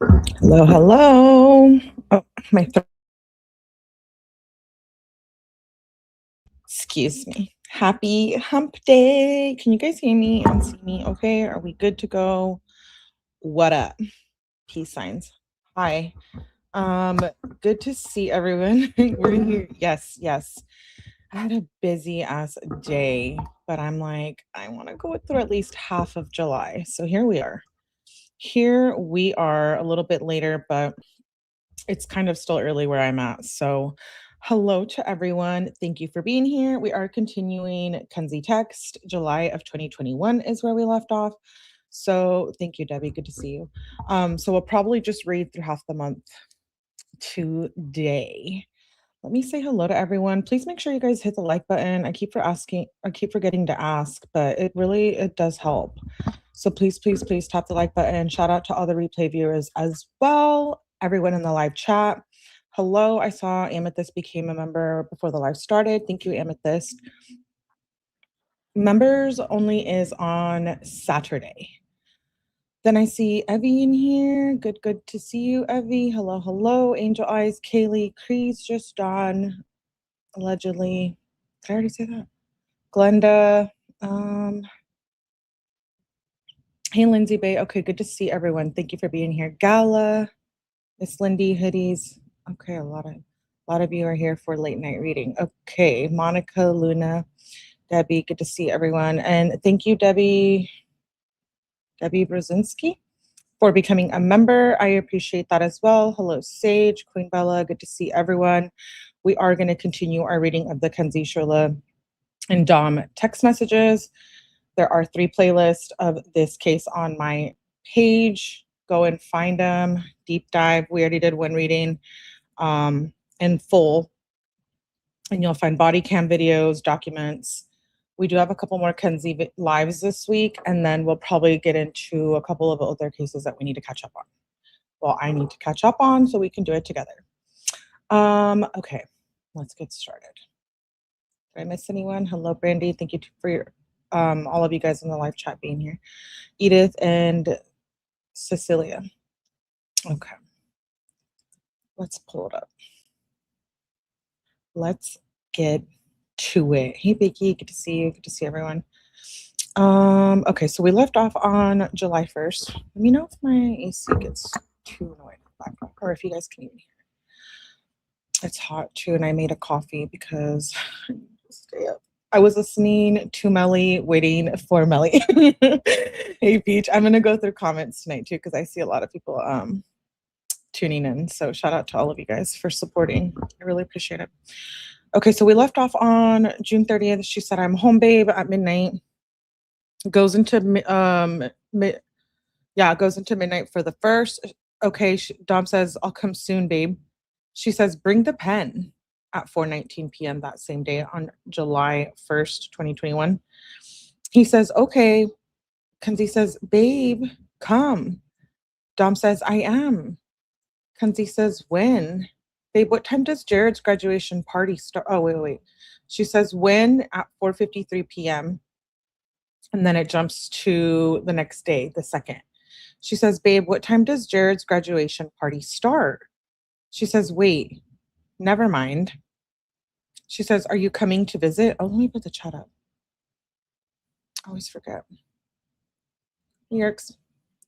Hello, hello. Oh, my throat. Excuse me. Happy hump day. Can you guys hear me and see me okay? Are we good to go? What up? Peace signs. Hi. Um, Good to see everyone. We're here. Yes, yes. I had a busy ass day, but I'm like, I want to go through at least half of July. So here we are. Here we are a little bit later, but it's kind of still early where I'm at. So, hello to everyone. Thank you for being here. We are continuing Kenzie Text. July of 2021 is where we left off. So, thank you, Debbie. Good to see you. So, we'll probably just read through half the month today. Let me say hello to everyone. Please make sure you guys hit the like button. I keep forgetting to ask, but it does help. So please, please, please tap the like button. Shout out to all the replay viewers as well. Everyone in the live chat. Hello, I saw Amethyst became a member before the live started. Thank you, Amethyst. Members only is on Saturday. Then I see Evie in here. Good to see you, Evie. Hello, hello. Angel Eyes, Kaylee, Crease, just Dawn, allegedly. Did I already say that? Glenda. Hey, Lindsay Bay. Okay, good to see everyone. Thank you for being here. Gala, Miss Lindy, hoodies. Okay, a lot of you are here for late night reading. Okay, Monica, Luna, Debbie. Good to see everyone, and thank you, Debbie Brzezinski, for becoming a member. I appreciate that as well. Hello, Sage, Queen Bella. Good to see everyone. We are going to continue our reading of the Kenzie, Shirilla, and Dom text messages. There are 3 playlists of this case on my page. Go and find them. Deep dive. We already did one reading in full. And you'll find body cam videos, documents. We do have a couple more Kenzie lives this week, and then we'll probably get into a couple of other cases that we need to catch up on. Well, I need to catch up on so we can do it together. Okay, let's get started. Did I miss anyone? Hello, Brandy. Thank you for your all of you guys in the live chat being here. Edith and Cecilia. Okay. Let's pull it up. Let's get to it. Hey, Vicky. Good to see you. Good to see everyone. Okay, so we left off on July 1st. Let me know if my AC gets too annoying in the background, or if you guys can even hear it. It's hot too, and I made a coffee because I need to stay up. I was listening to Melly, waiting for Melly. Hey, Peach. I'm gonna go through comments tonight too because I see a lot of people tuning in. So shout out to all of you guys for supporting. I really appreciate it. Okay, so we left off on June 30th. She said, "I'm home, babe, at midnight." Goes into goes into midnight for the first. Okay, Dom says, "I'll come soon, babe." She says, "Bring the pen." At 4:19 p.m. that same day on July 1st, 2021. He says, "Okay." Kenzie says, "Babe, come." Dom says, "I am." Kenzie says, "When?" "Babe, what time does Jared's graduation party start?" Oh, wait. She says, "When?" At 4:53 p.m. And then it jumps to the next day, the second. She says, "Babe, what time does Jared's graduation party start?" She says, "Wait, never mind." She says, "Are you coming to visit?" Oh, let me put the chat up. I always forget. New York's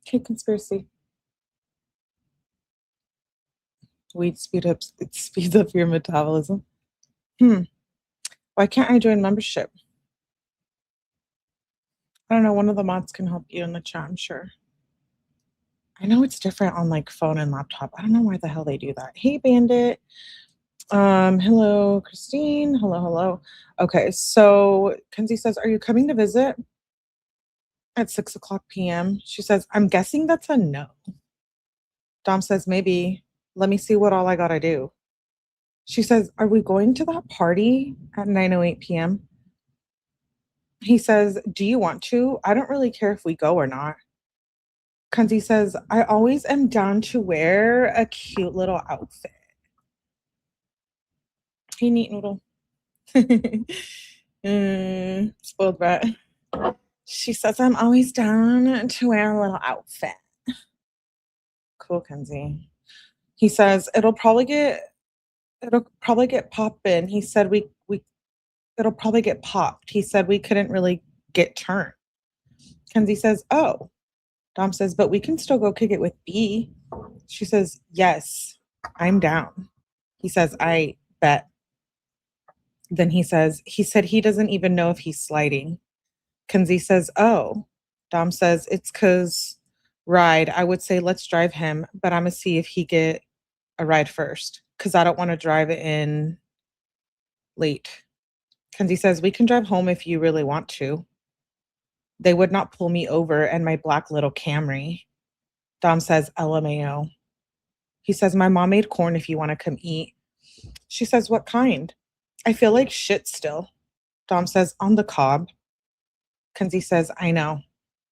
Cake Conspiracy. Weed it speeds up your metabolism. Why can't I join membership? I don't know. One of the mods can help you in the chat, I'm sure. I know it's different on like phone and laptop. I don't know why the hell they do that. Hey, Bandit. Hello, Christine. Hello. Okay, so Kenzie says, "Are you coming to visit?" At 6:00 p.m. She says, "I'm guessing that's a no." Dom says, "Maybe. Let me see what all I gotta do." She says, "Are we going to that party at 9:08 p.m.? He says, "Do you want to? I don't really care if we go or not." Kenzie says, "I always am down to wear a cute little outfit." Hey, neat noodle. Spoiled brat. She says, "I'm always down to wear a little outfit." cool, Kenzie. He says, it'll probably get poppin'. He said we it'll probably get popped. He said we couldn't really get turned. Kenzie says, oh. Dom says, but we can still go kick it with B. She says, yes, I'm down. He says, I bet. Then he said he doesn't even know if he's sliding. Kenzie says, oh. Dom says, it's cause ride. I would say let's drive him, but I'm gonna see if he get a ride first. Cause I don't want to drive in late. Kenzie says, we can drive home if you really want to. They would not pull me over and my black little Camry. Dom says, LMAO. He says, my mom made corn if you want to come eat. She says, what kind? I feel like shit still. Dom says, on the cob. Kenzie says, I know.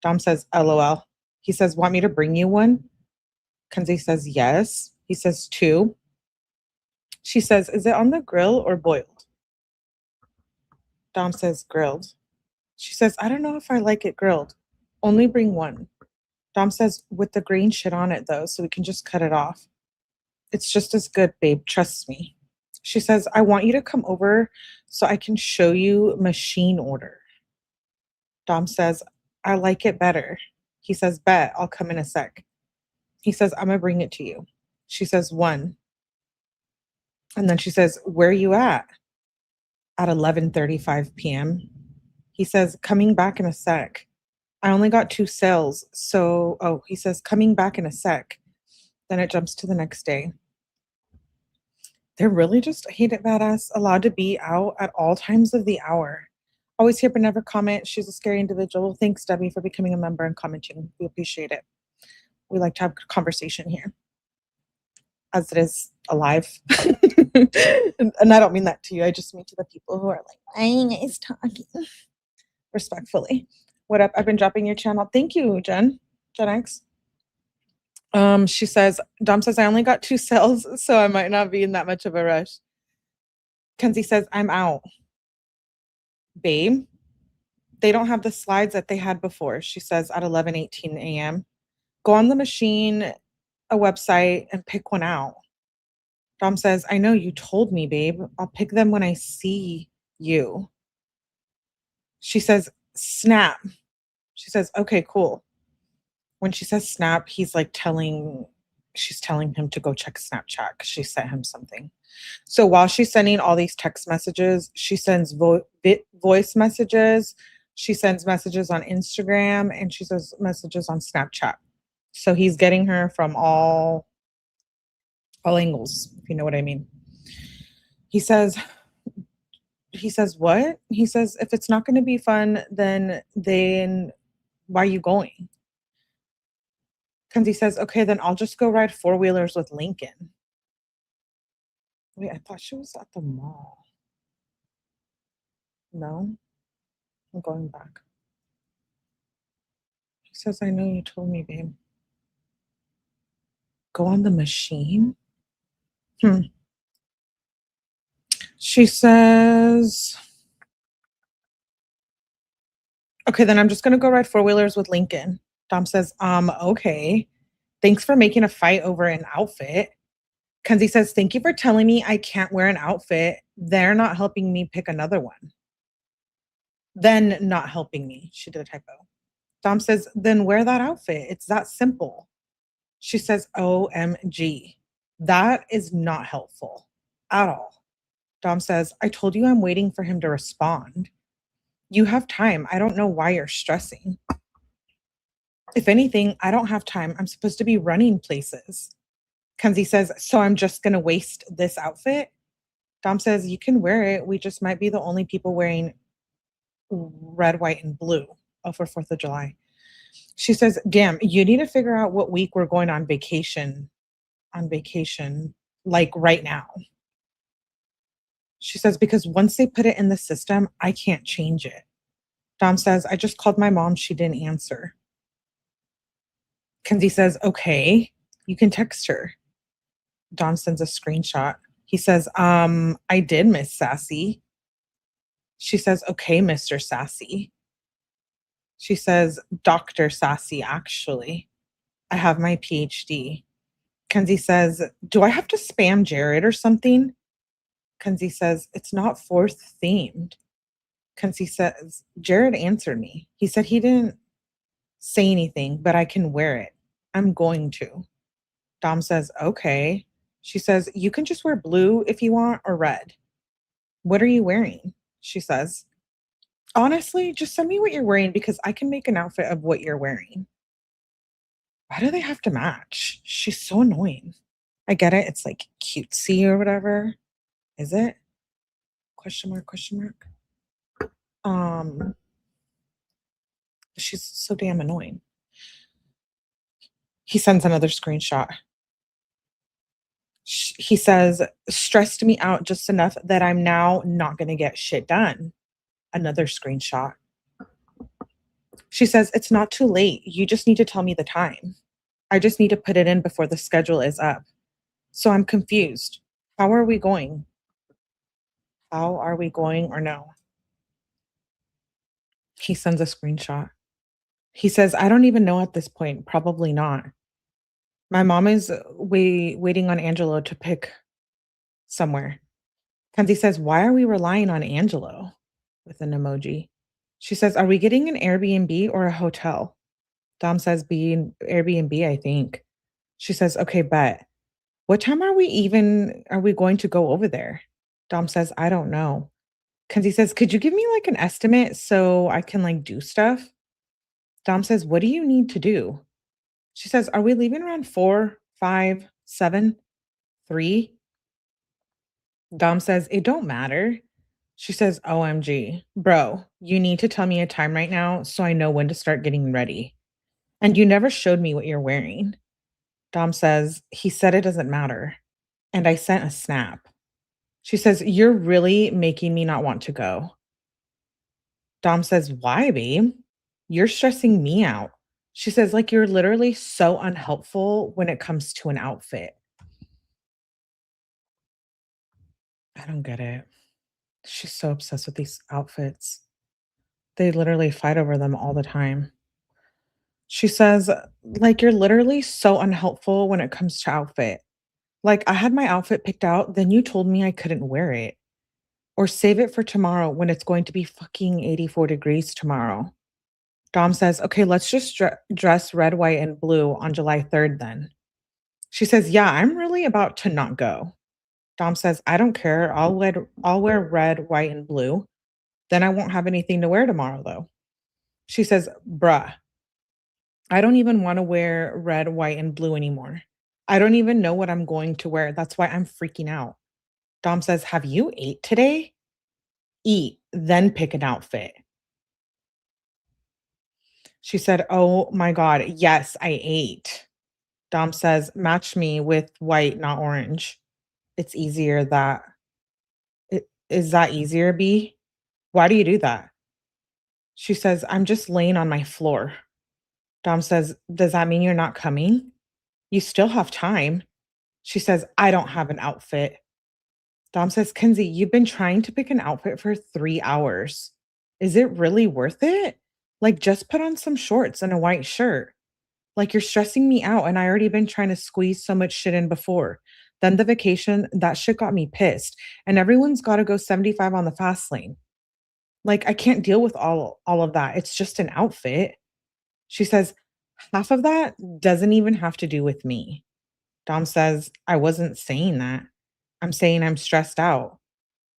Dom says, LOL. He says, want me to bring you one? Kenzie says, yes. He says, two. She says, is it on the grill or boiled? Dom says, grilled. She says, I don't know if I like it grilled. Only bring one. Dom says, with the green shit on it, though, so we can just cut it off. It's just as good, babe. Trust me. She says, I want you to come over so I can show you machine order. Dom says, I like it better. He says, bet. I'll come in a sec. He says, I'm going to bring it to you. She says, one. And then she says, where are you at? At 11:35 p.m. He says, coming back in a sec. I only got 2 sales. So, he says, coming back in a sec. Then it jumps to the next day. They're really just hate it badass, allowed to be out at all times of the hour. Always here but never comment. She's a scary individual. Thanks, Debbie, for becoming a member and commenting. We appreciate it. We like to have conversation here, as it is alive. and I don't mean that to you. I just mean to the people who are like, why are you guys talking? Respectfully. What up? I've been dropping your channel. Thank you, Jen X. She says, Dom says, I only got 2 sales, so I might not be in that much of a rush. Kenzie says, I'm out. Babe, they don't have the slides that they had before. She says at 11:18 a.m. Go on the machine, a website, and pick one out. Dom says, I know you told me, babe. I'll pick them when I see you. She says, snap. She says, okay, cool. When she says snap, she's telling him to go check Snapchat because she sent him something. So while she's sending all these text messages, she sends voice messages, she sends messages on Instagram, and she sends messages on Snapchat. So he's getting her from all angles, if you know what I mean. He says, what? He says, if it's not going to be fun, then why are you going? Kenzie says, okay, then I'll just go ride 4-wheelers with Lincoln. Wait, I thought she was at the mall. No? I'm going back. She says, I know you told me, babe. Go on the machine? She says, okay, then I'm just going to go ride 4-wheelers with Lincoln. Dom says, okay. Thanks for making a fight over an outfit. Kenzie says, thank you for telling me I can't wear an outfit. They're not helping me pick another one. Then not helping me. She did a typo. Dom says, then wear that outfit. It's that simple. She says, OMG. That is not helpful at all. Dom says, I told you I'm waiting for him to respond. You have time. I don't know why you're stressing. If anything, I don't have time. I'm supposed to be running places. Kenzie says, so I'm just going to waste this outfit? Dom says, you can wear it. We just might be the only people wearing red, white, and blue for 4th of July. She says, damn, you need to figure out what week we're going on vacation, like right now. She says, because once they put it in the system, I can't change it. Dom says, I just called my mom. She didn't answer. Kenzie says, okay, you can text her. Dom sends a screenshot. He says, I did, Miss Sassy. She says, okay, Mr. Sassy. She says, Dr. Sassy, actually. I have my PhD. Kenzie says, "Do I have to spam Jared or something?" Kenzie says, "It's not fourth themed." Kenzie says, "Jared answered me. He said he didn't say anything, but I can wear it. I'm going to." Dom says, "Okay." She says, "You can just wear blue if you want or red." "What are you wearing?" She says, "Honestly, just send me what you're wearing because I can make an outfit of what you're wearing." Why do they have to match? She's so annoying. I get it. It's like cutesy or whatever. Is it? Question mark, question mark. Um, she's so damn annoying. He sends another screenshot. He says, "Stressed me out just enough that I'm now not going to get shit done." Another screenshot. She says, "It's not too late. You just need to tell me the time. I just need to put it in before the schedule is up. So I'm confused. How are we going? How are we going or no?" He sends a screenshot. He says, "I don't even know at this point. Probably not. My mom is waiting on Angelo to pick somewhere." Kenzie says, "Why are we relying on Angelo?" With an emoji. She says, "Are we getting an Airbnb or a hotel?" Dom says, "Being Airbnb, I think." She says, "Okay, bet. What time are we going to go over there?" Dom says, "I don't know." Kenzie says, "Could you give me like an estimate so I can like do stuff?" Dom says, "What do you need to do?" She says, "Are we leaving around 4, 5, 7, 3?" Dom says, "It don't matter." She says, "OMG, bro, you need to tell me a time right now so I know when to start getting ready. And you never showed me what you're wearing." Dom says, "He said it doesn't matter." And I sent a snap. She says, "You're really making me not want to go." Dom says, "Why, babe? You're stressing me out." She says, "Like, you're literally so unhelpful when it comes to an outfit." I don't get it. She's so obsessed with these outfits. They literally fight over them all the time. She says, "Like, you're literally so unhelpful when it comes to outfit. Like, I had my outfit picked out, then you told me I couldn't wear it. Or save it for tomorrow when it's going to be fucking 84 degrees tomorrow." Dom says, "Okay, let's just dress red, white, and blue on July 3rd then." She says, "Yeah, I'm really about to not go." Dom says, "I don't care. I'll wear red, white, and blue. Then I won't have anything to wear tomorrow though." She says, "Bruh, I don't even want to wear red, white, and blue anymore. I don't even know what I'm going to wear. That's why I'm freaking out." Dom says, "Have you ate today? Eat, then pick an outfit." She said, "Oh my God, yes, I ate." Dom says, "Match me with white, not orange. It's easier that." Is that easier, B? Why do you do that?" She says, "I'm just laying on my floor." Dom says, "Does that mean you're not coming? You still have time." She says, "I don't have an outfit." Dom says, "Kenzie, you've been trying to pick an outfit for 3 hours. Is it really worth it? Like, just put on some shorts and a white shirt. Like, you're stressing me out, and I already been trying to squeeze so much shit in before. Then the vacation, that shit got me pissed, and everyone's got to go 75 on the fast lane. Like, I can't deal with all of that. It's just an outfit." She says, "Half of that doesn't even have to do with me." Dom says, "I wasn't saying that. I'm saying I'm stressed out.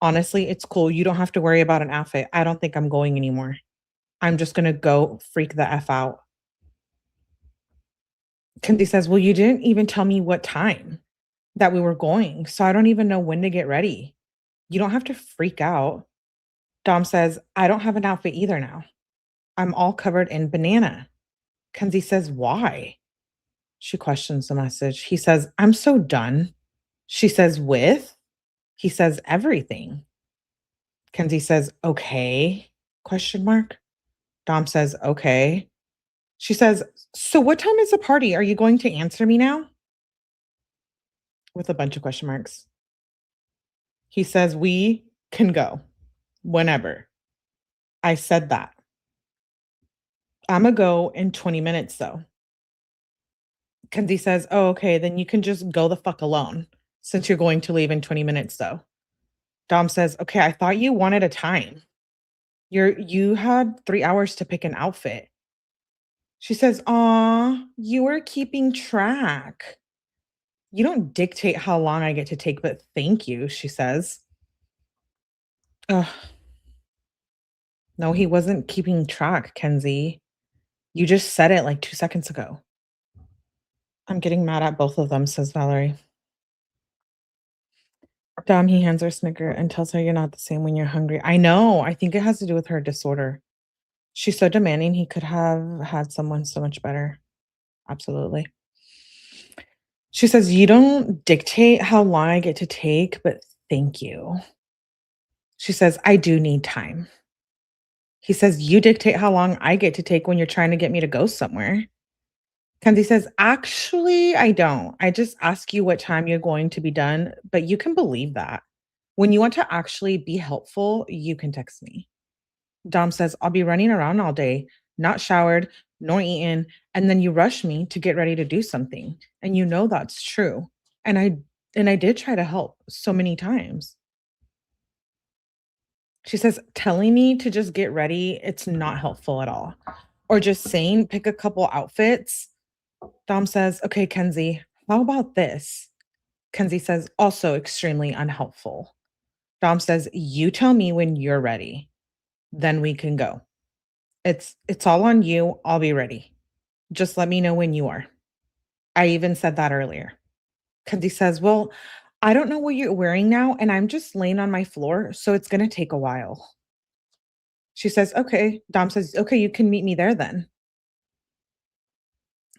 Honestly, it's cool. You don't have to worry about an outfit. I don't think I'm going anymore. I'm just gonna go freak the F out." Kenzie says, "Well, you didn't even tell me what time that we were going, so I don't even know when to get ready. You don't have to freak out." Dom says, "I don't have an outfit either now. I'm all covered in banana." Kenzie says, "Why?" She questions the message. He says, "I'm so done." She says, "With?" He says, "Everything." Kenzie says, "Okay?" Question mark. Dom says, "Okay." She says, "So what time is the party? Are you going to answer me now?" With a bunch of question marks. He says, "We can go whenever. I said that. I'ma go in 20 minutes though." Kenzie says, "Oh, okay, then you can just go the fuck alone since you're going to leave in 20 minutes though." Dom says, "Okay, I thought you wanted a time. You had 3 hours to pick an outfit." She says, "Aw, you were keeping track." "You don't dictate how long I get to take, but thank you," she says. Ugh, no, he wasn't keeping track, Kenzie. You just said it like 2 seconds ago. "I'm getting mad at both of them," says Valerie. Dom, he hands her a Snicker and tells her, "You're not the same when you're hungry." I know. I think it has to do with her disorder. She's so demanding. He could have had someone so much better. Absolutely. She says, "You don't dictate how long I get to take, but thank you." She says, "I do need time." He says, "You dictate how long I get to take when you're trying to get me to go somewhere." Kenzie says, "Actually, I don't. I just ask you what time you're going to be done, but you can believe that. When you want to actually be helpful, you can text me." Dom says, "I'll be running around all day, not showered, nor eaten, and then you rush me to get ready to do something. And you know that's true. And I did try to help so many times." She says, "Telling me to just get ready, it's not helpful at all. Or just saying pick a couple outfits." Dom says, "Okay, Kenzie, how about this?" Kenzie says, "Also extremely unhelpful." Dom says, "You tell me when you're ready, then we can go. It's all on you. I'll be ready. Just let me know when you are." I even said that earlier. Kenzie says, "Well, I don't know what you're wearing now, and I'm just laying on my floor, so it's gonna take a while." She says, "Okay." Dom says, "Okay, you can meet me there then."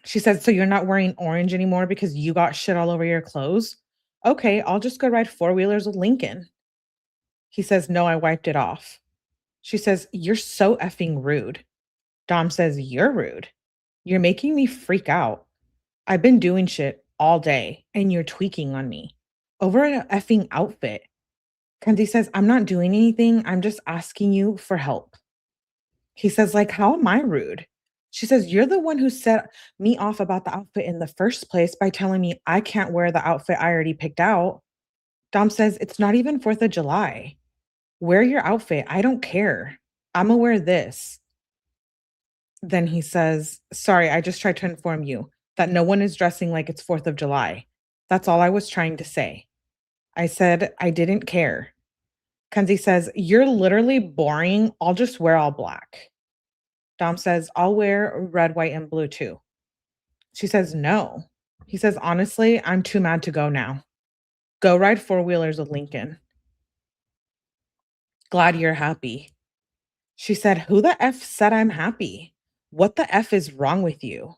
She said, "So you're not wearing orange anymore because you got shit all over your clothes?" "Okay, I'll just go ride four-wheelers with Lincoln." He says, "No, I wiped it off." She says, "You're so effing rude." Dom says, "You're rude. You're making me freak out. I've been doing shit all day and you're tweaking on me over an effing outfit." Kenzie says, "I'm not doing anything. I'm just asking you for help." He says, "Like, how am I rude?" She says, "You're the one who set me off about the outfit in the first place by telling me I can't wear the outfit I already picked out." Dom says, "It's not even 4th of July. Wear your outfit. I don't care. I'ma wear this." Then he says, "Sorry, I just tried to inform you that no one is dressing like it's 4th of July. That's all I was trying to say. I said I didn't care." Kenzie says, "You're literally boring. I'll just wear all black." Dom says, "I'll wear red, white, and blue too." She says, "No." He says, "Honestly, I'm too mad to go now. Go ride four-wheelers with Lincoln. Glad you're happy." She said, "Who the F said I'm happy? What the F is wrong with you?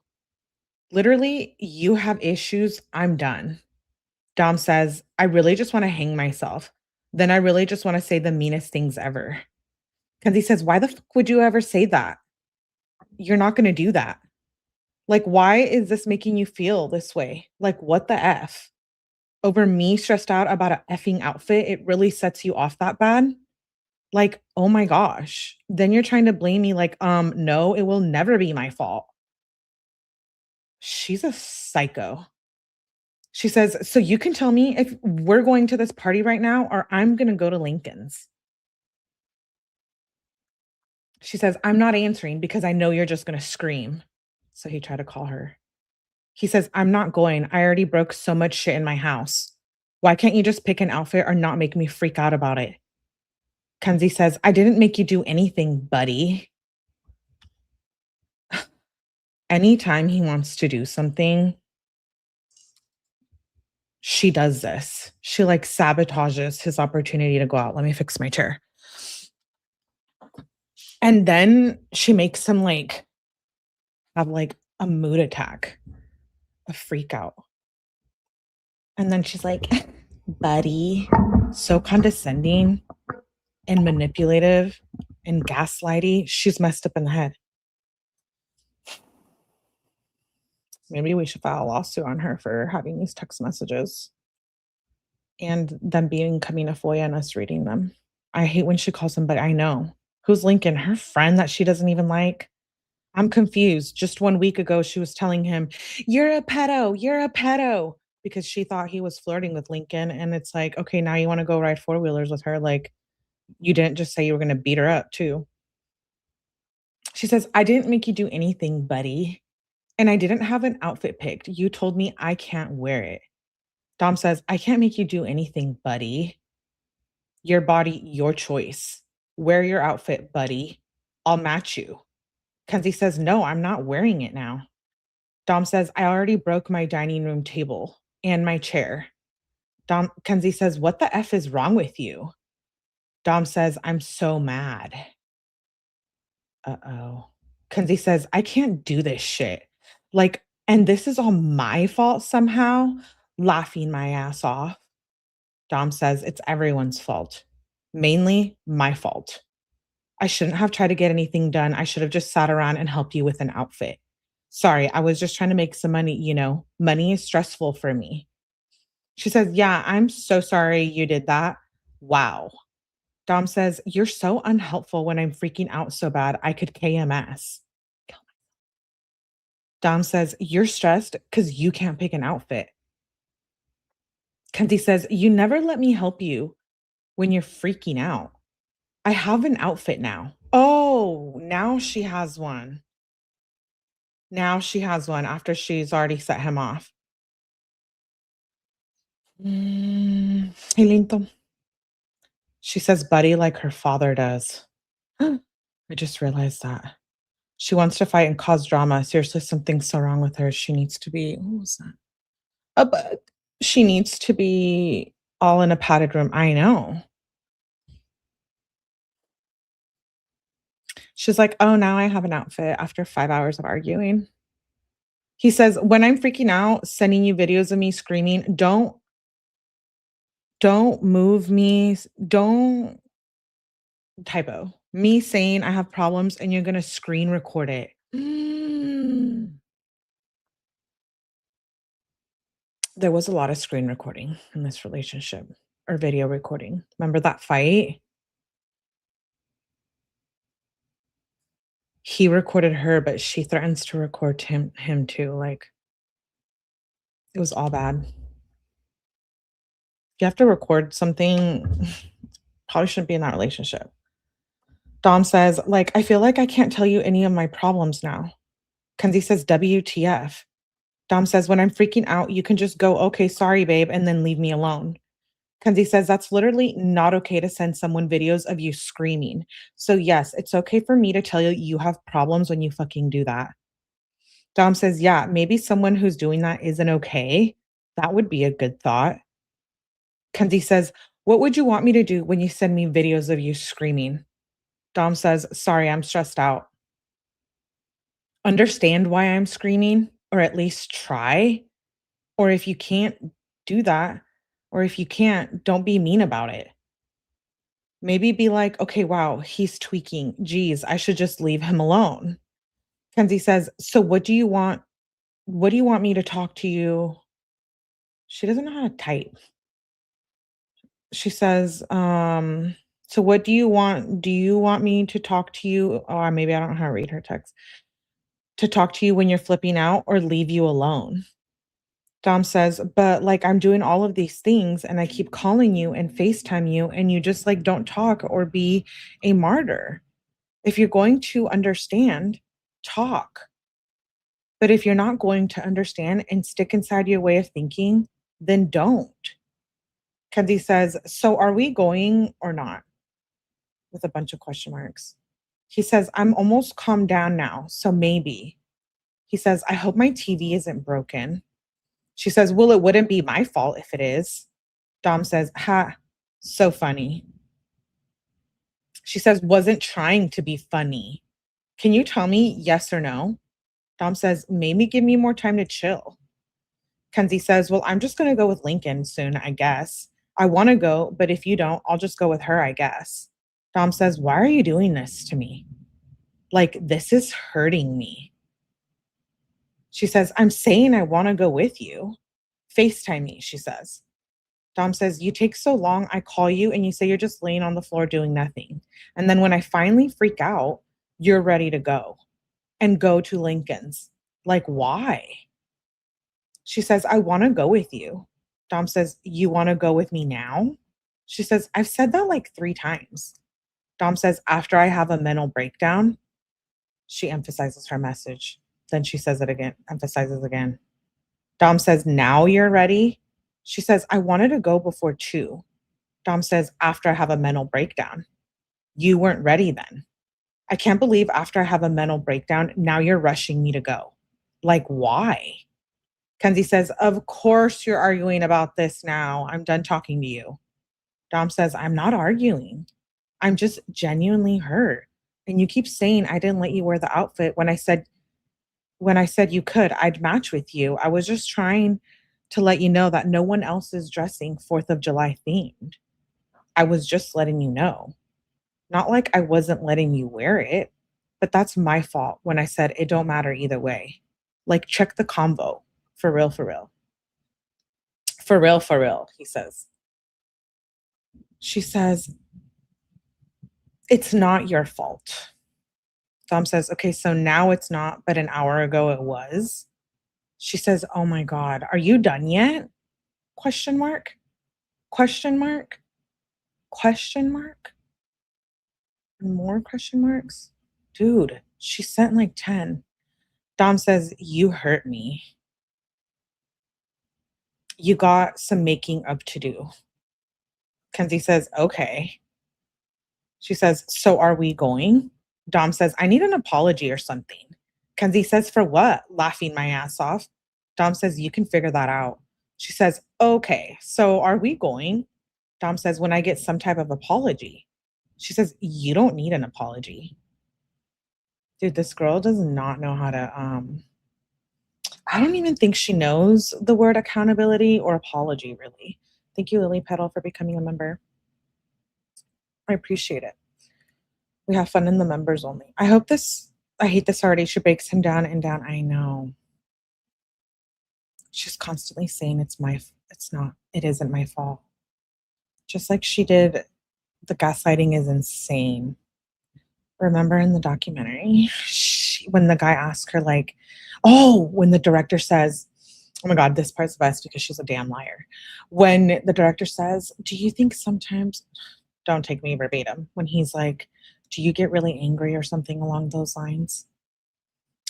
Literally, you have issues. I'm done." Dom says, "I really just want to hang myself. Then I really just want to say the meanest things ever." Kenzie says, "Why the fuck would you ever say that? You're not going to do that. Like, why is this making you feel this way? Like, what the F? Over me stressed out about a effing outfit, it really sets you off that bad? Like, oh my gosh. Then you're trying to blame me like, no, it will never be my fault." She's a psycho. She says, "So you can tell me if we're going to this party right now or I'm going to go to Lincoln's." She says, "I'm not answering because I know you're just going to scream." So he tried to call her. He says, "I'm not going. I already broke so much shit in my house. Why can't you just pick an outfit or not make me freak out about it?" Kenzie says, "I didn't make you do anything, buddy." Anytime he wants to do something, she does this. She like sabotages his opportunity to go out. Let me fix my chair. And then she makes him like have like a mood attack, a freak out. And then she's like, "Buddy," so condescending and manipulative and gaslighty. She's messed up in the head. Maybe we should file a lawsuit on her for having these text messages and them being coming to FOIA and us reading them. I hate when she calls him, but I know. Who's Lincoln? Her friend that she doesn't even like? I'm confused. Just 1 week ago, she was telling him, "You're a pedo, you're a pedo," because she thought he was flirting with Lincoln, and it's like, "Okay, now you wanna go ride four-wheelers with her, like, you didn't just say you were gonna beat her up too." She says, "I didn't make you do anything, buddy, and I didn't have an outfit picked. You told me I can't wear it." Dom says, "I can't make you do anything, buddy. Your body, your choice. Wear your outfit, buddy. I'll match you." Kenzie says, "No, I'm not wearing it now." Dom says, "I already broke my dining room table and my chair." Kenzie says, "What the F is wrong with you?" Dom says, "I'm so mad." Uh-oh. Kenzie says, "I can't do this shit. Like, and this is all my fault somehow?" Laughing my ass off. Dom says, "It's everyone's fault. Mainly my fault. I shouldn't have tried to get anything done. I should have just sat around and helped you with an outfit. Sorry, I was just trying to make some money, you know. Money is stressful for me." She says, "Yeah, I'm so sorry you did that. Wow." Dom says, "You're so unhelpful when I'm freaking out so bad I could KMS." Dom says, "You're stressed because you can't pick an outfit." Kenzie says, "You never let me help you when you're freaking out. I have an outfit now." Oh, now she has one. Now she has one after she's already set him off. Hey, Linto. She says buddy like her father does. I just realized that. She wants to fight and cause drama. Seriously, something's so wrong with her. She needs to be, what was that? A bug. She needs to be all in a padded room. I know. She's like, "Oh, now I have an outfit after 5 hours of arguing." He says, "When I'm freaking out, sending you videos of me screaming, don't move me. Don't typo. Me saying I have problems and you're gonna screen record it." There was a lot of screen recording in this relationship or video recording. Remember that fight? He recorded her, but she threatens to record him too. Like, it was all bad. You have to record something, probably shouldn't be in that relationship. Dom says, like, "I feel like I can't tell you any of my problems now." Kenzie says, "WTF?" Dom says, "When I'm freaking out, you can just go, 'Okay, sorry, babe,' and then leave me alone." Kenzie says, "That's literally not okay to send someone videos of you screaming. So yes, it's okay for me to tell you you have problems when you fucking do that." Dom says, "Yeah, maybe someone who's doing that isn't okay. That would be a good thought." Kenzie says, "What would you want me to do when you send me videos of you screaming?" Dom says, "Sorry, I'm stressed out." Understand why I'm screaming, or at least try. Or if you can't do that, or if you can't, don't be mean about it. Maybe be like, "Okay, wow, he's tweaking. Geez, I should just leave him alone." Kenzie says, "So what do you want? What do you want me to talk to you?" She doesn't know how to type. She says, "So what do you want? Do you want me to talk to you?" Or maybe I don't know how to read her text. "To talk to you when you're flipping out or leave you alone?" Dom says, "But like I'm doing all of these things and I keep calling you and FaceTime you and you just like don't talk or be a martyr. If you're going to understand, talk. But if you're not going to understand and stick inside your way of thinking, then don't." Kenzie says, "So are we going or not?" With a bunch of question marks. He says, "I'm almost calmed down now, so maybe." He says, "I hope my TV isn't broken." She says, "Well, it wouldn't be my fault if it is." Dom says, "Ha, so funny." She says, "Wasn't trying to be funny. Can you tell me yes or no?" Dom says, "Maybe give me more time to chill." Kenzie says, "Well, I'm just going to go with Lincoln soon, I guess. I want to go, but if you don't, I'll just go with her, I guess." Dom says, "Why are you doing this to me? Like, this is hurting me." She says, "I'm saying I want to go with you. FaceTime me," she says. Dom says, "You take so long. I call you and you say you're just laying on the floor doing nothing. And then when I finally freak out, you're ready to go. and go to Lincoln's. Like, why? She says, I want to go with you. Dom says, you want to go with me now? She says, I've said that like 3 times. Dom says, after I have a mental breakdown. She emphasizes her message. Then she says it again, emphasizes again. Dom says, now you're ready? She says, I wanted to go before 2. Dom says, after I have a mental breakdown. You weren't ready then. I can't believe after I have a mental breakdown, now you're rushing me to go. Like, why? Kenzie says, of course you're arguing about this now. I'm done talking to you. Dom says, I'm not arguing. I'm just genuinely hurt. And you keep saying I didn't let you wear the outfit when I said you could, I'd match with you. I was just trying to let you know that no one else is dressing 4th of July themed. I was just letting you know. Not like I wasn't letting you wear it, but that's my fault when I said it don't matter either way. Like, check the combo. For real, for real. For real, he says. She says, it's not your fault. Dom says, okay, so now it's not, but an hour ago it was. She says, oh my God, are you done yet? Question mark? Question mark? Question mark? More question marks? Dude, she sent like 10. Dom says, you hurt me. You got some making up to do. Kenzie says, okay. She says, so are we going? Dom says, I need an apology or something. Kenzie says, for what? Laughing my ass off. Dom says, you can figure that out. She says, okay, so are we going? Dom says, when I get some type of apology. She says, you don't need an apology. Dude, this girl does not know how to, I don't even think she knows the word accountability or apology, really. Thank you, Lily Petal, for becoming a member. I appreciate it. We have fun in the members only. I hate this already. She breaks him down and down. I know. She's constantly saying it isn't my fault. Just like she did, the gaslighting is insane. Remember in the documentary, when the guy asked her, like, when the director says, oh my God, this part's best because she's a damn liar. When the director says, do you think sometimes, don't take me verbatim, when he's like, do you get really angry or something along those lines?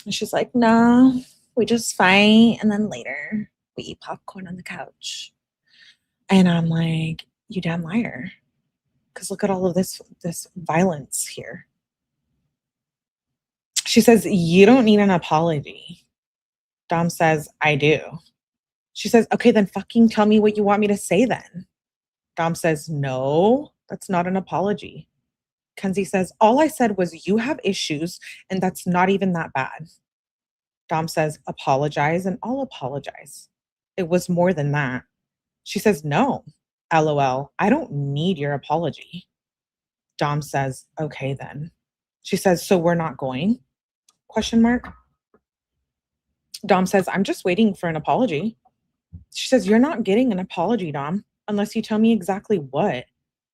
And she's like, no, we just fight. And then later we eat popcorn on the couch. And I'm like, you damn liar. Because look at all of this violence here. She says, you don't need an apology. Dom says, I do. She says, okay, then fucking tell me what you want me to say then. Dom says, no, that's not an apology. Kenzie says, all I said was you have issues and that's not even that bad. Dom says, apologize and I'll apologize. It was more than that. She says, no, LOL, I don't need your apology. Dom says, okay then. She says, so we're not going? Question mark. Dom says, I'm just waiting for an apology. She says, you're not getting an apology, Dom, unless you tell me exactly what?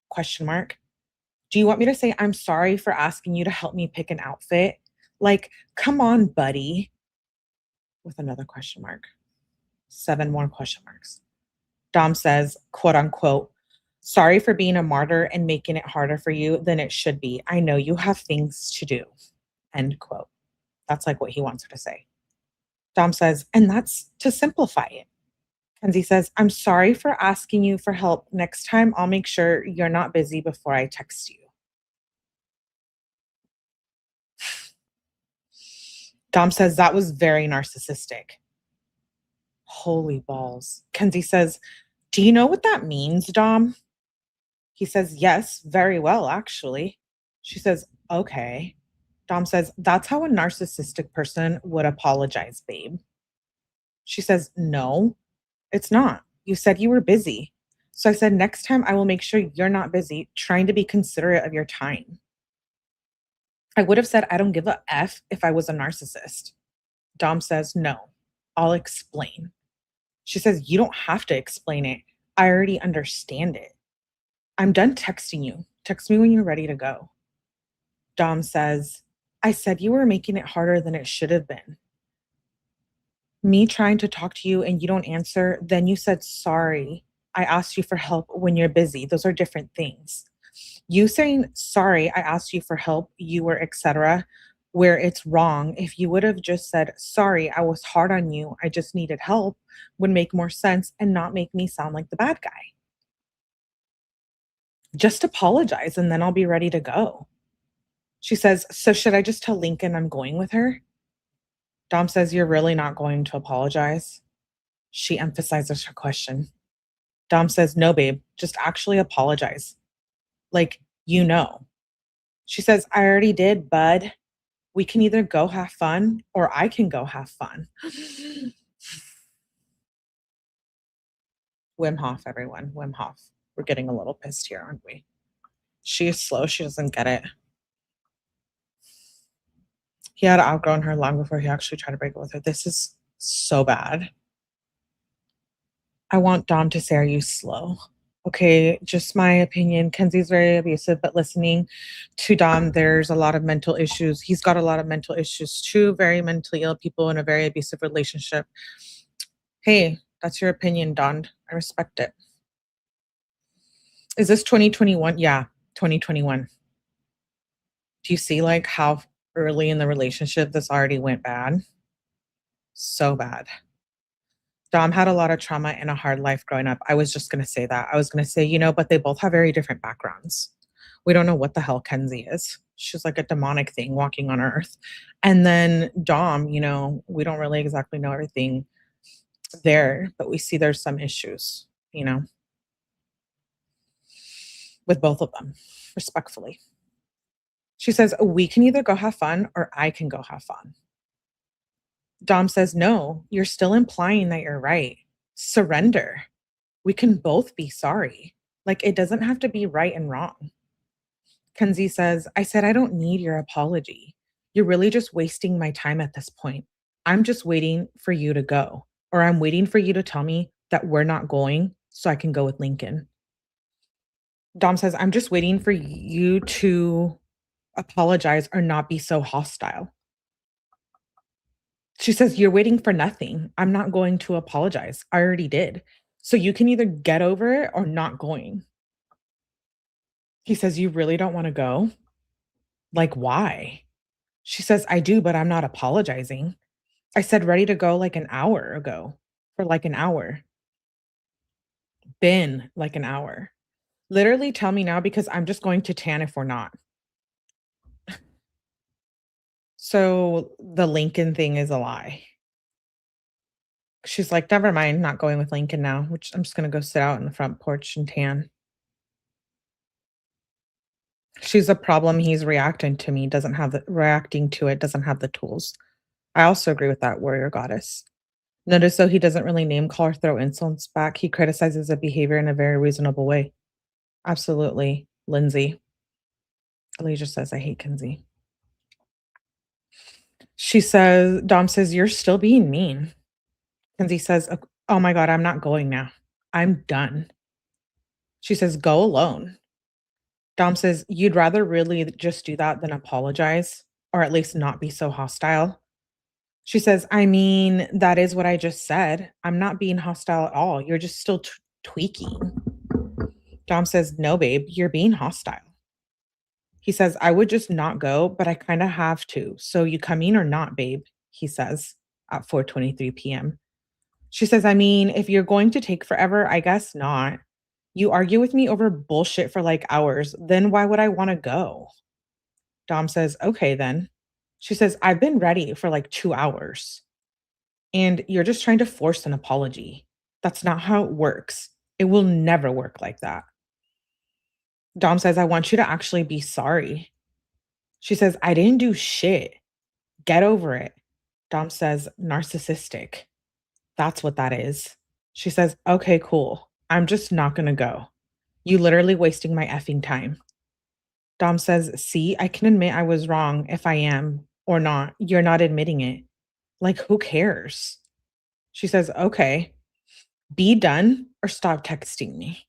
Question mark. Do you want me to say, I'm sorry for asking you to help me pick an outfit? Like, come on, buddy. With another question mark. 7 more question marks. Dom says, quote unquote, sorry for being a martyr and making it harder for you than it should be. I know you have things to do. End quote. That's like what he wants her to say. Dom says, and that's to simplify it. Kenzie says, I'm sorry for asking you for help. Next time, I'll make sure you're not busy before I text you. Dom says, that was very narcissistic. Holy balls. Kenzie says, do you know what that means, Dom? He says, yes, very well, actually. She says, okay. Dom says, that's how a narcissistic person would apologize, babe. She says, no, it's not. You said you were busy. So I said, next time I will make sure you're not busy, trying to be considerate of your time. I would have said, I don't give a F if I was a narcissist. Dom says, no, I'll explain. She says, you don't have to explain it. I already understand it. I'm done texting you. Text me when you're ready to go. Dom says, I said you were making it harder than it should have been. Me trying to talk to you and you don't answer, then you said sorry. I asked you for help when you're busy. Those are different things. You saying sorry, I asked you for help, you were etc. Where it's wrong. If you would have just said sorry, I was hard on you, I just needed help, would make more sense and not make me sound like the bad guy. Just apologize and then I'll be ready to go. She says, so should I just tell Lincoln I'm going with her? Dom says, you're really not going to apologize? She emphasizes her question. Dom says, no, babe, just actually apologize. Like, you know. She says, I already did, bud. We can either go have fun or I can go have fun. Wim Hof, everyone. Wim Hof. We're getting a little pissed here, aren't we? She is slow. She doesn't get it. He had outgrown her long before he actually tried to break up with her. This is so bad. I want Dom to say, are you slow? Okay, just my opinion. Kenzie's very abusive, but listening to Dom, there's a lot of mental issues. He's got a lot of mental issues too, very mentally ill people in a very abusive relationship. Hey, that's your opinion, Don. I respect it. Is this 2021? Yeah, 2021. Do you see like how early in the relationship this already went bad? So bad. Dom had a lot of trauma and a hard life growing up. I was just going to say that. I was going to say, but they both have very different backgrounds. We don't know what the hell Kenzie is. She's like a demonic thing walking on earth. And then Dom, we don't really exactly know everything there, but we see there's some issues, with both of them, respectfully. She says, we can either go have fun or I can go have fun. Dom says, no, you're still implying that you're right. Surrender. We can both be sorry. Like, it doesn't have to be right and wrong. Kenzie says, I said, I don't need your apology. You're really just wasting my time at this point. I'm just waiting for you to go, or I'm waiting for you to tell me that we're not going so I can go with Lincoln. Dom says, I'm just waiting for you to apologize or not be so hostile. She says, you're waiting for nothing. I'm not going to apologize. I already did. So you can either get over it or not going. He says, you really don't want to go? Like, why? She says, I do, but I'm not apologizing. I said ready to go like an hour ago, for like an hour. Been like an hour. Literally tell me now because I'm just going to tan if we're not. So the Lincoln thing is a lie. She's like, never mind, not going with Lincoln now, which I'm just gonna go sit out in the front porch and tan. She's a problem. He's reacting to me, doesn't have the reacting to it, doesn't have the tools. I also agree with that warrior goddess. Notice though he doesn't really name call or throw insults back. He criticizes the behavior in a very reasonable way. Absolutely. Lindsay. Alicia says, I hate Kenzie. She says, Dom says, you're still being mean. Kenzie says, oh my God, I'm not going now. I'm done. She says, go alone. Dom says, you'd rather really just do that than apologize, or at least not be so hostile. She says, I mean, that is what I just said. I'm not being hostile at all. You're just still tweaking. Dom says, no, babe, you're being hostile. He says, I would just not go, but I kind of have to. So you coming or not, babe? He says at 4:23 p.m. She says, I mean, if you're going to take forever, I guess not. You argue with me over bullshit for like hours, then why would I want to go? Dom says, okay, then. She says, I've been ready for like 2 hours. And you're just trying to force an apology. That's not how it works. It will never work like that. Dom says, I want you to actually be sorry. She says, I didn't do shit. Get over it. Dom says, narcissistic. That's what that is. She says, okay, cool. I'm just not going to go. You literally wasting my effing time. Dom says, see, I can admit I was wrong if I am or not. You're not admitting it. Like, who cares? She says, okay, be done or stop texting me.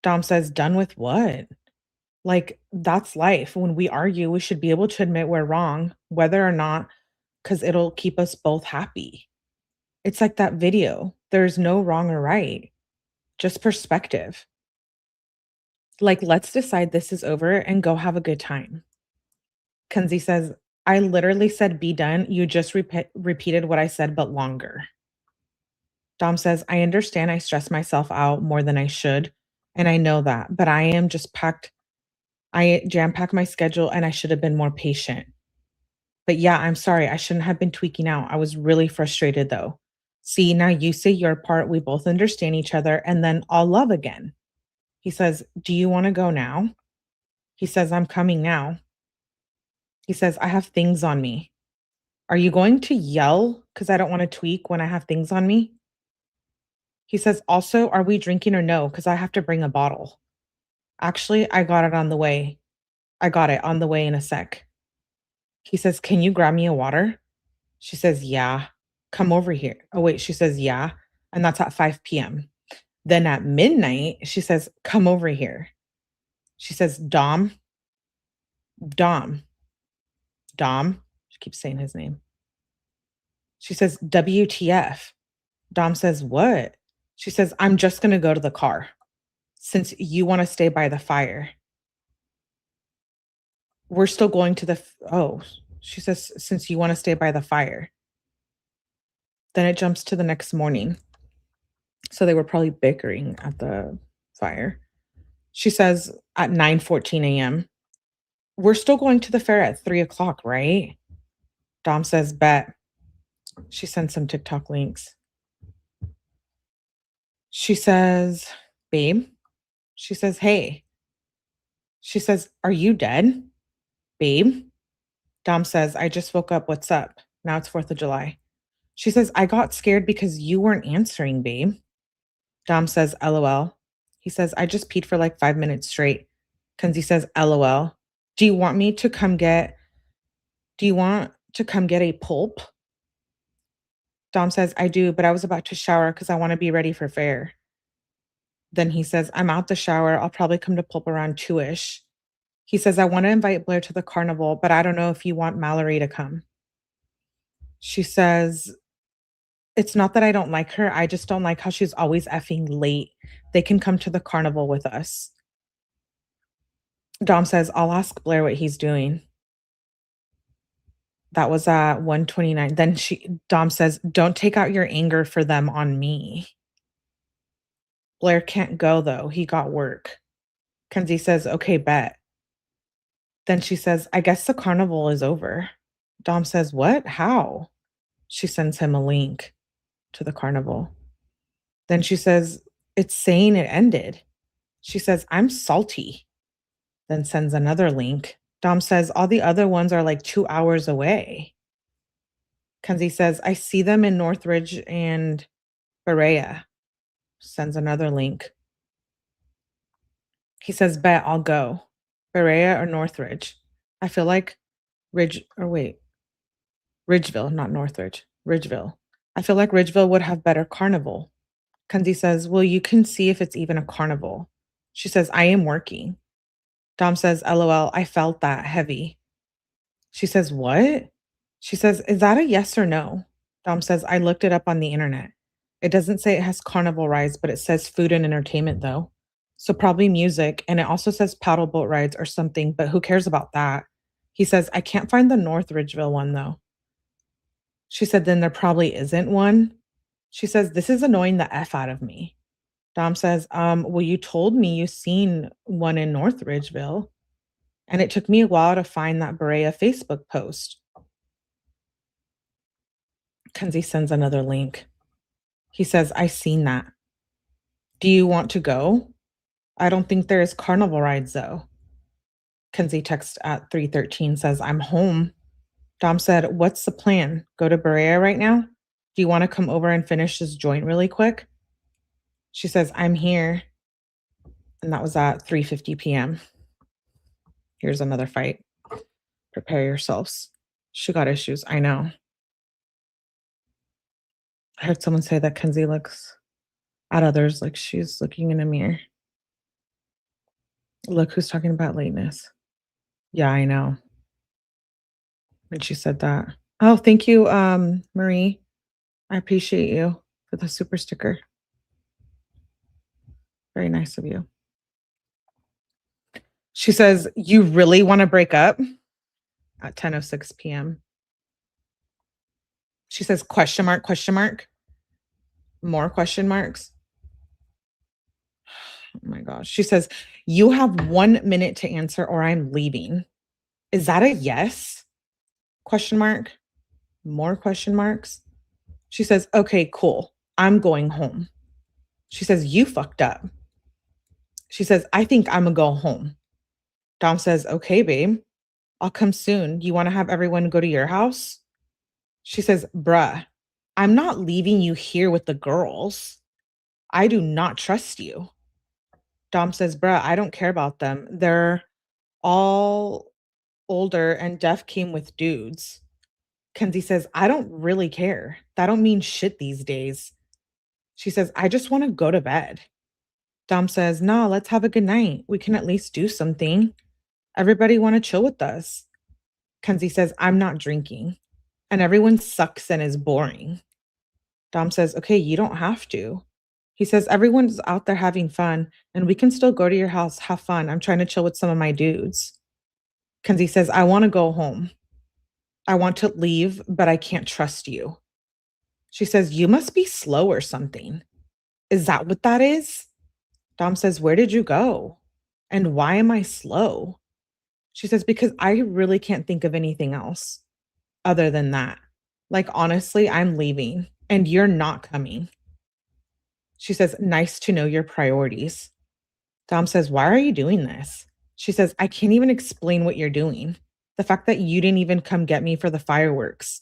Dom says, done with what? Like, that's life. When we argue, we should be able to admit we're wrong, whether or not, because it'll keep us both happy. It's like that video. There's no wrong or right, just perspective. Like, let's decide this is over and go have a good time. Kenzie says, I literally said be done. You just repeated what I said, but longer. Dom says, I understand I stress myself out more than I should. And I know that, but I am just packed. I jam packed my schedule and I should have been more patient. But yeah, I'm sorry. I shouldn't have been tweaking out. I was really frustrated though. See, now you say your part. We both understand each other and then I'll love again. He says, do you want to go now? He says, I'm coming now. He says, I have things on me. Are you going to yell because I don't want to tweak when I have things on me? He says, also, are we drinking or no? Because I have to bring a bottle. Actually, I got it on the way. I got it on the way in a sec. He says, can you grab me a water? She says, yeah. Come over here. Oh, wait. She says, yeah. And that's at 5 p.m. Then at midnight, she says, come over here. She says, Dom, Dom, Dom. She keeps saying his name. She says, WTF. Dom says, what? She says, I'm just going to go to the car since you want to stay by the fire. We're still going to oh, she says, since you want to stay by the fire. Then it jumps to the next morning. So they were probably bickering at the fire. She says at 9:14 a.m., we're still going to the fair at 3 o'clock, right? Dom says, bet. She sends some TikTok links. She says, babe. She says, hey. She says, are you dead? Babe. Dom says, I just woke up. What's up? Now it's 4th of July. She says, I got scared because you weren't answering, babe. Dom says, LOL. He says, I just peed for like 5 minutes straight. Kenzie says, LOL. Do you want to come get a pulp? Dom says, I do, but I was about to shower because I want to be ready for fair. Then he says, I'm out the shower. I'll probably come to pulp around 2-ish. He says, I want to invite Blair to the carnival, but I don't know if you want Mallory to come. She says, it's not that I don't like her. I just don't like how she's always effing late. They can come to the carnival with us. Dom says, I'll ask Blair what he's doing. That was at 1:29. Then Dom says, don't take out your anger for them on me. Blair can't go though. He got work. Kenzie says, okay, bet. Then she says, I guess the carnival is over. Dom says, what? How? She sends him a link to the carnival. Then she says, it's saying it ended. She says, I'm salty. Then sends another link. Dom says, all the other ones are like 2 hours away. Kenzie says, I see them in Northridge and Berea. Sends another link. He says, bet, I'll go. Berea or Northridge. I feel like Ridgeville, not Northridge. Ridgeville. I feel like Ridgeville would have better carnival. Kenzie says, well, you can see if it's even a carnival. She says, I am working. Dom says, LOL, I felt that heavy. She says, what? She says, is that a yes or no? Dom says, I looked it up on the internet. It doesn't say it has carnival rides, but it says food and entertainment though. So probably music. And it also says paddle boat rides or something, but who cares about that? He says, I can't find the North Ridgeville one though. She said, then there probably isn't one. She says, this is annoying the F out of me. Dom says, well, you told me you seen one in North Ridgeville. And it took me a while to find that Berea Facebook post. Kenzie sends another link. He says, I seen that. Do you want to go? I don't think there is carnival rides though. Kenzie texts at 3:13 says, I'm home. Dom said, what's the plan? Go to Berea right now? Do you want to come over and finish this joint really quick? She says, I'm here. And that was at 3:50 p.m. Here's another fight. Prepare yourselves. She got issues. I know. I heard someone say that Kenzie looks at others like she's looking in a mirror. Look who's talking about lateness. Yeah, I know. When she said that. Oh, thank you, Marie. I appreciate you for the super sticker. Very nice of you. She says, "You really want to break up?" At 10:06 p.m. She says, question mark, question mark. More question marks. Oh my gosh. She says, "You have 1 minute to answer or I'm leaving." Is that a yes? Question mark. More question marks. She says, "Okay, cool. I'm going home." She says, "You fucked up." She says, "I think I'm gonna go home." Dom says, "Okay, babe. I'll come soon. You want to have everyone go to your house?" She says, "Bruh, I'm not leaving you here with the girls. I do not trust you." Dom says, "Bruh, I don't care about them. They're all older and Def came with dudes." Kenzie says, "I don't really care. That don't mean shit these days." She says, "I just want to go to bed." Dom says, "Nah, let's have a good night. We can at least do something. Everybody want to chill with us." Kenzie says, "I'm not drinking. And everyone sucks and is boring." Dom says, "Okay, you don't have to." He says, "Everyone's out there having fun, and we can still go to your house, have fun. I'm trying to chill with some of my dudes." Kenzie says, "I want to go home. I want to leave, but I can't trust you." She says, "You must be slow or something." Is that what that is? Dom says, "Where did you go? And why am I slow?" She says, "Because I really can't think of anything else other than that. Like, honestly, I'm leaving and you're not coming." She says, "Nice to know your priorities." Dom says, "Why are you doing this?" She says, "I can't even explain what you're doing. The fact that you didn't even come get me for the fireworks.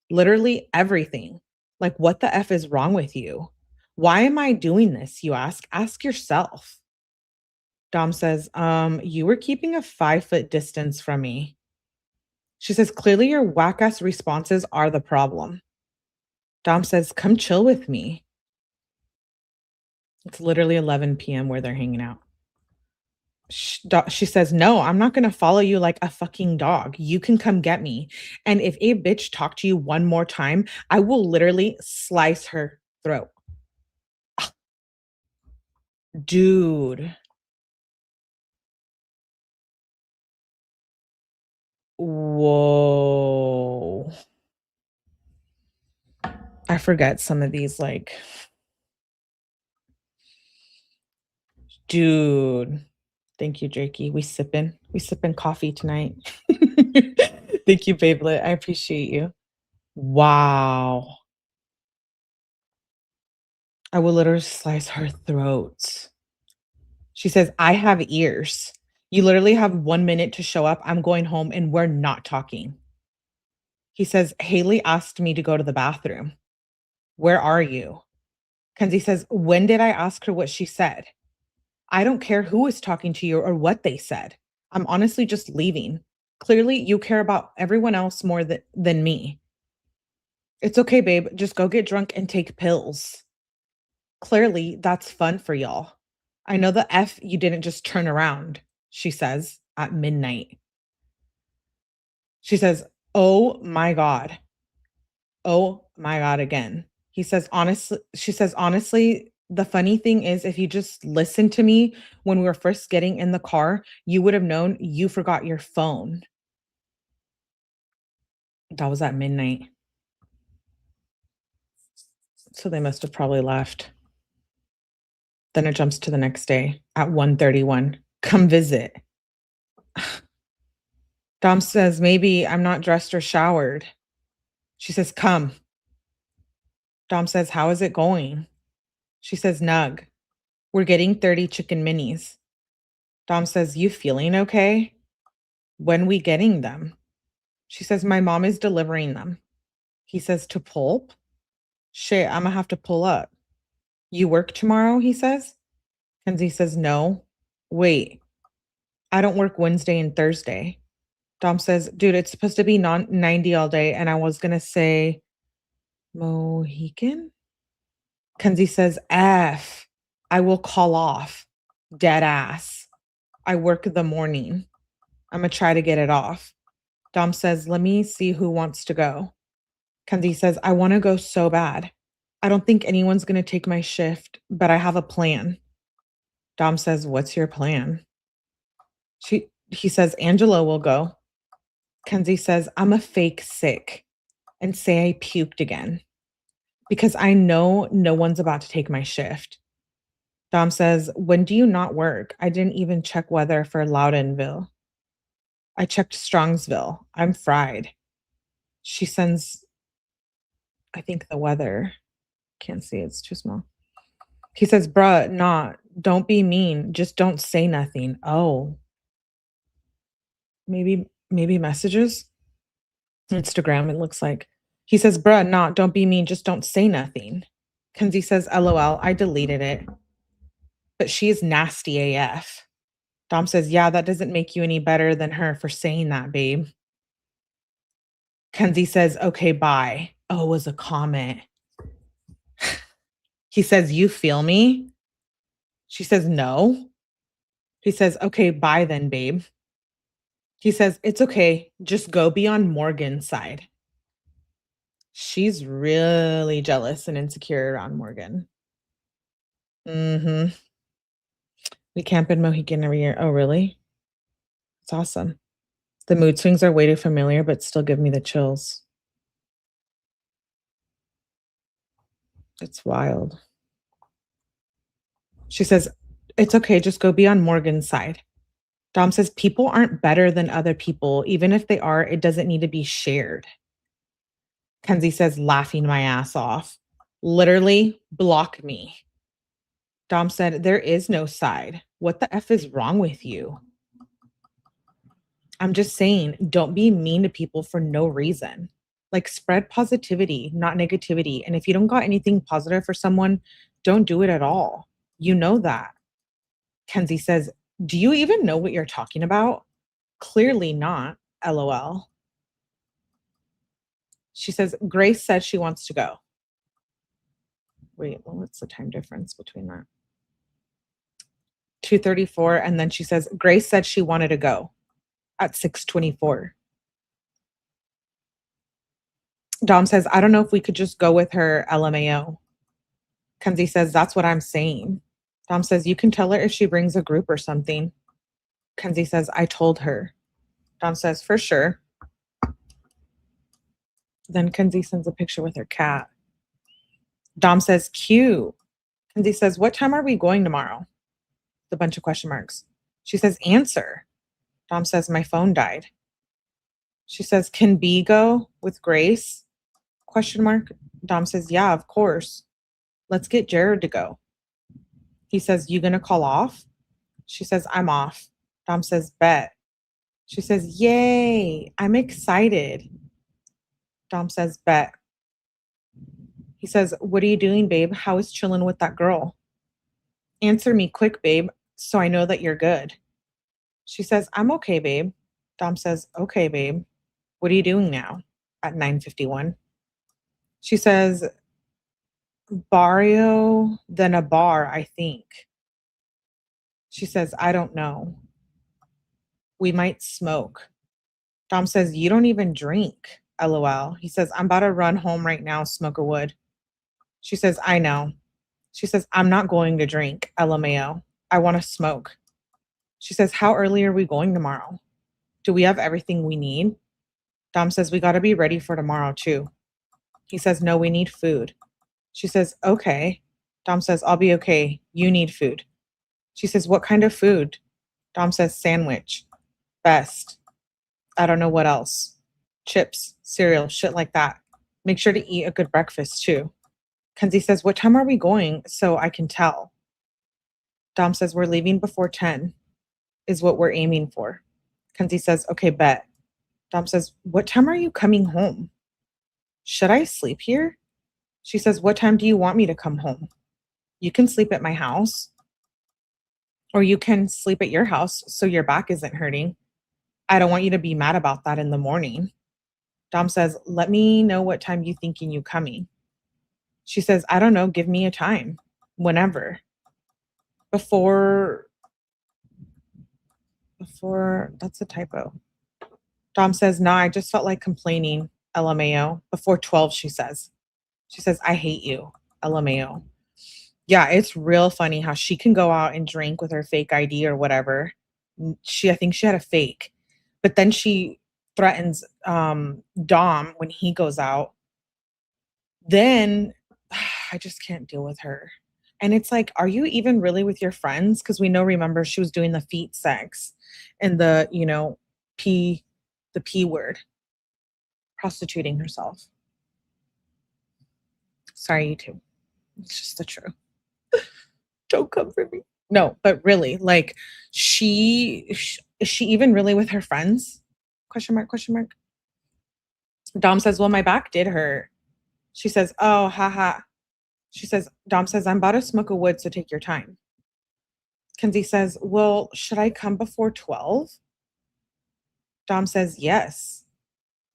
Literally everything. Like, what the F is wrong with you? Why am I doing this, you ask? Ask yourself." Dom says, You were keeping a 5 foot distance from me." She says, "Clearly your whack ass responses are the problem." Dom says, "Come chill with me." It's literally 11 p.m. where they're hanging out. She says, "No, I'm not gonna follow you like a fucking dog. You can come get me. And if a bitch talk to you one more time, I will literally slice her throat." Dude. Whoa. I forget some of these, like, dude. Thank you, Jakey. We sipping coffee tonight. Thank you, Babelet. I appreciate you. Wow. I will literally slice her throat. She says, "I have ears. You literally have 1 minute to show up. I'm going home and we're not talking." He says, "Haley asked me to go to the bathroom. Where are you?" Kenzie says, "When did I ask her what she said? I don't care who is talking to you or what they said. I'm honestly just leaving. Clearly, you care about everyone else more than me. It's okay, babe. Just go get drunk and take pills. Clearly, that's fun for y'all. I know the F you didn't just turn around," she says at midnight. She says, "Oh my God. Oh my God again." He says, "Honestly," she says, "Honestly, the funny thing is, if you just listened to me when we were first getting in the car, you would have known you forgot your phone." That was at midnight. So they must have probably left. Then it jumps to the next day at 1:31. "Come visit." Dom says, "Maybe I'm not dressed or showered." She says, "Come." Dom says, "How is it going?" She says, "Nug. We're getting 30 chicken minis." Dom says, "You feeling okay? When we getting them?" She says, "My mom is delivering them." He says, "To pulp?" "Shit, Imma have to pull up." "You work tomorrow?" he says. Kenzie says, "No." "Wait, I don't work Wednesday and Thursday." Dom says, "Dude, it's supposed to be 90 all day, and I was gonna say Mohican?" Kenzie says, "F. I will call off. Dead ass." I work the morning. I'm going to try to get it off. Dom says, let me see who wants to go. Kenzie says, I want to go so bad. I don't think anyone's going to take my shift, but I have a plan. Dom says, what's your plan? He says, Angela will go. Kenzie says, I'm a fake sick and say I puked again because I know no one's about to take my shift. Dom says, when do you not work? I didn't even check weather for Loudonville. I checked Strongsville. I'm fried. She sends, I think, the weather. Can't see. It's too small. He says, bruh, nah, don't be mean. Just don't say nothing. Oh, maybe messages? Instagram, it looks like. He says, bruh, nah, don't be mean. Just don't say nothing. Kenzie says, LOL, I deleted it. But she is nasty AF. Dom says, yeah, that doesn't make you any better than her for saying that, babe. Kenzie says, okay, bye. Oh, it was a comment. He says, you feel me? She says, no. He says, okay, bye then, babe. He says, it's okay. Just go be on Morgan's side. She's really jealous and insecure around Morgan. Mm-hmm. We camp in Mohican every year. Oh, really? It's awesome. The mood swings are way too familiar, but still give me the chills. It's wild. She says, it's okay. Just go be on Morgan's side. Dom says, people aren't better than other people. Even if they are, it doesn't need to be shared. Kenzie says, laughing my ass off. Literally block me. Dom said, there is no side. What the F is wrong with you? I'm just saying, don't be mean to people for no reason. Like, spread positivity, not negativity. And if you don't got anything positive for someone, don't do it at all. You know that. Kenzie says, do you even know what you're talking about? Clearly not. LOL. She says, Grace said she wants to go. Wait, well, what's the time difference between that? 2:34. And then she says, Grace said she wanted to go at 6:24. Dom says, I don't know if we could just go with her LMAO. Kenzie says, that's what I'm saying. Dom says, you can tell her if she brings a group or something. Kenzie says, I told her. Dom says, for sure. Then Kenzie sends a picture with her cat. Dom says, cute. Kenzie says, what time are we going tomorrow? A bunch of question marks. She says, answer. Dom says, my phone died. She says, can B go with Grace? Question mark. Dom says, yeah, of course. Let's get Jared to go. He says, you gonna call off? She says, I'm off. Dom says, bet. She says, yay, I'm excited. Dom says, bet. He says, what are you doing, babe? How is chilling with that girl? Answer me quick, babe, so I know that you're good. She says, I'm okay, babe. Dom says, okay, babe. What are you doing now? At 9:51. She says, barrio, then a bar, I think. She says, I don't know. We might smoke. Dom says, you don't even drink. LOL. He says, I'm about to run home right now, smoke a wood. She says, I know. She says, I'm not going to drink. LMAO. I want to smoke. She says, how early are we going tomorrow? Do we have everything we need? Dom says, we got to be ready for tomorrow too. He says, no, we need food. She says, okay. Dom says, I'll be okay. You need food. She says, what kind of food? Dom says, sandwich. Best. I don't know what else. Chips, cereal, shit like that. Make sure to eat a good breakfast too. Kenzie says, what time are we going so I can tell? Dom says, we're leaving before 10 is what we're aiming for. Kenzie says, okay, bet. Dom says, what time are you coming home? Should I sleep here? She says, what time do you want me to come home? You can sleep at my house. Or you can sleep at your house so your back isn't hurting. I don't want you to be mad about that in the morning. Dom says, let me know what time you thinking you coming. She says, I don't know, give me a time. Whenever. Before before, that's a typo. Dom says, nah, I just felt like complaining. LMAO. Before 12, she says. She says, I hate you. LMAO. Yeah, it's real funny how she can go out and drink with her fake ID or whatever. I think she had a fake, but then she threatens Dom when he goes out. Then I just can't deal with her. And it's like, are you even really with your friends? Because we know, remember, she was doing the feet sex and P, the P word, prostituting herself. Sorry, you too. It's just the truth. Don't come for me. No, but really, like, is she even really with her friends? Question mark, question mark. Dom says, well, my back did hurt. She says, oh, haha. Dom says, I'm about to smoke a wood, so take your time. Kenzie says, well, should I come before 12? Dom says, yes.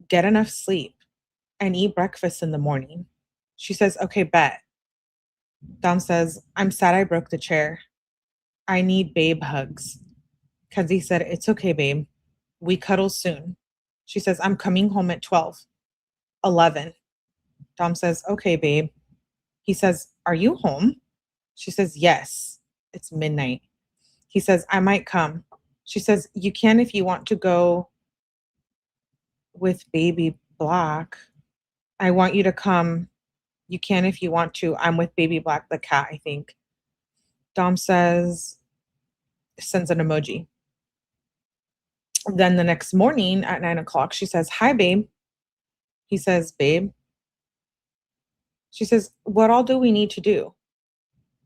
Get enough sleep and eat breakfast in the morning. She says, okay, bet. Dom says, I'm sad I broke the chair. I need babe hugs. Kenzie said, it's okay, babe. We cuddle soon. She says, I'm coming home at 12. 11. Dom says, okay, babe. He says, are you home? She says, yes. It's midnight. He says, I might come. She says, you can if you want to go with baby Black. I want you to come. You can if you want to. I'm with baby Black, the cat, I think. Dom sends an emoji. Then the next morning at 9 o'clock, she says, hi, babe. He says, babe. She says, what all do we need to do?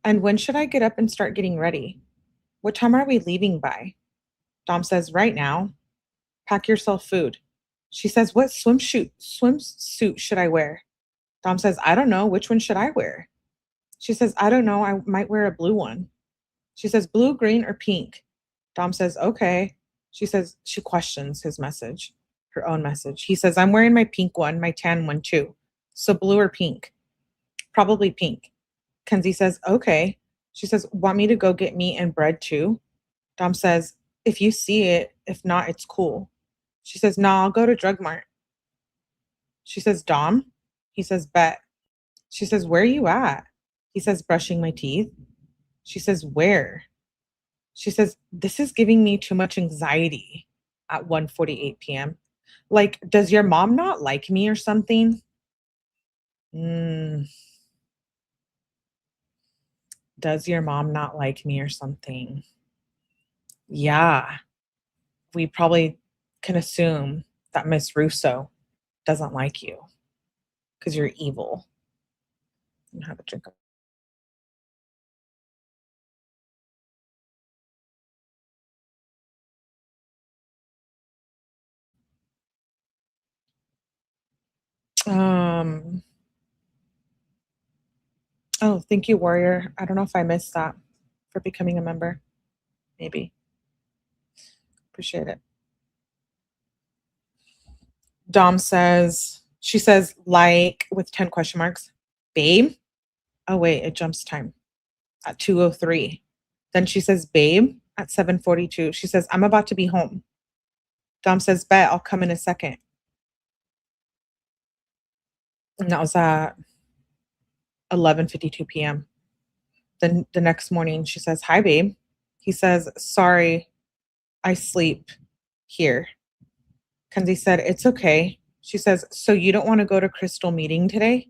And when should I get up and start getting ready? What time are we leaving by? Dom says, right now. Pack yourself food. She says, what swimsuit should I wear? Dom says, I don't know. Which one should I wear? She says, I don't know. I might wear a blue one. She says, blue, green, or pink? Dom says, okay. She says, she questions his message, her own message. He says, I'm wearing my pink one, my tan one too. So blue or pink? Probably pink. Kenzie says, okay. She says, want me to go get meat and bread too? Dom says, if you see it, if not, it's cool. She says, no, I'll go to Drug Mart. She says, Dom? He says, bet. She says, where are you at? He says, brushing my teeth. She says, where? She says, this is giving me too much anxiety at 1:48 p.m. Like, does your mom not like me or something? Does your mom not like me or something? Yeah, we probably can assume that Miss Russo doesn't like you because you're evil. And have a drink. Um. Oh, thank you, Warrior. I don't know if I missed that for becoming a member. Maybe. Appreciate it. Dom says, she says, like, with 10 question marks, babe. Oh, wait, it jumps time at 2:03. Then she says, babe, at 7:42. She says, I'm about to be home. Dom says, bet, I'll come in a second. And that was at 11:52 p.m. Then the next morning, she says, hi, babe. He says, sorry, I sleep here. Kenzie said, it's okay. She says, so you don't want to go to Crystal meeting today?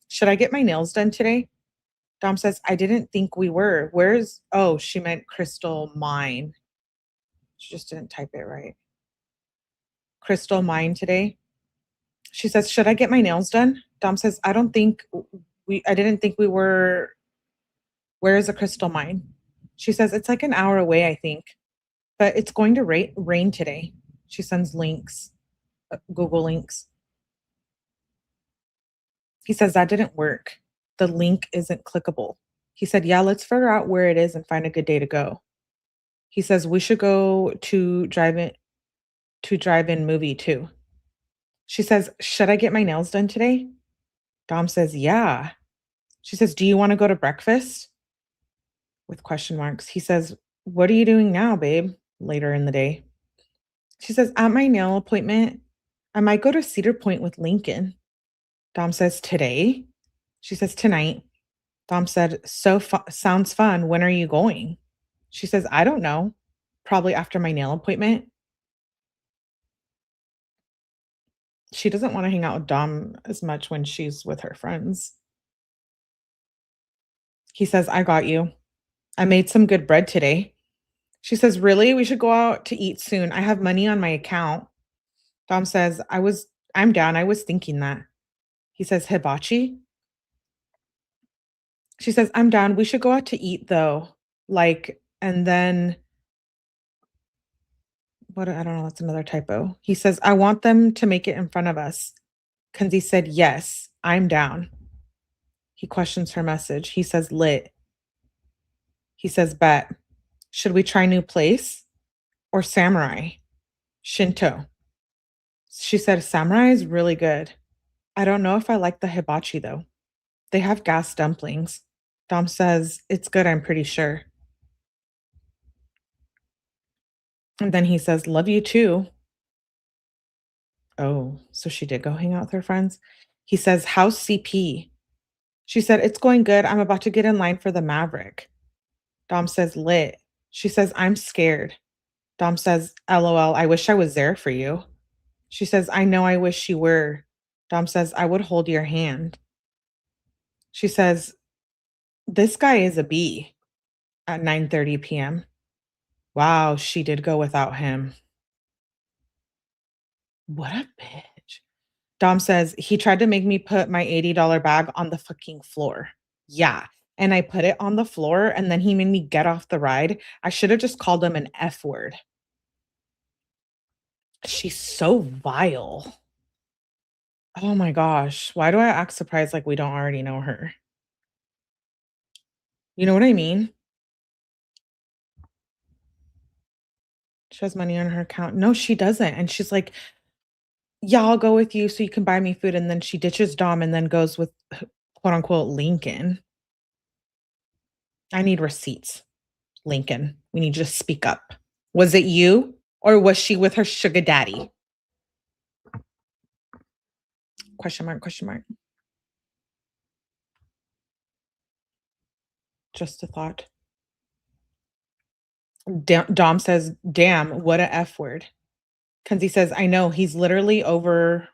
Should I get my nails done today? Dom says, I didn't think we were. Oh, she meant Crystal mine. She just didn't type it right. Crystal mine today. She says, should I get my nails done? Dom says, I didn't think we were. Where is a crystal mine? She says, it's like an hour away, I think, but it's going to rain today. She sends links, Google links. He says, that didn't work. The link isn't clickable. He said, yeah, let's figure out where it is and find a good day to go. He says, we should go to drive-in movie too. She says, should I get my nails done today? Dom says, yeah. She says, do you want to go to breakfast? With question marks. He says, what are you doing now, babe? later in the day. She says, at my nail appointment, I might go to Cedar Point with Lincoln. Dom says, today? She says, tonight. Dom said, sounds fun. When are you going? She says, I don't know. Probably after my nail appointment. She doesn't want to hang out with Dom as much when she's with her friends. He says, I got you. I made some good bread today. She says, really? We should go out to eat soon. I have money on my account. Dom says, I'm down. I was thinking that. He says, hibachi? She says, I'm down. We should go out to eat though. And then what? I don't know. That's another typo. He says, I want them to make it in front of us. Kenzie said, yes, I'm down. He questions her message. He says, lit. He says, bet. Should we try new place or samurai? Shinto. She said, samurai is really good. I don't know if I like the hibachi though. They have gas dumplings. Dom says, it's good, I'm pretty sure. And then he says, love you too. Oh, so she did go hang out with her friends. He says, how's CP? She said, it's going good. I'm about to get in line for the Maverick. Dom says, lit. She says, I'm scared. Dom says, LOL, I wish I was there for you. She says, I know, I wish you were. Dom says, I would hold your hand. She says, this guy is a B at 9:30 p.m. Wow, she did go without him. What a bitch. Dom says, he tried to make me put my $80 bag on the fucking floor. Yeah. And I put it on the floor and then he made me get off the ride. I should have just called him an F word. She's so vile. Oh my gosh. Why do I act surprised like we don't already know her? You know what I mean? She has money on her account. No, she doesn't. And she's like, yeah, I'll go with you so you can buy me food. And then she ditches Dom and then goes with quote unquote Lincoln. I need receipts. Lincoln, we need you to speak up. Was it you or was she with her sugar daddy? Question mark, question mark. Just a thought. Dom says, damn, what a F word. Kenzie says, I know, he's literally overweight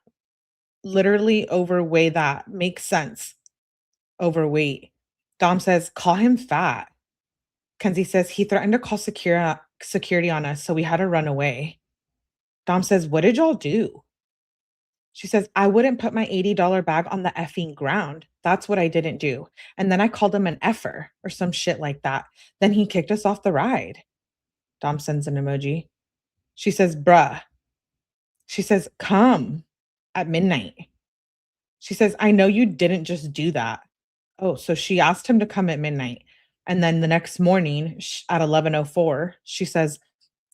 that. Makes sense. Overweight. Dom says, call him fat. Kenzie says, he threatened to call security on us, so we had to run away. Dom says, what did y'all do? She says, I wouldn't put my $80 bag on the effing ground. That's what I didn't do. And then I called him an effer or some shit like that. Then he kicked us off the ride. Dom sends an emoji. She says, bruh. She says, come at midnight. She says, I know you didn't just do that. Oh, so she asked him to come at midnight. And then the next morning at 11:04, she says,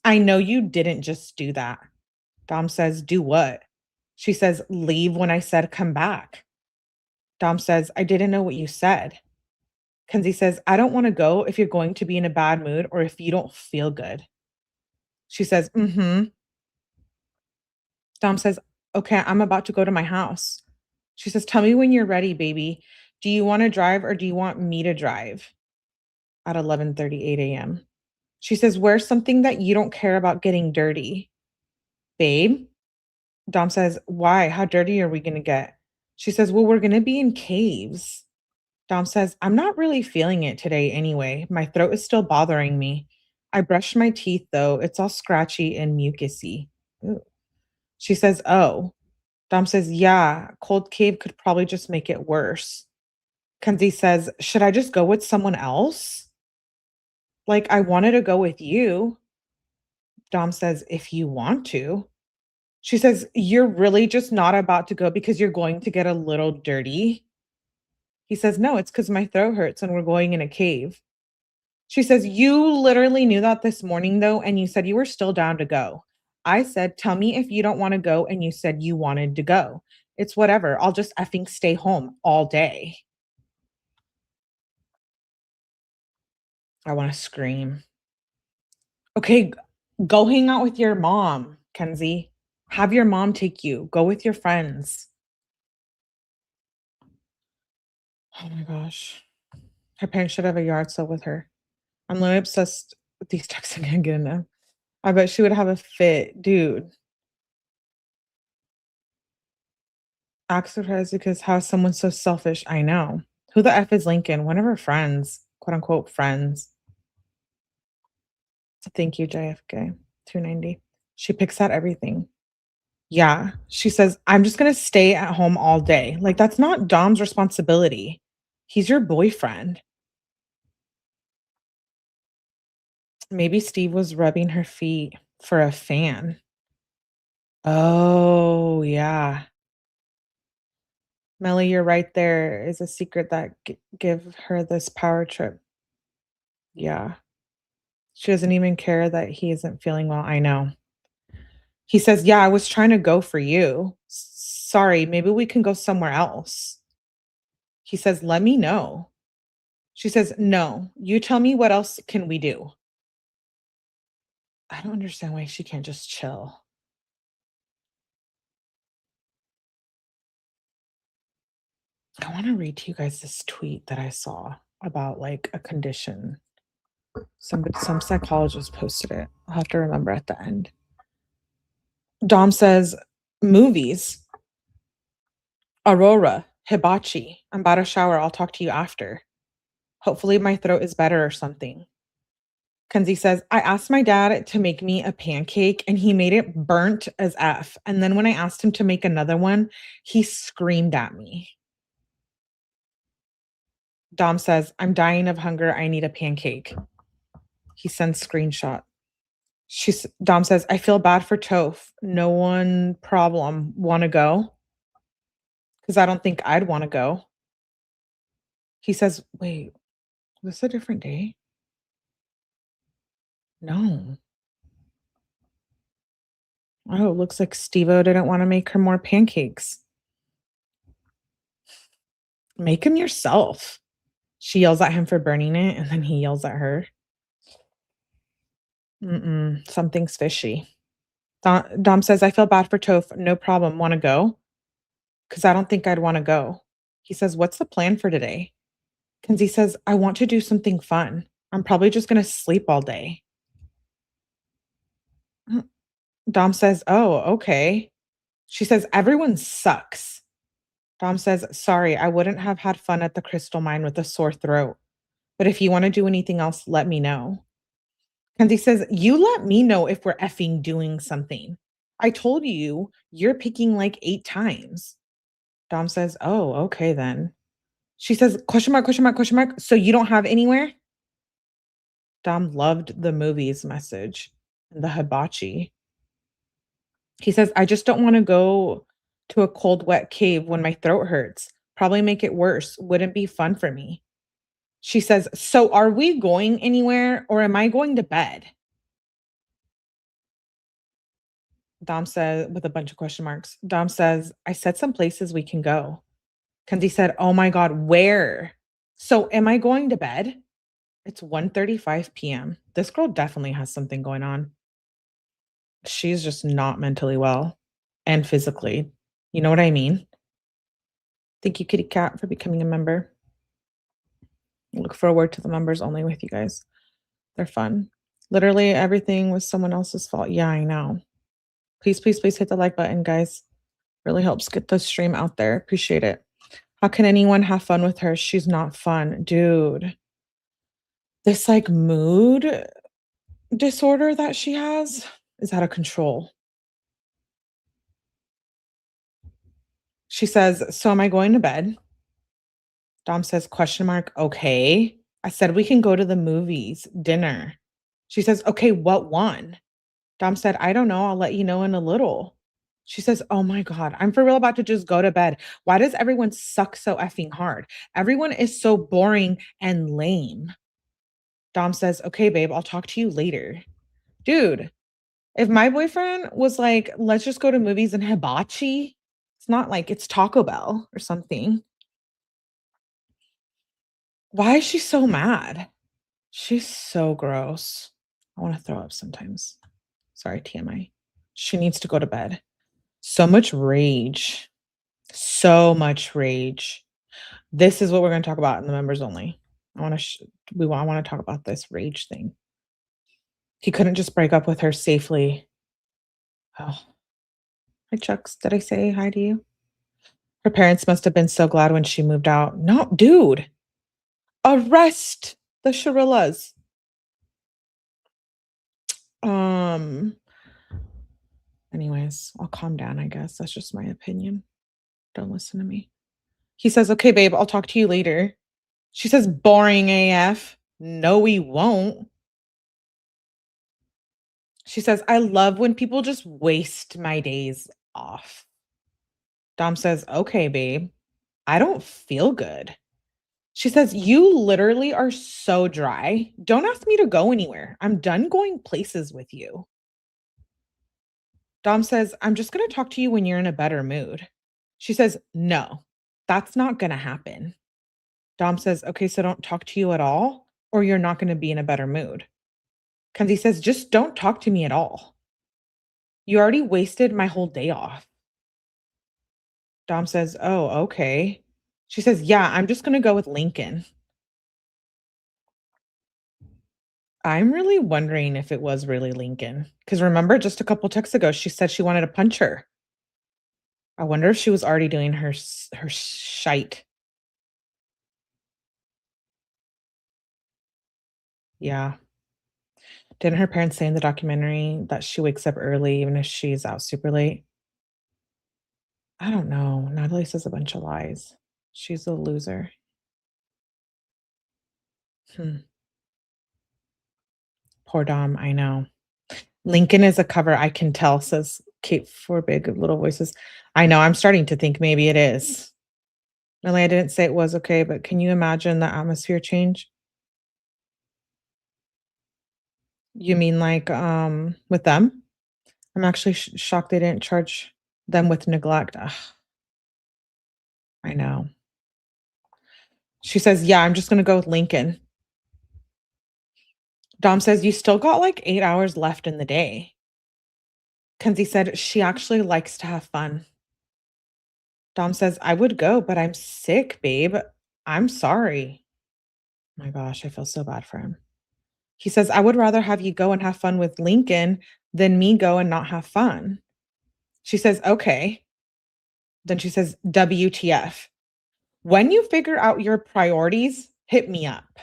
I know you didn't just do that. Dom says, do what? She says, leave when I said come back. Dom says, I didn't know what you said. Kenzie says, I don't want to go if you're going to be in a bad mood or if you don't feel good. She says, mm-hmm. Dom says, okay, I'm about to go to my house. She says, tell me when you're ready, baby. Do you want to drive or do you want me to drive? At 11:38 a.m. She says, wear something that you don't care about getting dirty. Babe? Dom says, why? How dirty are we going to get? She says, well, we're going to be in caves. Dom says, I'm not really feeling it today anyway. My throat is still bothering me. I brushed my teeth though. It's all scratchy and mucusy. Ooh. She says, oh. Dom says, yeah, cold cave could probably just make it worse. Kenzie says, should I just go with someone else? Like, I wanted to go with you. Dom says, if you want to. She says, you're really just not about to go because you're going to get a little dirty. He says, no, it's because my throat hurts and we're going in a cave. She says, you literally knew that this morning though, and you said you were still down to go. I said, tell me if you don't want to go, and you said you wanted to go. It's whatever. I'll just effing stay home all day. I want to scream. Okay, Go hang out with your mom, Kenzie. Have your mom take you. Go with your friends. Oh my gosh. Her parents should have a yard sale with her. I'm literally obsessed with these texts again. I bet she would have a fit, dude. Act surprised because how is someone so selfish? I know. Who the F is Lincoln? One of her friends, quote unquote friends. Thank you, JFK. 290. She picks out everything. Yeah. She says, I'm just gonna stay at home all day. Like, that's not Dom's responsibility. He's your boyfriend. Maybe Steve was rubbing her feet for a fan. Oh, yeah. Melly, you're right. There is a secret that give her this power trip. Yeah. She doesn't even care that he isn't feeling well. I know. He says, yeah, I was trying to go for you. Sorry, maybe we can go somewhere else. He says, let me know. She says, no, you tell me what else can we do? I don't understand why she can't just chill. I want to read to you guys this tweet that I saw about like a condition. Some psychologist posted it. I'll have to remember at the end. Dom says, movies, Aurora, hibachi. I'm about to shower. I'll talk to you after. Hopefully my throat is better or something. Kenzie says, I asked my dad to make me a pancake and he made it burnt as F. And then when I asked him to make another one, he screamed at me. Dom says, I'm dying of hunger. I need a pancake. He sends screenshot. Dom says, I feel bad for Toph. No one problem. Want to go? Because I don't think I'd want to go. He says, wait, was this a different day? No. Oh, it looks like Steve-O didn't want to make her more pancakes. Make them yourself. She yells at him for burning it, and then he yells at her. Something's fishy. Dom says, I feel bad for Toph. No problem. Want to go? Because I don't think I'd want to go. He says, what's the plan for today? Kenzie says, I want to do something fun. I'm probably just going to sleep all day. Dom says, oh, okay. She says, everyone sucks. Dom says, sorry, I wouldn't have had fun at the crystal mine with a sore throat. But if you want to do anything else, let me know. Kenzie says, you let me know if we're effing doing something. I told you, you're picking like 8 times. Dom says, oh, okay then. She says, question mark, question mark, question mark. So you don't have anywhere? Dom loved the movies message and the hibachi. He says, I just don't want to go to a cold, wet cave when my throat hurts. Probably make it worse. Wouldn't be fun for me. She says, so are we going anywhere or am I going to bed? Dom said, with a bunch of question marks, Dom says, I said some places we can go. Kenzie said, oh my God, where? So am I going to bed? It's 1:35 p.m. This girl definitely has something going on. She's just not mentally well and physically. You know what I mean? Thank you, Kitty Cat, for becoming a member. Look forward to the members only with you guys. They're fun. Literally everything was someone else's fault. Yeah, I know. Please, please, please hit the like button, guys. Really helps get the stream out there. Appreciate it. How can anyone have fun with her? She's not fun. Dude. This like mood disorder that she has is out of control. She says, so am I going to bed? Dom says, question mark, okay. I said we can go to the movies, dinner. She says, okay, what one? Dom said, I don't know. I'll let you know in a little. She says, oh my God, I'm for real about to just go to bed. Why does everyone suck so effing hard? Everyone is so boring and lame. Dom says, okay, babe, I'll talk to you later. Dude, if my boyfriend was like, let's just go to movies and hibachi, it's not like it's Taco Bell or something. Why is she so mad? She's so gross. I want to throw up sometimes. Sorry, TMI. She needs to go to bed. So much rage. So much rage. This is what we're going to talk about in the members only. I want to talk about this rage thing. He couldn't just break up with her safely. Oh, hi Chucks. Did I say hi to you? Her parents must have been so glad when she moved out. No, dude. Arrest the Shirillas. Um Anyways, I'll calm down, I guess. That's just my opinion. Don't listen to me. He says, "Okay, babe, I'll talk to you later." She says, "Boring AF." No, we won't. She says, "I love when people just waste my days off." Dom says, "Okay, babe. I don't feel good." She says, "You literally are so dry. Don't ask me to go anywhere. I'm done going places with you." Dom says, "I'm just going to talk to you when you're in a better mood." She says, "No, that's not going to happen." Dom says, "Okay, so don't talk to you at all, or you're not going to be in a better mood." Kenzie says, "Just don't talk to me at all. You already wasted my whole day off." Dom says, "Oh, okay." She says, "Yeah, I'm just going to go with Lincoln." I'm really wondering if it was really Lincoln. Because remember, just a couple texts ago, she said she wanted to punch her. I wonder if she was already doing her shite. Yeah. Didn't her parents say in the documentary that she wakes up early even if she's out super late? I don't know. Natalie says a bunch of lies. She's a loser. Hmm. Poor Dom, I know. Lincoln is a cover, I can tell, says Kate for big little voices. I know, I'm starting to think maybe it is. Really, I didn't say it was okay, but can you imagine the atmosphere change? You mean like with them? I'm actually shocked they didn't charge them with neglect. Ugh, I know. She says, "Yeah, I'm just gonna go with Lincoln." Dom says, "You still got like 8 hours left in the day." Kenzie said, "She actually likes to have fun." Dom says, "I would go, but I'm sick, babe. I'm sorry." My gosh, I feel so bad for him. He says, "I would rather have you go and have fun with Lincoln than me go and not have fun." She says, "Okay." Then she says, "WTF. When you figure out your priorities, hit me up."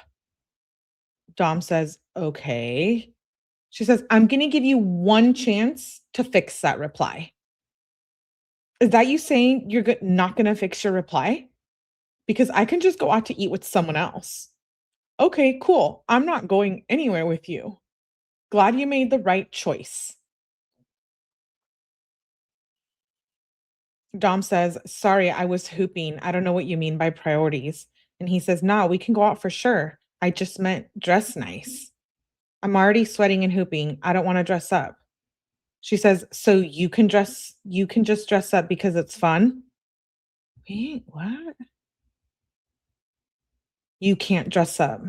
Dom says, "Okay." She says, "I'm going to give you one chance to fix that reply." Is that you saying you're not going to fix your reply? Because I can just go out to eat with someone else. Okay, cool. I'm not going anywhere with you. Glad you made the right choice. Dom says, "Sorry, I was hooping. I don't know what you mean by priorities." And he says, "Nah, we can go out for sure. I just meant dress nice. I'm already sweating and hooping. I don't want to dress up." She says, "So you can just dress up because it's fun?" Wait, what? You can't dress up.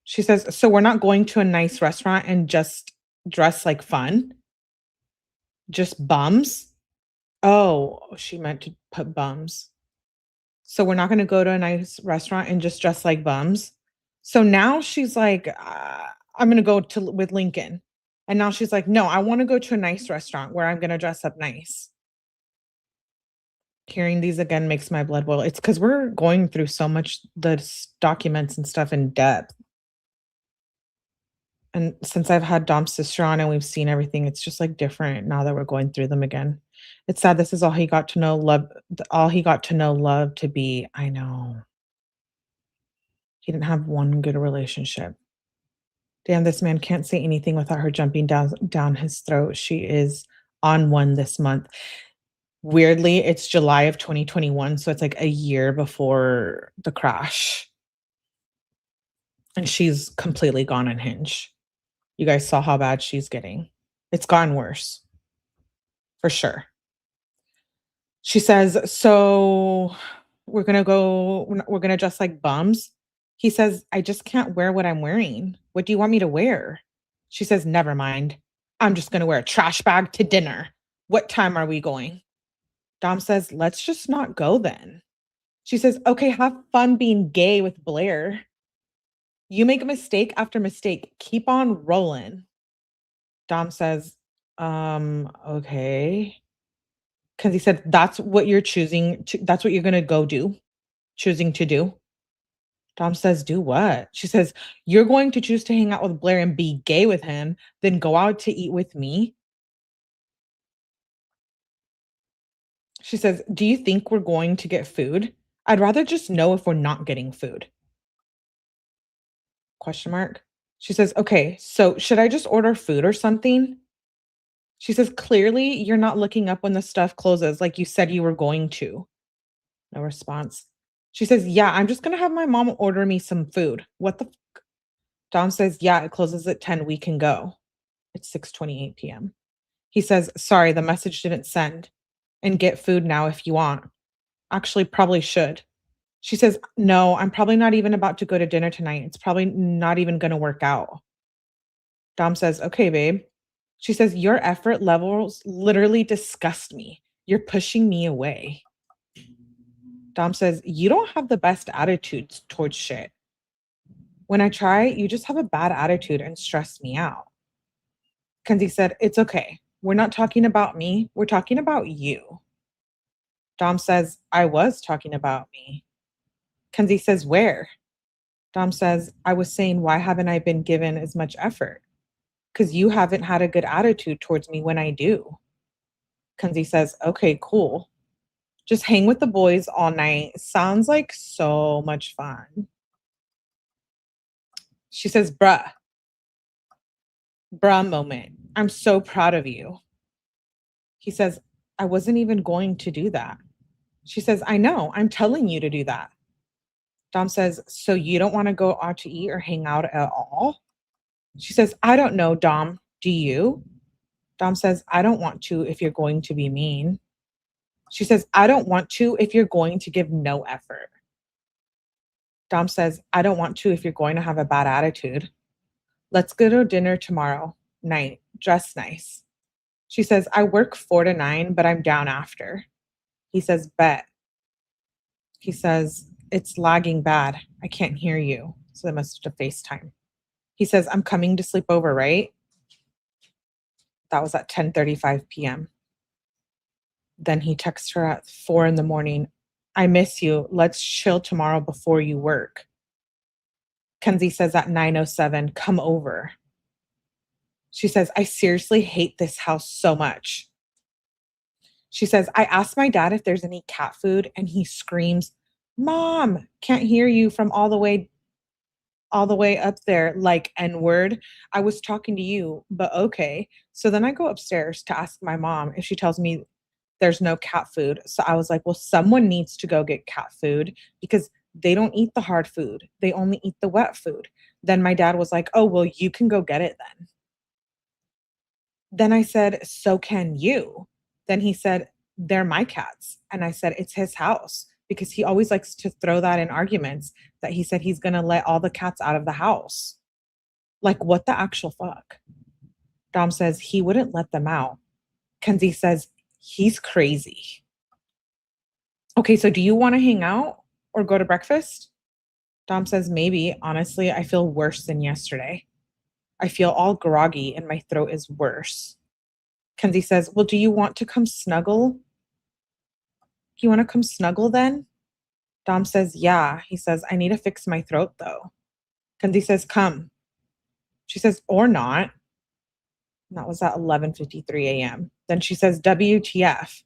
She says, "So we're not going to a nice restaurant and just dress like fun? Just bums?" Oh, she meant to put bums. So we're not gonna go to a nice restaurant and just dress like bums? So now she's like, "I'm gonna go to with Lincoln." And now she's like, "No, I wanna go to a nice restaurant where I'm gonna dress up nice." Hearing these again makes my blood boil. It's because 'cause we're going through so much documents and stuff in depth. And since I've had Dom's sister on and we've seen everything, it's just, like, different now that we're going through them again. It's sad this is all he got to know all he got to know love to be. I know. He didn't have one good relationship. Damn, this man can't say anything without her jumping down his throat. She is on one this month. Weirdly, it's July of 2021, so it's, like, a year before the crash, and she's completely gone unhinged. You guys saw how bad she's getting. It's gotten worse, for sure. She says, "So we're gonna dress like bums?" He says, "I just can't wear what I'm wearing. What do you want me to wear?" She says, "Never mind." I'm just going to wear a trash bag to dinner. What time are we going? Dom says, let's just not go then. She says, okay, have fun being gay with Blair. You make a mistake after mistake. Keep on rolling. Dom says, okay. Because he said, that's what you're choosing to, that's what you're going to go do, choosing to do. Dom says, do what? She says, you're going to choose to hang out with Blair and be gay with him, then go out to eat with me. She says, do you think we're going to get food? I'd rather just know if we're not getting food. Question mark. She says, okay, so should I just order food or something? She says, clearly you're not looking up when the stuff closes like you said you were going to. No response. She says, yeah, I'm just going to have my mom order me some food. What the fuck? Dom says, yeah, it closes at 10. We can go. It's 6:28 p.m. He says, sorry, the message didn't send. And get food now if you want. Actually, probably should. She says, no, I'm probably not even about to go to dinner tonight. It's probably not even going to work out. Dom says, okay, babe. She says, your effort levels literally disgust me. You're pushing me away. Dom says, you don't have the best attitudes towards shit. When I try, you just have a bad attitude and stress me out. Kenzie said, it's okay. We're not talking about me. We're talking about you. Dom says, I was talking about me. Kenzie says, where? Dom says, I was saying, why haven't I been given as much effort? Because you haven't had a good attitude towards me when I do. Kenzie says, okay, cool. Just hang with the boys all night. Sounds like so much fun. She says, bruh moment. I'm so proud of you. He says, I wasn't even going to do that. She says, I know. I'm telling you to do that. Dom says, so you don't want to go out to eat or hang out at all? She says, I don't know, Dom. Do you? Dom says, I don't want to if you're going to be mean. She says, I don't want to if you're going to give no effort. Dom says, I don't want to if you're going to have a bad attitude. Let's go to dinner tomorrow night. Dress nice. She says, I work 4 to 9, but I'm down after. He says, bet. He says, it's lagging bad. I can't hear you. So they must have FaceTime. He says, I'm coming to sleep over, right? That was at 10:35 p.m. Then he texts her at 4 a.m. I miss you. Let's chill tomorrow before you work. Kenzie says at 9:07, come over. She says, I seriously hate this house so much. She says, I asked my dad if there's any cat food and he screams, Mom, can't hear you from all the way up there, like N-word. I was talking to you, but okay. So then I go upstairs to ask my mom if she tells me there's no cat food. So I was like, well, someone needs to go get cat food because they don't eat the hard food. They only eat the wet food. Then my dad was like, oh, well, you can go get it then. Then I said, so can you? Then he said, they're my cats. And I said, it's his house because he always likes to throw that in arguments that he said he's going to let all the cats out of the house. Like, what the actual fuck? Dom says he wouldn't let them out. Kenzie says he's crazy. Okay, so do you want to hang out or go to breakfast? Dom says maybe. Honestly, I feel worse than yesterday. I feel all groggy and my throat is worse. Kenzie says, well, do you want to come snuggle? Do you want to come snuggle then? Dom says, yeah. He says, I need to fix my throat though. Kenzie says, come. She says, or not. And that was at 11:53 a.m. Then she says, WTF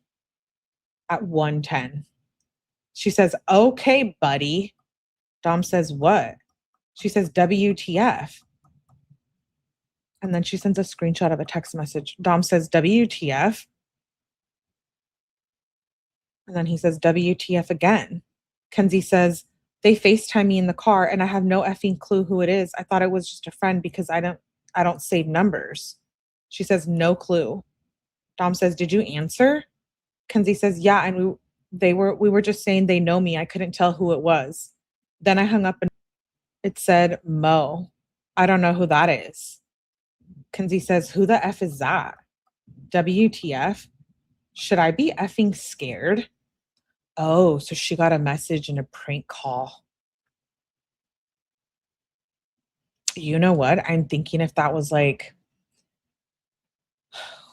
at 1:10. She says, okay, buddy. Dom says, what? She says, WTF. And then she sends a screenshot of a text message. Dom says, WTF. And then he says, WTF again. Kenzie says, they FaceTime me in the car and I have no effing clue who it is. I thought it was just a friend because I don't save numbers. She says, no clue. Dom says, did you answer? Kenzie says, yeah. And we were just saying they know me. I couldn't tell who it was. Then I hung up and it said, Mo. I don't know who that is. Kenzie says, who the F is that? WTF? Should I be effing scared? Oh, so she got a message in a prank call. You know what? I'm thinking if that was like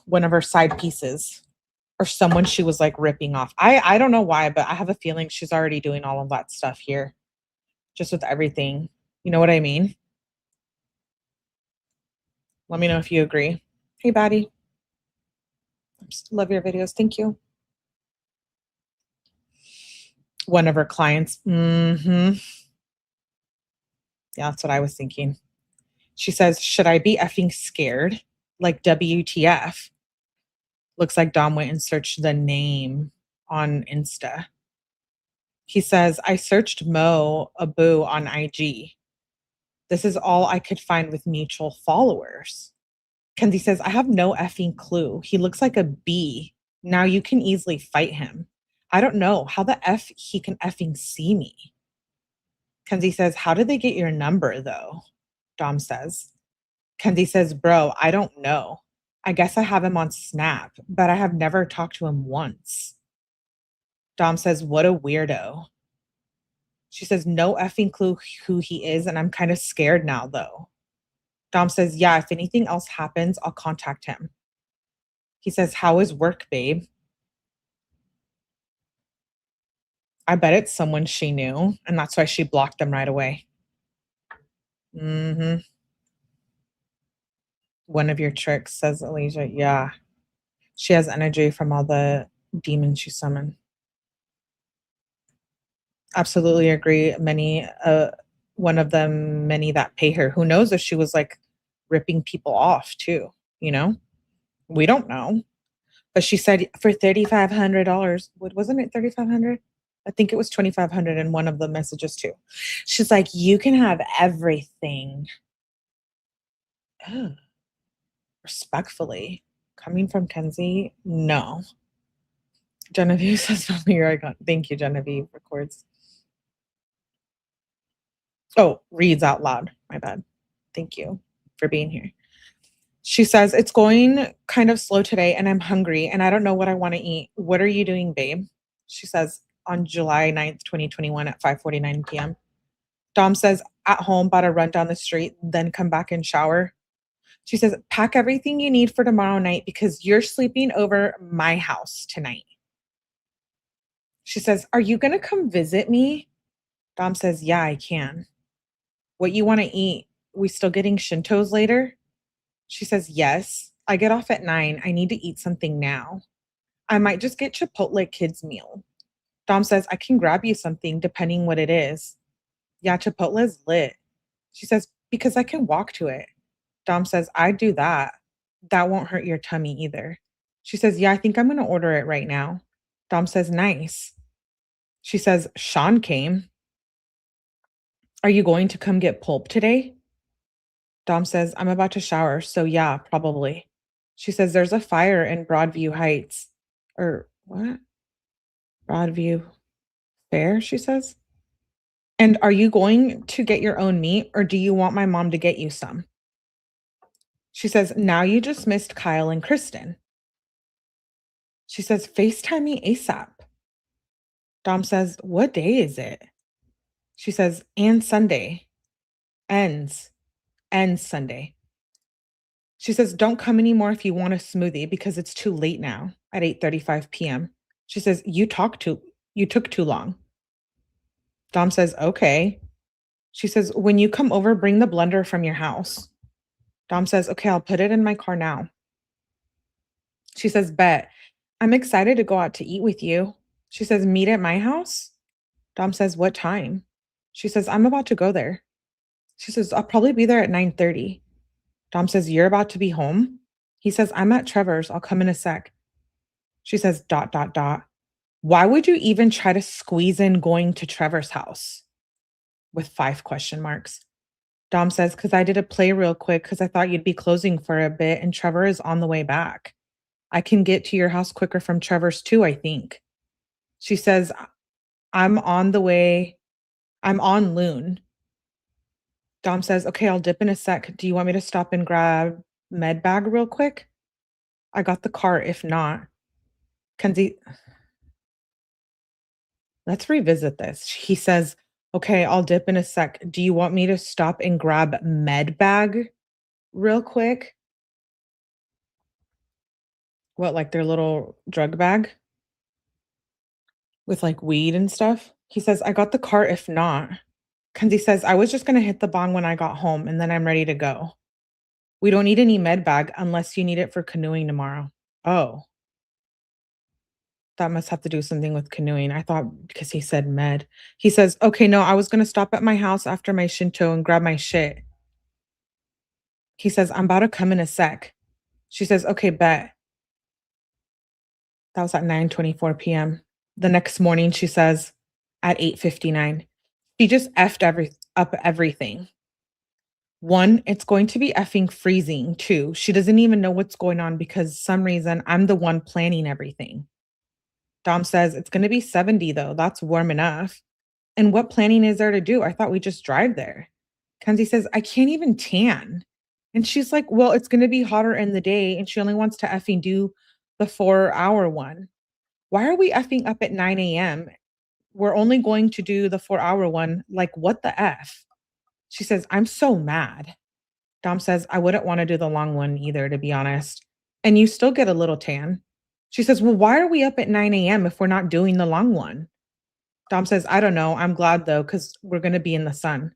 one of her side pieces or someone she was like ripping off. I don't know why, but I have a feeling she's already doing all of that stuff here, just with everything. You know what I mean? Let me know if you agree. Hey, Batty. Love your videos. Thank you. One of her clients. Mm-hmm. Yeah, that's what I was thinking. She says, should I be effing scared? Like WTF? Looks like Dom went and searched the name on Insta. He says, I searched Mo Abu on IG. This is all I could find with mutual followers. Kenzie says, I have no effing clue. He looks like a bee. Now you can easily fight him. I don't know how the F he can effing see me. Kenzie says, how did they get your number though? Dom says. Kenzie says, bro, I don't know. I guess I have him on Snap, but I have never talked to him once. Dom says, what a weirdo. She says, no effing clue who he is, and I'm kind of scared now though. Dom says, yeah, if anything else happens, I'll contact him. He says, how is work, babe? I bet it's someone she knew, and that's why she blocked them right away. Mm-hmm. One of your tricks, says Alicia. Yeah. She has energy from all the demons she summoned. Absolutely agree. One of them, many that pay her. Who knows if she was like ripping people off too, you know? We don't know. But she said for $3,500, wasn't it 3,500? I think it was 2,500 in one of the messages too. She's like, you can have everything. Ugh. Respectfully, coming from Kenzie, no. Genevieve says, "You're icon." Thank you, Genevieve. Records. Oh, reads out loud. My bad. Thank you for being here. She says, it's going kind of slow today and I'm hungry and I don't know what I want to eat. What are you doing, babe? She says on July 9th, 2021 at 5:49 p.m. Dom says, at home, about to run down the street, then come back and shower. She says, pack everything you need for tomorrow night because you're sleeping over my house tonight. She says, are you going to come visit me? Dom says, yeah, I can. What you want to eat? We still getting Shintos later? She says, yes. I get off at 9. I need to eat something now. I might just get Chipotle kids meal. Dom says, I can grab you something depending what it is. Yeah, Chipotle's lit. She says, because I can walk to it. Dom says, I'd do that. That won't hurt your tummy either. She says, yeah, I think I'm going to order it right now. Dom says, nice. She says, Sean came. Are you going to come get pulp today? Dom says, I'm about to shower, so yeah, probably. She says, there's a fire in Broadview Heights. Or what? Broadview Fair, she says. And are you going to get your own meat or do you want my mom to get you some? She says, now you just missed Kyle and Kristen. She says, FaceTime me ASAP. Dom says, what day is it? She says, and Sunday. Ends Sunday. She says, don't come anymore if you want a smoothie because it's too late now at 8:35 p.m. She says, you took too long. Dom says, okay. She says, when you come over, bring the blender from your house. Dom says, okay, I'll put it in my car now. She says, bet. I'm excited to go out to eat with you. She says, meet at my house? Dom says, what time? She says, I'm about to go there. She says, I'll probably be there at 9:30. Dom says, you're about to be home? He says, I'm at Trevor's. I'll come in a sec. She says, ... Why would you even try to squeeze in going to Trevor's house? With 5 question marks. Dom says, because I did a play real quick because I thought you'd be closing for a bit and Trevor is on the way back. I can get to your house quicker from Trevor's too, I think. She says, I'm on the way. I'm on Loon. Dom says, okay, I'll dip in a sec. Do you want me to stop and grab med bag real quick? I got the car if not. Kenzie, let's revisit this. He says, okay, I'll dip in a sec. Do you want me to stop and grab med bag real quick? What, like their little drug bag with like weed and stuff? He says, I got the car if not. Kenzie says, I was just going to hit the bong when I got home and then I'm ready to go. We don't need any med bag unless you need it for canoeing tomorrow. Oh, that must have to do something with canoeing. I thought because he said med. He says, okay, no, I was going to stop at my house after my Shinto and grab my shit. He says, I'm about to come in a sec. She says, okay, bet. That was at 9:24 p.m. The next morning, she says, at 8:59. She just effed up everything. One, it's going to be effing freezing. Two, she doesn't even know what's going on because some reason I'm the one planning everything. Dom says, it's going to be 70 though. That's warm enough. And what planning is there to do? I thought we just drive there. Kenzie says, I can't even tan. And she's like, well, it's going to be hotter in the day. And she only wants to effing do the 4-hour one. Why are we effing up at 9 a.m.? We're only going to do the 4-hour one. Like, what the F? She says, I'm so mad. Dom says, I wouldn't want to do the long one either, to be honest. And you still get a little tan. She says, well, why are we up at 9 a.m. if we're not doing the long one? Dom says, I don't know. I'm glad though, because we're going to be in the sun.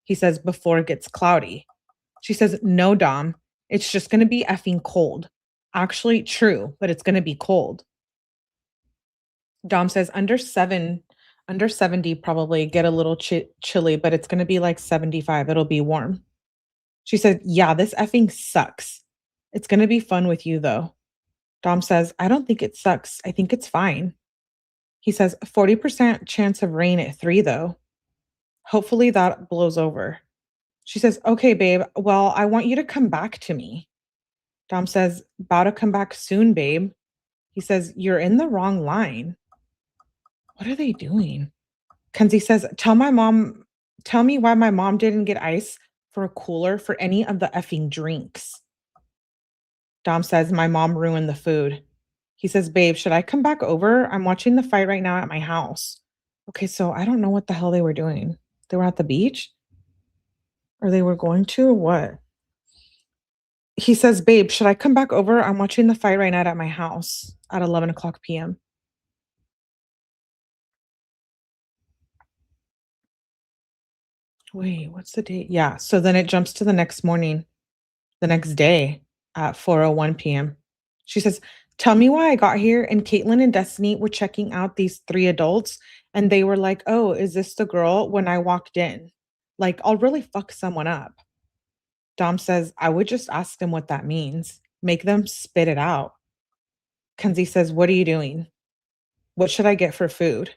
He says, before it gets cloudy. She says, no, Dom, it's just going to be effing cold. Actually, true, but it's going to be cold. Dom says, under 70 probably get a little chilly, but it's going to be like 75. It'll be warm. She said, yeah, this effing sucks. It's going to be fun with you though. Dom says, I don't think it sucks. I think it's fine. He says, 40% chance of rain at 3 though. Hopefully that blows over. She says, okay, babe. Well, I want you to come back to me. Dom says, about to come back soon, babe. He says, you're in the wrong line. What are they doing? Kenzie says, tell me why my mom didn't get ice for a cooler for any of the effing drinks. Dom says, my mom ruined the food. He says, babe, should I come back over? I'm watching the fight right now at my house. Okay, so I don't know what the hell they were doing. They were at the beach? Or they were going to? Or what? He says, babe, should I come back over? I'm watching the fight right now at my house at 11 o'clock p.m. Wait, what's the date? Yeah, so then it jumps to the next morning, the next day at 4:01 p.m. She says, tell me why I got here. And Caitlin and Destiny were checking out these 3 adults. And they were like, oh, is this the girl when I walked in? Like, I'll really fuck someone up. Dom says, I would just ask them what that means. Make them spit it out. Kenzie says, what are you doing? What should I get for food?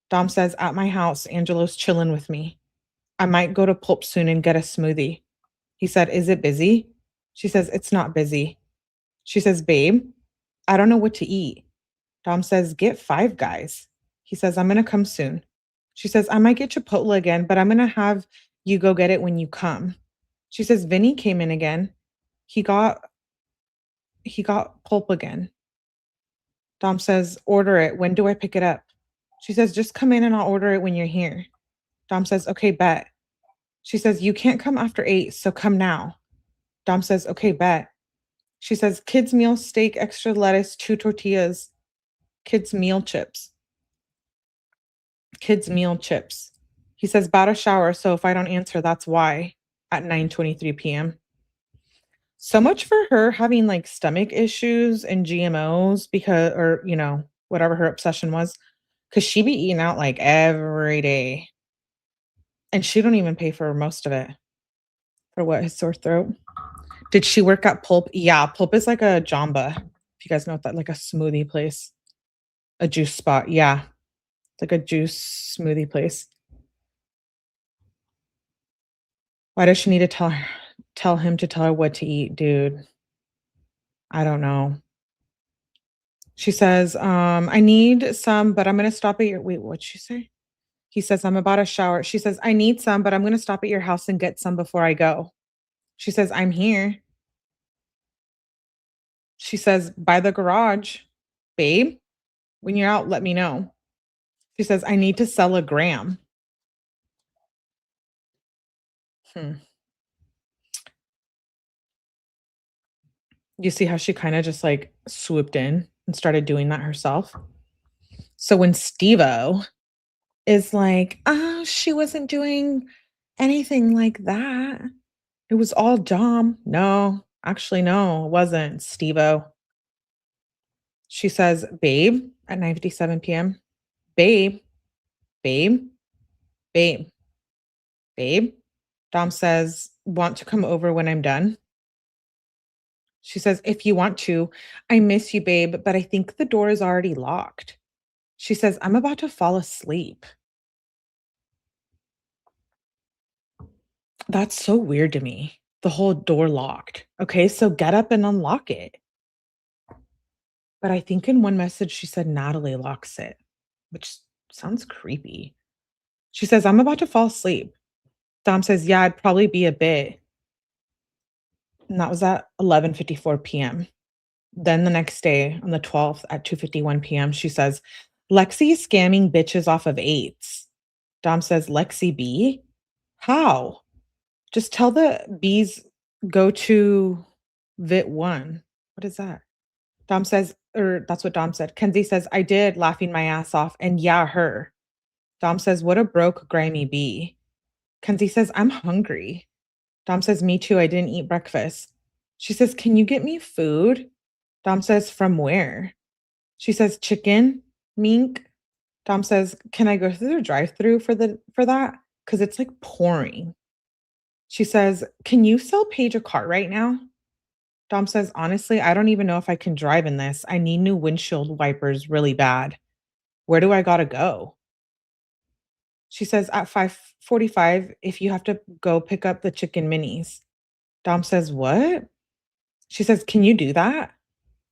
Dom says, at my house, Angelo's chilling with me. I might go to Pulp soon and get a smoothie. He said, is it busy? She says, it's not busy. She says, babe, I don't know what to eat. Dom says, get Five Guys. He says, I'm going to come soon. She says, I might get Chipotle again, but I'm going to have you go get it when you come. She says, Vinny came in again. He got Pulp again. Dom says, order it. When do I pick it up? She says, just come in and I'll order it when you're here. Dom says, okay, bet. She says, you can't come after 8, so come now. Dom says, okay, bet. She says, kids meal steak, extra lettuce, 2 tortillas, kids meal chips. Kids meal chips. He says, about a shower, so if I don't answer, that's why, at 9:23 p.m. So much for her having like stomach issues and GMOs because, or, whatever her obsession was, because she be eating out like every day. And she don't even pay for most of it. For what, his sore throat? Did she work at Pulp? Yeah, Pulp is like a Jamba. If you guys know what that, like a smoothie place. A juice spot. Yeah. It's like a juice smoothie place. Why does she need to tell him to tell her what to eat, dude? I don't know. She says, I need some, but I'm gonna stop at your what'd she say? He says, I'm about to shower. She says, I need some, but I'm gonna stop at your house and get some before I go. She says, I'm here. She says, by the garage. Babe, when you're out, let me know. She says, I need to sell a gram. Hmm. You see how she kind of just like swooped in and started doing that herself? So when Steve-O is like, oh, she wasn't doing anything like that. It was all Dom. No, actually, no, it wasn't Steve-O. She says, babe, at 9:57 p.m. Babe, babe, babe, babe. Dom says, want to come over when I'm done? She says, if you want to, I miss you, babe, but I think the door is already locked. She says, I'm about to fall asleep. That's so weird to me. The whole door locked. Okay, so get up and unlock it. But I think in one message she said Natalie locks it, which sounds creepy. She says, I'm about to fall asleep. Dom says, yeah, I'd probably be a bit. And that was at 11:54 p.m. Then the next day on the 12th at 2:51 p.m., she says, Lexi's scamming bitches off of eights. Dom says, Lexi B? How? Just tell the B's go to Vit 1. What is that? Dom says, or that's what Dom said. Kenzie says, I did, laughing my ass off. And yeah, her. Dom says, what a broke, grimy B. Kenzie says, I'm hungry. Dom says, me too. I didn't eat breakfast. She says, can you get me food? Dom says, from where? She says, chicken, mink. Dom says, can I go through the drive-through for that? Because it's like pouring. She says, can you sell Paige a car right now? Dom says, honestly, I don't even know if I can drive in this. I need new windshield wipers really bad. Where do I gotta go? She says, at 5:45, if you have to go pick up the chicken minis. Dom says, what? She says, can you do that?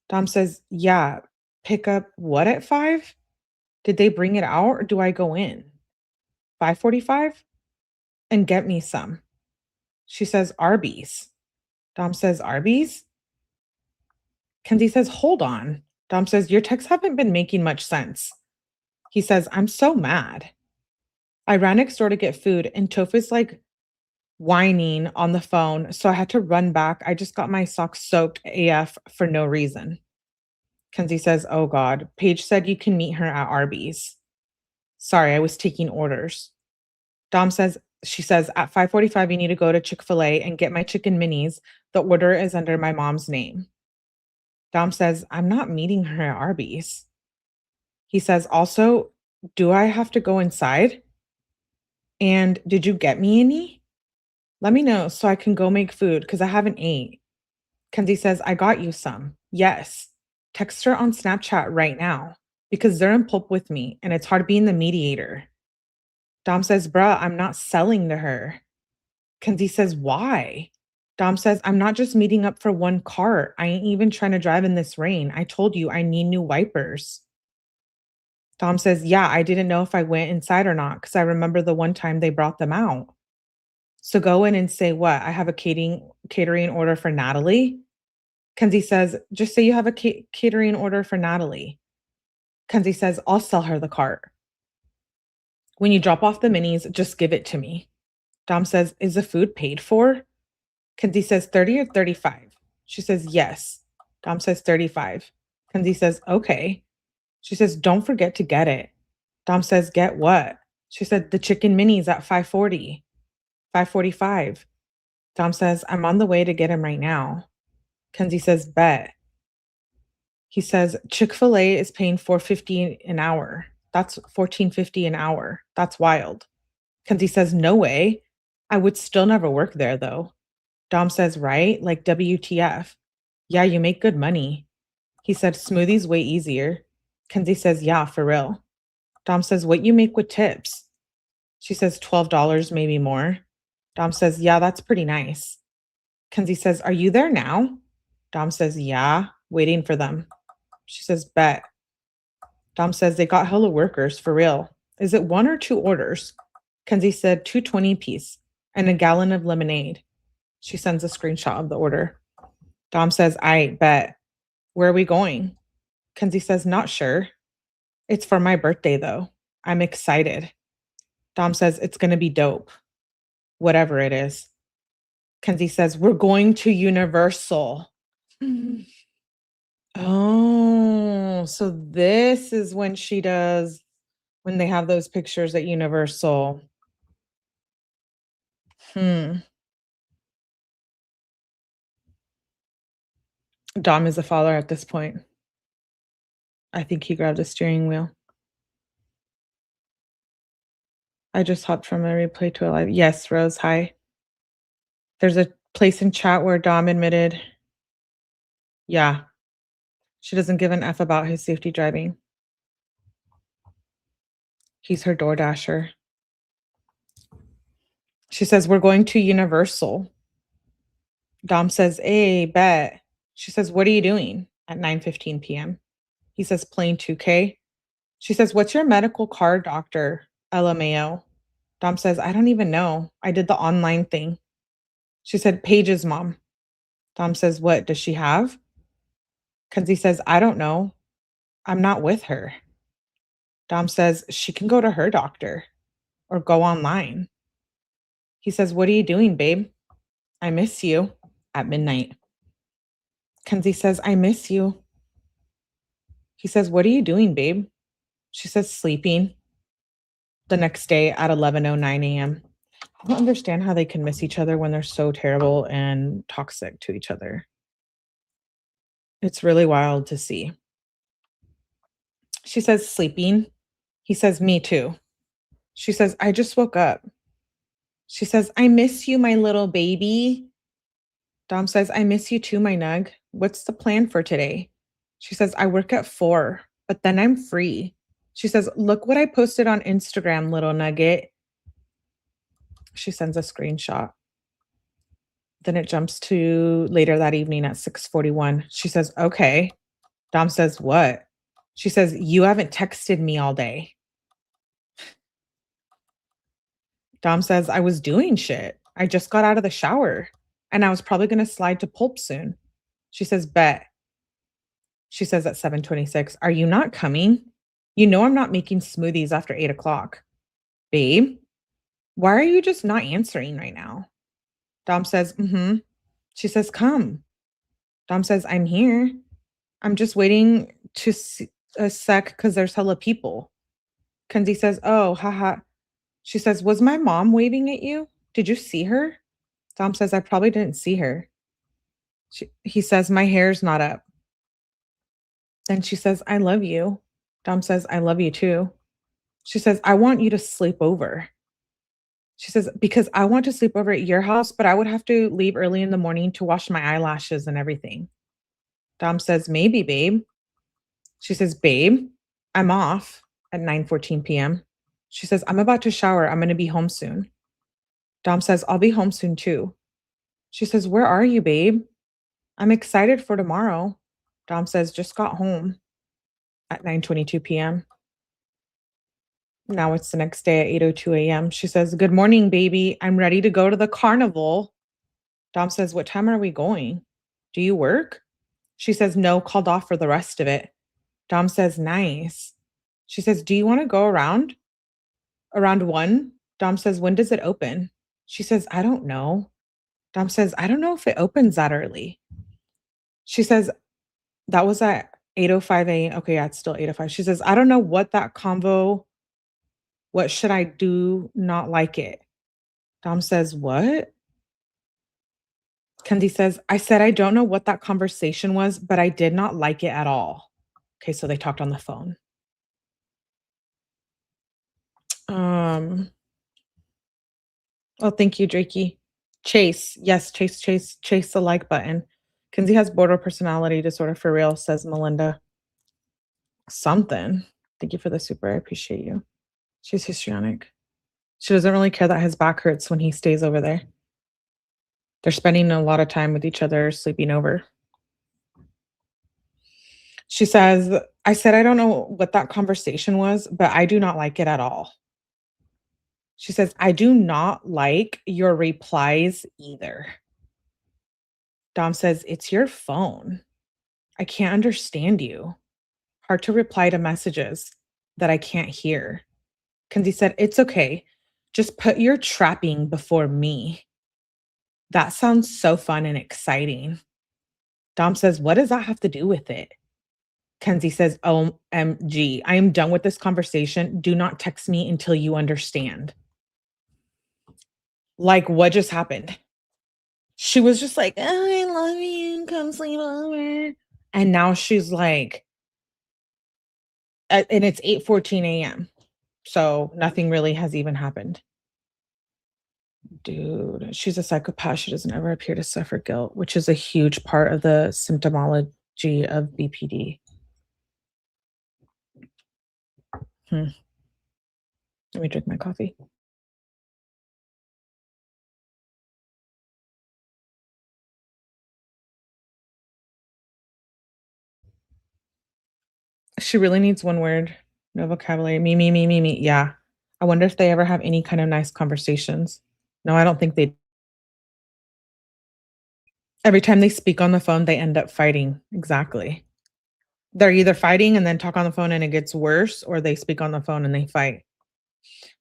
Dom says, yeah. Pick up what at 5? Did they bring it out or do I go in? 5:45? And get me some. She says, Arby's. Dom says, Arby's? Kenzie says, hold on. Dom says, your texts haven't been making much sense. He says, I'm so mad. I ran next door to get food and Toph like whining on the phone. So I had to run back. I just got my socks soaked AF for no reason. Kenzie says, oh God, Paige said you can meet her at Arby's. Sorry, I was taking orders. Dom says, she says, at 5:45, you need to go to Chick-fil-A and get my chicken minis. The order is under my mom's name. Dom says, I'm not meeting her at Arby's. He says, also, do I have to go inside? And did you get me any? Let me know so I can go make food because I haven't ate. Kenzie says, I got you some. Yes. Text her on Snapchat right now because they're in pulp with me and it's hard being the mediator. Dom says, bruh, I'm not selling to her. Kenzie says, why? Dom says, I'm not just meeting up for one cart. I ain't even trying to drive in this rain. I told you I need new wipers. Dom says, yeah, I didn't know if I went inside or not because I remember the one time they brought them out. So go in and say what? I have a catering order for Natalie. Kenzie says, just say you have a catering order for Natalie. Kenzie says, I'll sell her the cart. When you drop off the minis, just give it to me. Dom says, is the food paid for? Kenzie says, 30 or 35? She says, yes. Dom says, 35. Kenzie says, okay. She says, don't forget to get it. Dom says, get what? She said, the chicken minis at 5:40, 5:45. Dom says, I'm on the way to get him right now. Kenzie says, bet. He says, Chick-fil-A is paying $4.50 an hour. That's $14.50 an hour. That's wild. Kenzie says, no way. I would still never work there though. Dom says, right? Like WTF. Yeah, you make good money. He said, smoothies way easier. Kenzie says, yeah, for real. Dom says, what you make with tips? She says, $12, maybe more. Dom says, yeah, that's pretty nice. Kenzie says, are you there now? Dom says, yeah, waiting for them. She says, bet. Dom says, they got hella workers, for real. Is it 1 or 2 orders? Kenzie said, 2.20 piece and a gallon of lemonade. She sends a screenshot of the order. Dom says, I bet. Where are we going? Kenzie says, not sure. It's for my birthday, though. I'm excited. Dom says, it's going to be dope, whatever it is. Kenzie says, we're going to Universal. Oh, so this is when when they have those pictures at Universal. Dom is a father at this point. I think he grabbed the steering wheel. I just hopped from a replay to a live. Yes, Rose, hi. There's a place in chat where Dom admitted, yeah, she doesn't give an F about his safety driving. He's her DoorDasher. She says, we're going to Universal. Dom says, hey, bet. She says, what are you doing at 9:15 p.m.? He says, playing 2K. She says, what's your medical card, doctor? LMAO. Dom says, I don't even know. I did the online thing. She said, Paige's mom. Dom says, what does she have? Kenzie says, I don't know. I'm not with her. Dom says, she can go to her doctor or go online. He says, what are you doing, babe? I miss you at midnight. Kenzie says, I miss you. He says, what are you doing, babe? She says, sleeping. The next day at 11:09 a.m. I don't understand how they can miss each other when they're so terrible and toxic to each other. It's really wild to see. She says, sleeping. He says, me too. She says, I just woke up. She says, I miss you, my little baby. Dom says, I miss you too, my nug. What's the plan for today? She says, I work at 4, but then I'm free. She says, look what I posted on Instagram, little nugget. She sends a screenshot. Then it jumps to later that evening at 6:41. She says, okay. Dom says, what? She says, you haven't texted me all day. Dom says, I was doing shit. I just got out of the shower and I was probably going to slide to pulp soon. She says, bet. She says at 7:26, are you not coming? You know I'm not making smoothies after 8 o'clock. Babe, why are you just not answering right now? Dom says, mm-hmm. She says, come. Dom says, I'm here. I'm just waiting to see a sec because there's hella people. Kenzie says, oh, haha. She says, was my mom waving at you? Did you see her? Dom says, I probably didn't see her. He says, my hair's not up. Then she says, I love you. Dom says, I love you too. She says, I want you to sleep over. She says, because I want to sleep over at your house, but I would have to leave early in the morning to wash my eyelashes and everything. Dom says, maybe, babe. She says, babe, I'm off at 9:14 p.m. She says, I'm about to shower. I'm going to be home soon. Dom says, I'll be home soon too. She says, where are you, babe? I'm excited for tomorrow. Dom says, just got home at 9:22 p.m. Now it's the next day at 8:02 a.m. She says, good morning, baby. I'm ready to go to the carnival. Dom says, what time are we going? Do you work? She says, no, called off for the rest of it. Dom says, nice. She says, do you want to go around? Around 1? Dom says, when does it open? She says, I don't know. Dom says, I don't know if it opens that early. She says, that was at 8:05 a.m. Okay, yeah, it's still 8:05. She says, I don't know what that convo, what should I do? Not like it. Dom says, what? Kenzie says, I said, I don't know what that conversation was, but I did not like it at all. Okay, so they talked on the phone. Oh, thank you, Drakey. Chase. Yes, chase the like button. Kenzie has border personality disorder for real, says Melinda. Something. Thank you for the super. I appreciate you. She's histrionic. She doesn't really care that his back hurts when he stays over there. They're spending a lot of time with each other, sleeping over. She says, I said, I don't know what that conversation was, but I do not like it at all. She says, I do not like your replies either. Dom says, it's your phone. I can't understand you. Hard to reply to messages that I can't hear. Kenzie said, it's okay. Just put your trapping before me. That sounds so fun and exciting. Dom says, what does that have to do with it? Kenzie says, OMG, I am done with this conversation. Do not text me until you understand. Like, what just happened? She was just like, oh, I love you. Come sleep over. And now she's like, and it's 8:14 a.m. So nothing really has even happened. Dude, she's a psychopath. She doesn't ever appear to suffer guilt, which is a huge part of the symptomology of BPD. Let me drink my coffee. She really needs one word. No vocabulary. Me, me, me, me, me. Yeah. I wonder if they ever have any kind of nice conversations. No, I don't think they. Every time they speak on the phone, they end up fighting. Exactly. They're either fighting and then talk on the phone and it gets worse, or they speak on the phone and they fight.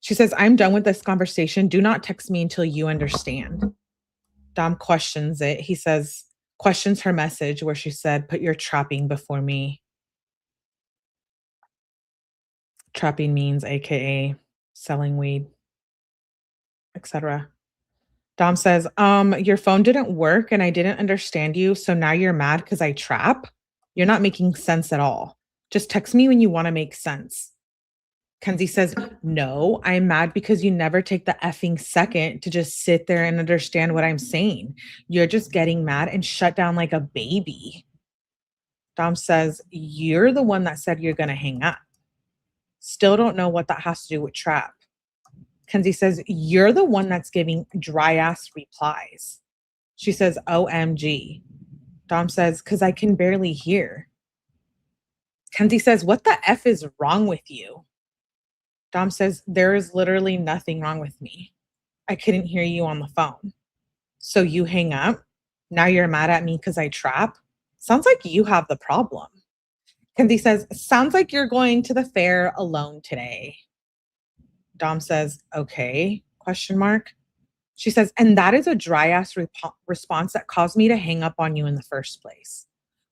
She says, I'm done with this conversation. Do not text me until you understand. Dom questions it. He says, questions her message where she said, put your trapping before me. Trapping means AKA selling weed, etc. Dom says, your phone didn't work and I didn't understand you. So now you're mad because I trap? You're not making sense at all. Just text me when you want to make sense. Kenzie says, no, I'm mad because you never take the effing second to just sit there and understand what I'm saying. You're just getting mad and shut down like a baby. Dom says, you're the one that said you're going to hang up. Still don't know what that has to do with trap. Kenzie says, you're the one that's giving dry ass replies. She says, OMG. Dom says, because I can barely hear. Kenzie says, what the F is wrong with you? Dom says, there is literally nothing wrong with me. I couldn't hear you on the phone. So you hang up? Now you're mad at me because I trap? Sounds like you have the problem. Kenzie says, sounds like you're going to the fair alone today. Dom says, okay, question mark. She says, and that is a dry ass response that caused me to hang up on you in the first place.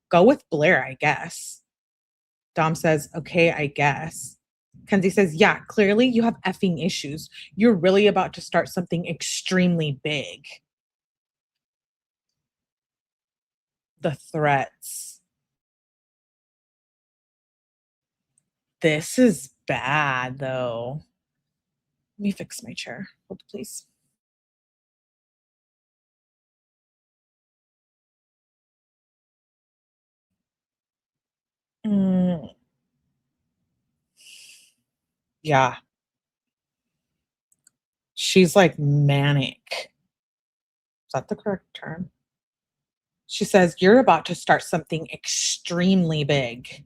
Go with Blair, I guess. Dom says, okay, I guess. Kenzie says, yeah, clearly you have effing issues. You're really about to start something extremely big. The threats. This is bad, though. Let me fix my chair. Hold, please. Yeah. She's like manic. Is that the correct term? She says, you're about to start something extremely big.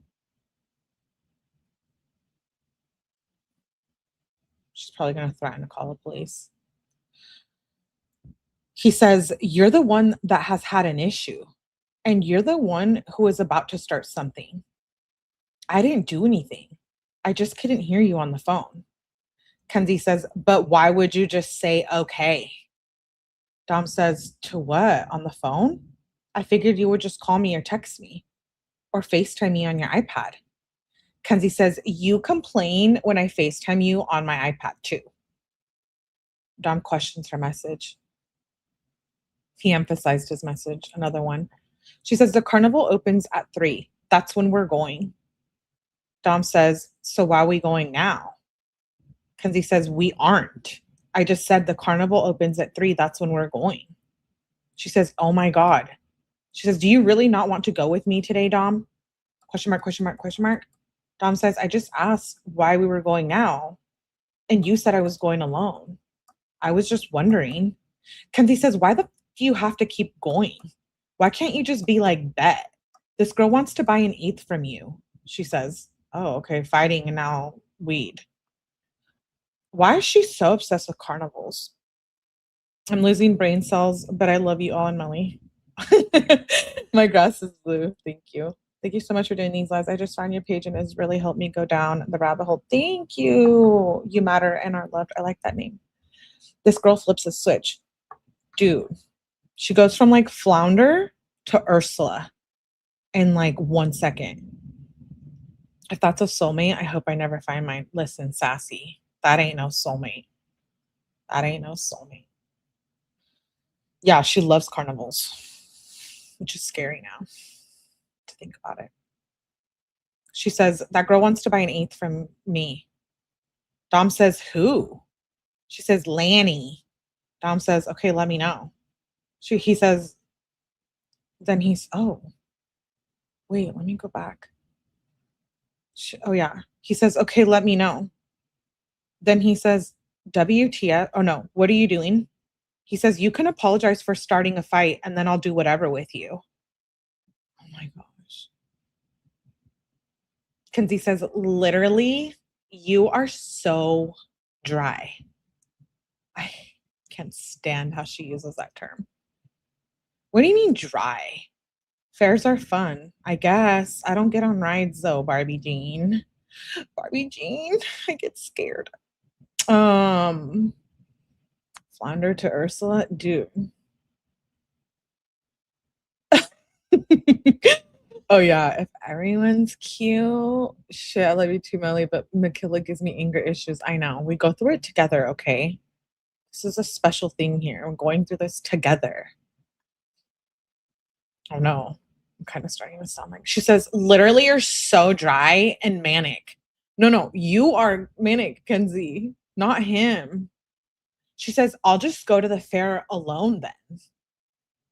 She's probably going to threaten to call the police. He says, you're the one that has had an issue, and you're the one who is about to start something. I didn't do anything. I just couldn't hear you on the phone. Kenzie says, but why would you just say okay? Dom says, to what? On the phone? I figured you would just call me or text me or FaceTime me on your iPad. Kenzie says, you complain when I FaceTime you on my iPad too. Dom questions her message. He emphasized his message. Another one. She says, the carnival opens at 3. That's when we're going. Dom says, so why are we going now? Kenzie says, we aren't. I just said the carnival opens at 3. That's when we're going. She says, oh my God. She says, do you really not want to go with me today, Dom? Question mark, question mark, question mark. Dom says, I just asked why we were going now. And you said I was going alone. I was just wondering. Kenzie says, why the f do you have to keep going? Why can't you just be like, bet? This girl wants to buy an 1/8 from you. She says, oh, okay, fighting and now weed. Why is she so obsessed with carnivals? I'm losing brain cells, but I love you all, and Melly. My grass is blue. Thank you. Thank you so much for doing these lives. I just found your page and it's really helped me go down the rabbit hole. Thank you. You matter and are loved. I like that name. This girl flips a switch. Dude, she goes from like Flounder to Ursula in like 1 second. If that's a soulmate, I hope I never find mine. Listen, sassy. That ain't no soulmate. That ain't no soulmate. Yeah, she loves carnivals, which is scary now to think about it. She says, that girl wants to buy an eighth from me. Dom says, who? She says, Lanny. Dom says, okay, let me know. He says, then he's, oh, wait, let me go back. Oh, yeah. He says, okay, let me know. Then he says, WTF? Oh, no, what are you doing? He says, you can apologize for starting a fight and then I'll do whatever with you. Oh my gosh. Kenzie says, literally, you are so dry. I can't stand how she uses that term. What do you mean dry? Fairs are fun, I guess. I don't get on rides though, Barbie Jean. Barbie Jean, I get scared. Flounder to Ursula, dude. Oh yeah, if everyone's cute, shit, I love you too, Melly, but Makilla gives me anger issues. I know. We go through it together, okay? This is a special thing here. We're going through this together. Oh no. I'm kind of starting to sound like she says, literally, you're so dry and manic. No, you are manic, Kenzie, not him. She says, I'll just go to the fair alone then.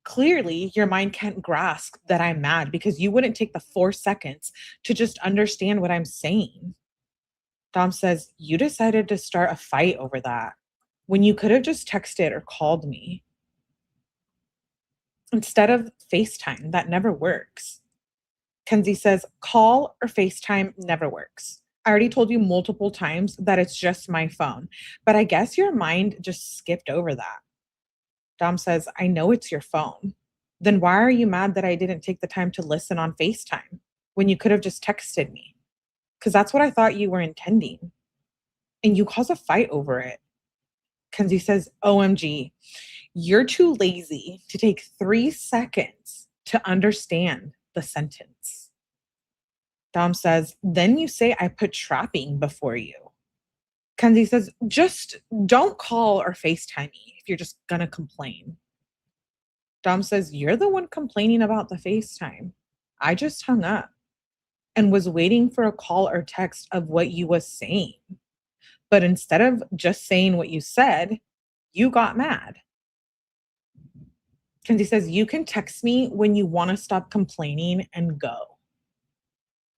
Clearly, your mind can't grasp that I'm mad because you wouldn't take the 4 seconds to just understand what I'm saying. Dom says, you decided to start a fight over that when you could have just texted or called me instead of FaceTime. That never works. Kenzie says, call or FaceTime never works. I already told you multiple times that it's just my phone, but I guess your mind just skipped over that. Dom says, I know it's your phone. Then why are you mad that I didn't take the time to listen on FaceTime when you could have just texted me? Because that's what I thought you were intending. And you cause a fight over it. Kenzie says, OMG, you're too lazy to take 3 seconds to understand the sentence. Dom says, then you say I put trapping before you. Kenzie says, just don't call or FaceTime me if you're just gonna complain. Dom says, you're the one complaining about the FaceTime. I just hung up and was waiting for a call or text of what you was saying. But instead of just saying what you said, you got mad. Kenzie says, you can text me when you want to stop complaining and go.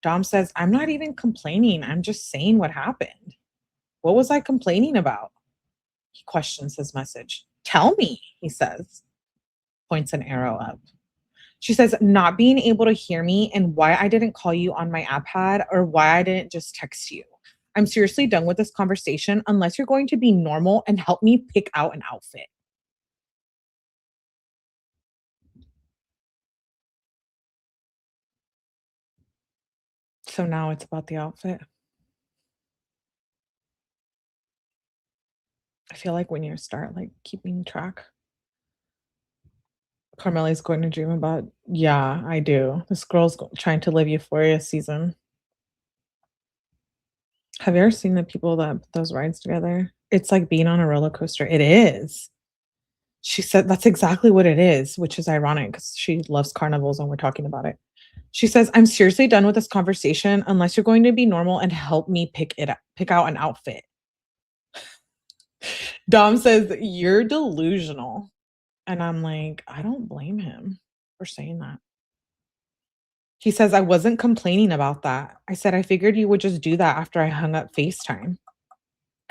Dom says, I'm not even complaining. I'm just saying what happened. What was I complaining about? He questions his message. Tell me, he says. Points an arrow up. She says, not being able to hear me and why I didn't call you on my iPad or why I didn't just text you. I'm seriously done with this conversation unless you're going to be normal and help me pick out an outfit. So now it's about the outfit. I feel like when you start like keeping track, Carmela's going to dream about, yeah, I do. This girl's trying to live Euphoria season. Have you ever seen the people that put those rides together? It's like being on a roller coaster. It is. She said that's exactly what it is, which is ironic because she loves carnivals and we're talking about it. She says, I'm seriously done with this conversation unless you're going to be normal and help me pick out an outfit. Dom says, you're delusional. And I'm like, I don't blame him for saying that. He says, I wasn't complaining about that. I said, I figured you would just do that after I hung up FaceTime.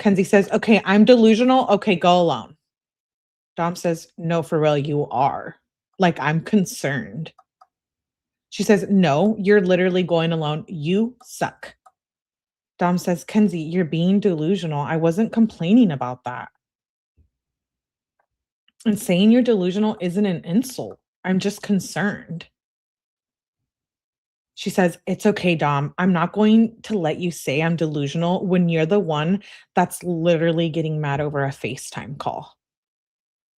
Kenzie says, okay, I'm delusional. Okay, go alone. Dom says, no, for real, you are. Like, I'm concerned. She says, no, you're literally going alone. You suck. Dom says, Kenzie, you're being delusional. I wasn't complaining about that. And saying you're delusional isn't an insult. I'm just concerned. She says, "It's okay, Dom. I'm not going to let you say I'm delusional when you're the one that's literally getting mad over a FaceTime call."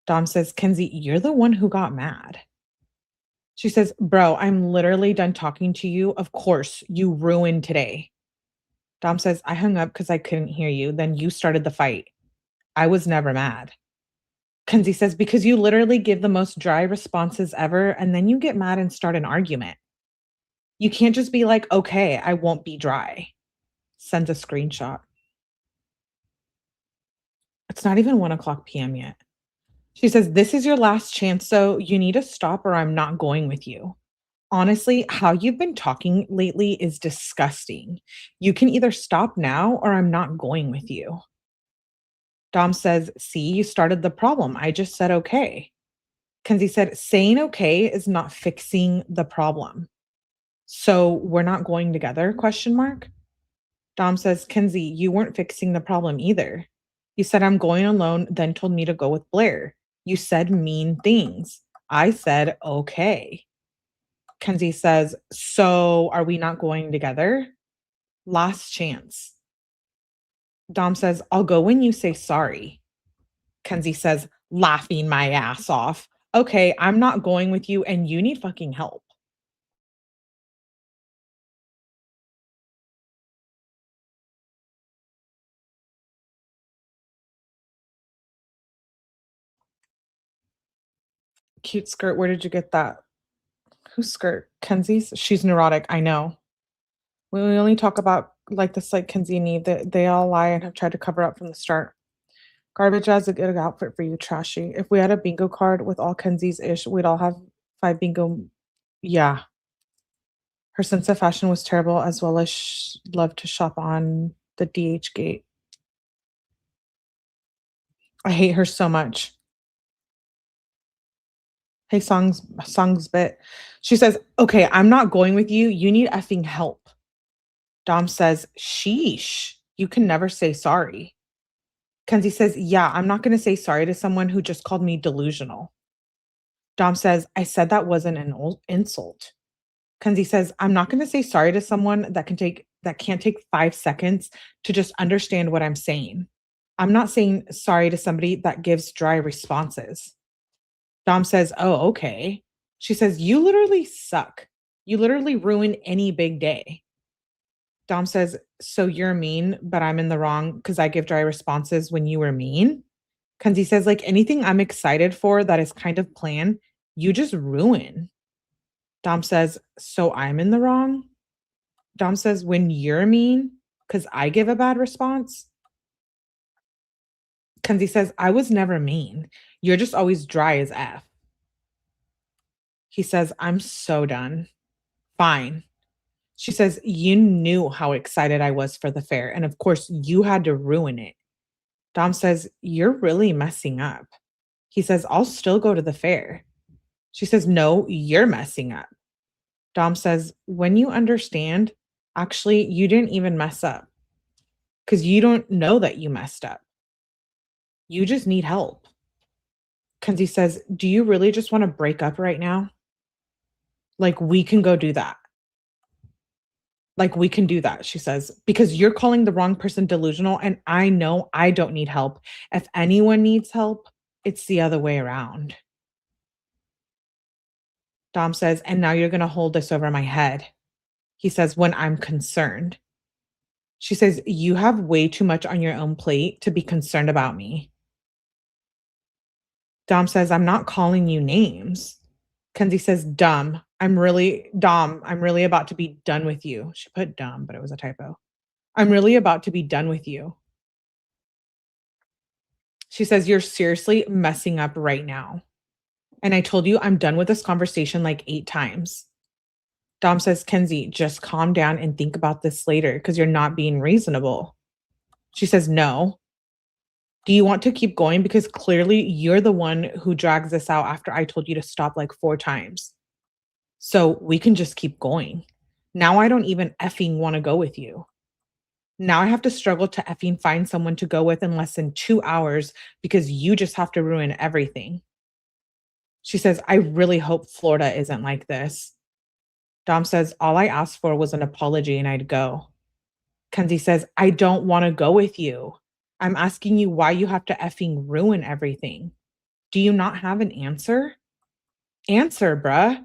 Dom says, "Kenzie, you're the one who got mad." She says, "Bro, I'm literally done talking to you. Of course, you ruined today." Dom says, "I hung up because I couldn't hear you. Then you started the fight. I was never mad." Kenzie says, "Because you literally give the most dry responses ever, and then you get mad and start an argument. You can't just be like, okay, I won't be dry." Sends a screenshot. It's not even 1 o'clock PM yet. She says, "This is your last chance, so you need to stop or I'm not going with you. Honestly, how you've been talking lately is disgusting. You can either stop now or I'm not going with you." Dom says, "See, you started the problem. I just said okay." Kenzie said, "Saying okay is not fixing the problem. So we're not going together?" Question mark. Dom says, "Kenzie, you weren't fixing the problem either. You said I'm going alone, then told me to go with Blair. You said mean things. I said okay." Kenzie says, "So are we not going together? Last chance." Dom says, "I'll go when you say sorry." Kenzie says, laughing my ass off, "Okay, I'm not going with you and you need fucking help." Cute skirt. Where did you get that? Whose skirt? Kenzie's? She's neurotic. I know. We only talk about like this, like Kenzie and Eve, that they all lie and have tried to cover up from the start. Garbage has a good outfit for you, trashy. If we had a bingo card with all Kenzie's ish, we'd all have 5 bingo. Yeah. Her sense of fashion was terrible, as well as loved to shop on the DH gate. I hate her so much. Hey, songs bit. She says, "Okay, I'm not going with you. You need effing help." Dom says, "Sheesh, you can never say sorry." Kenzie says, "Yeah, I'm not going to say sorry to someone who just called me delusional." Dom says, "I said that wasn't an insult." Kenzie says, "I'm not going to say sorry to someone that can't take 5 seconds to just understand what I'm saying. I'm not saying sorry to somebody that gives dry responses." Dom says, "Oh, okay." She says, "You literally suck. You literally ruin any big day." Dom says, "So you're mean, but I'm in the wrong because I give dry responses when you were mean?" Kenzie says, "Like anything I'm excited for that is kind of planned, you just ruin." Dom says, "So I'm in the wrong?" Dom says, "When you're mean, because I give a bad response?" Kenzie says, "I was never mean. You're just always dry as F." He says, "I'm so done." Fine. She says, "You knew how excited I was for the fair, and of course, you had to ruin it." Dom says, "You're really messing up." He says, "I'll still go to the fair." She says, "No, you're messing up." Dom says, "When you understand, actually, you didn't even mess up because you don't know that you messed up. You just need help." Kenzie says, "Do you really just want to break up right now? Like, we can go do that. Like, we can do that," she says, "because you're calling the wrong person delusional, and I know I don't need help. If anyone needs help, it's the other way around." Dom says, "And now you're going to hold this over my head." He says, "When I'm concerned." She says, "You have way too much on your own plate to be concerned about me." Dom says, "I'm not calling you names." Kenzie says, Dom, I'm really about to be done with you." She put dumb, but it was a typo. "I'm really about to be done with you." She says, "You're seriously messing up right now. And I told you I'm done with this conversation like 8 times." Dom says, "Kenzie, just calm down and think about this later because you're not being reasonable." She says, "No. Do you want to keep going? Because clearly you're the one who drags this out after I told you to stop like 4 times. So we can just keep going. Now I don't even effing want to go with you. Now I have to struggle to effing find someone to go with in less than 2 hours because you just have to ruin everything." She says, "I really hope Florida isn't like this." Dom says, all I asked for was an apology and I'd go. Kenzie says, I don't want to go with you. I'm asking you why you have to effing ruin everything. Do you not have an answer? Answer, bruh.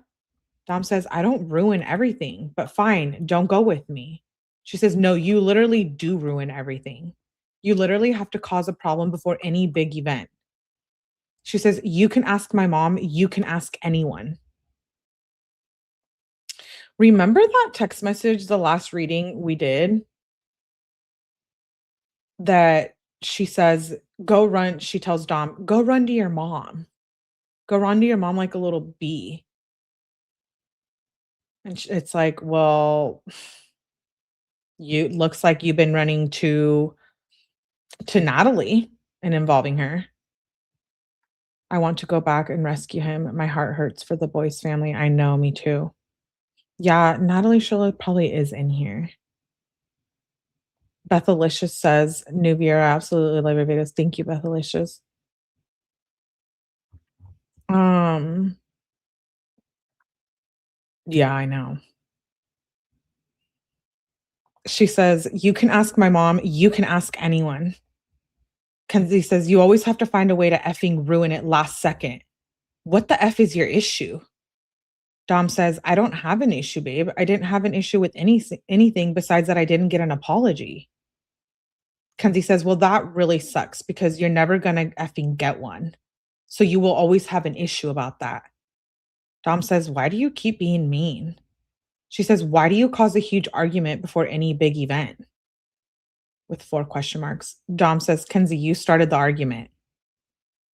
Dom says, I don't ruin everything, but fine, don't go with me. She says, no, you literally do ruin everything. You literally have to cause a problem before any big event. She says, you can ask my mom, you can ask anyone. Remember that text message, the last reading we did, that she says, go run. She tells Dom, go run to your mom. Go run to your mom like a little bee. And it's like, well, you looks like you've been running to Natalie and involving her. I want to go back and rescue him. My heart hurts for the boy's family. I know, me too. Yeah, Natalie Shirley probably is in here. Bethalicious says, Nubiera, absolutely love your videos. Thank you, Bethalicious. Um, yeah, I know. She says, you can ask my mom, you can ask anyone. Kenzie says, you always have to find a way to effing ruin it last second. What the F is your issue? Dom says, I don't have an issue, babe. I didn't have an issue with anything besides that I didn't get an apology. Kenzie says, well, that really sucks because you're never going to effing get one. So you will always have an issue about that. Dom says, why do you keep being mean? She says, why do you cause a huge argument before any big event? With 4 question marks. Dom says, Kenzie, you started the argument.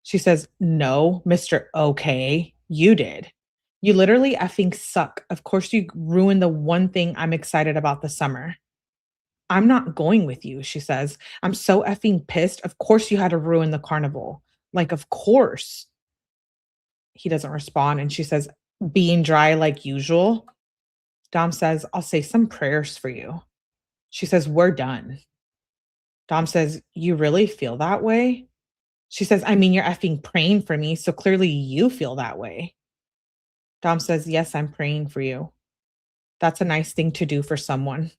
She says, no, Mr. Okay, you did. You literally effing suck. Of course, you ruined the one thing I'm excited about the summer. I'm not going with you, she says. I'm so effing pissed. Of course, you had to ruin the carnival. Like, of course. He doesn't respond. And she says, being dry like usual. Dom says, I'll say some prayers for you. She says, we're done. Dom says, you really feel that way? She says, I mean, you're effing praying for me, so clearly you feel that way. Dom says, yes, I'm praying for you. That's a nice thing to do for someone.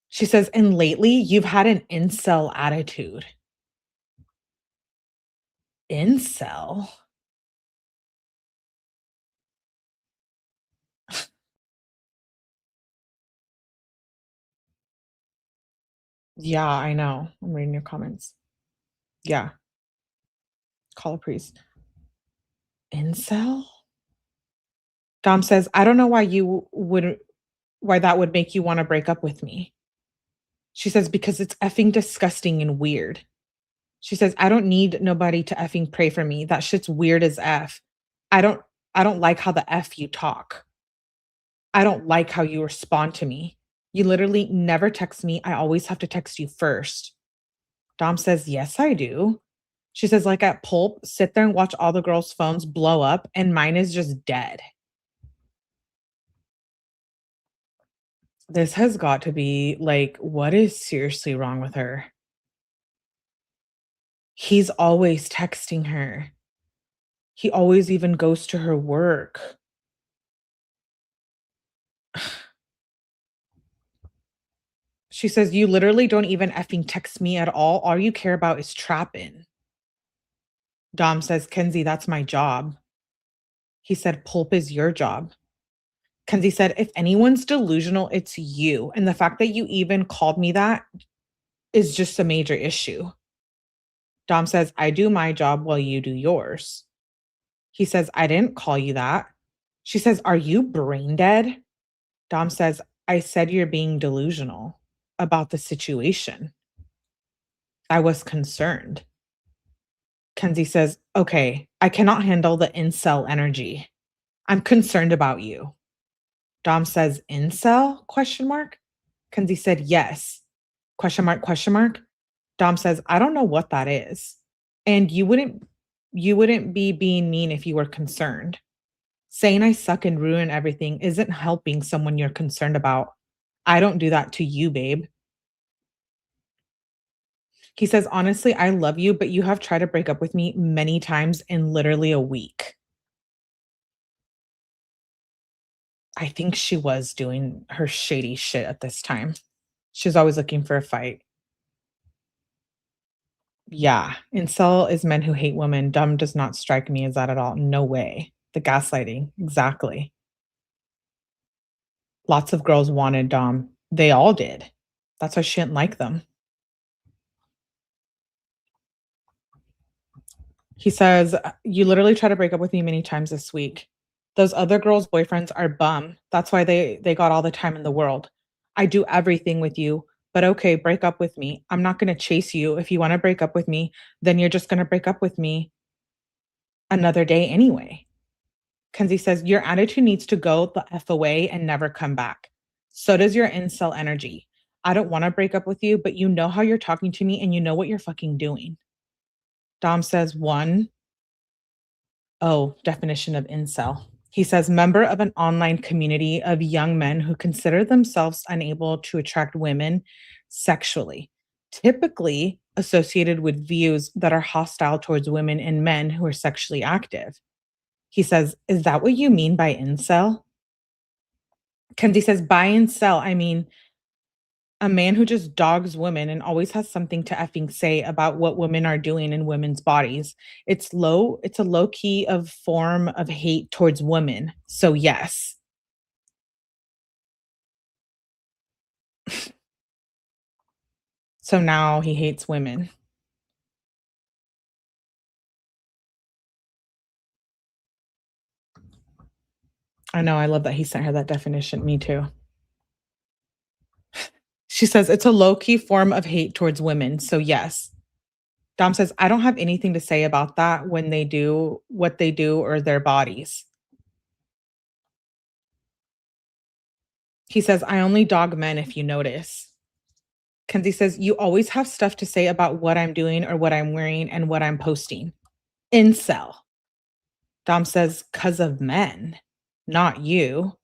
She says, and lately you've had an incel attitude. Incel? Yeah, I know. I'm reading your comments. Yeah. Call a priest. Incel? Dom says, I don't know why that would make you want to break up with me. She says, because it's effing disgusting and weird. She says, I don't need nobody to effing pray for me. That shit's weird as F. I don't I don't like how the F you talk. I don't like how you respond to me. You literally never text me. I always have to text you first. Dom says, yes, I do. She says, like at Pulp, sit there and watch all the girls' phones blow up, and mine is just dead. This has got to be like, what is seriously wrong with her? He's always texting her. He always even goes to her work. She says, you literally don't even effing text me at all. All you care about is trapping. Dom says, Kenzie, that's my job. He said, Pulp is your job. Kenzie said, if anyone's delusional, it's you. And the fact that you even called me that is just a major issue. Dom says, I do my job while you do yours. He says, I didn't call you that. She says, are you brain dead? Dom says, I said you're being delusional about the situation. I was concerned. Kenzie says, okay, I cannot handle the incel energy. I'm concerned about you. Dom says, incel? Question mark. Kenzie said, yes. Question mark, question mark. Dom says, I don't know what that is. And you wouldn't be being mean if you were concerned. Saying I suck and ruin everything isn't helping someone you're concerned about. I don't do that to you, babe. He says, honestly, I love you, but you have tried to break up with me many times in literally a week. I think she was doing her shady shit at this time. She was always looking for a fight. Yeah, incel is men who hate women. Dumb does not strike me as that at all. No way. The gaslighting, exactly. Lots of girls wanted Dom. They all did. That's why she didn't like them. He says, "You literally try to break up with me many times this week. Those other girls' boyfriends are bum. That's why they got all the time in the world. I do everything with you, but okay, break up with me. I'm not going to chase you. If you want to break up with me, then you're just going to break up with me another day anyway." Kenzie says, "Your attitude needs to go the F away and never come back. So does your incel energy. I don't want to break up with you, but you know how you're talking to me and you know what you're fucking doing." Dom says, "One, oh, definition of incel." He says, "Member of an online community of young men who consider themselves unable to attract women sexually, typically associated with views that are hostile towards women and men who are sexually active." He says, "Is that what you mean by incel?" Kenzie says, "Buy and sell. I mean, a man who just dogs women and always has something to effing say about what women are doing in women's bodies. It's a low key of form of hate towards women. So yes." So now he hates women. I know, I love that he sent her that definition. Me too. She says, "It's a low key form of hate towards women. So yes." Dom says, "I don't have anything to say about that when they do what they do or their bodies." He says, "I only dog men if you notice." Kenzie says, "You always have stuff to say about what I'm doing or what I'm wearing and what I'm posting." Incel. Dom says, "'Cause of men, not you."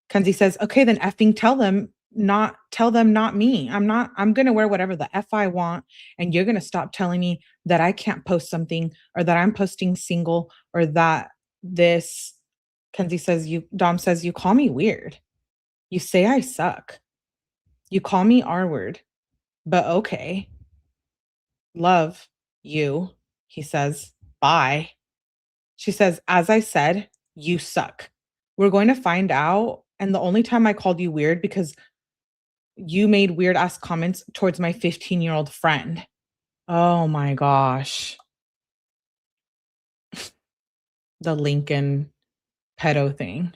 Kenzie says, "Okay, then effing tell them, not me. I'm gonna wear whatever the F I want, and you're gonna stop telling me that I can't post something or that I'm posting single or that this." Kenzie says, Dom says, "You call me weird. You say I suck. You call me R word, but okay. Love you." He says, "Bye." She says, "As I said, you suck. We're going to find out. And the only time I called you weird because you made weird ass comments towards my 15-year-old friend." Oh my gosh. The Lincoln pedo thing.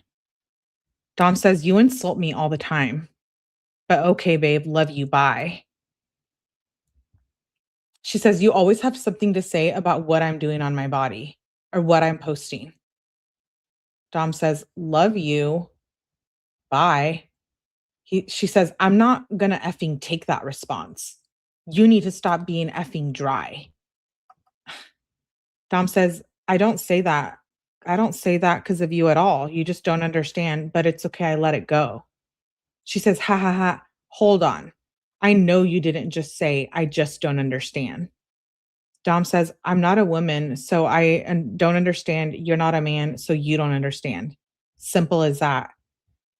Dom says, "You insult me all the time. But okay, babe, love you. Bye." She says, "You always have something to say about what I'm doing on my body or what I'm posting." Dom says, "Love you. Bye." She says, "I'm not gonna effing take that response. You need to stop being effing dry." Dom says, "I don't say that. I don't say that because of you at all. You just don't understand, but it's okay. I let it go." She says, "Ha ha ha. Hold on. I know you didn't just say, I just don't understand." Dom says, "I'm not a woman, so don't understand. You're not a man, so you don't understand. Simple as that."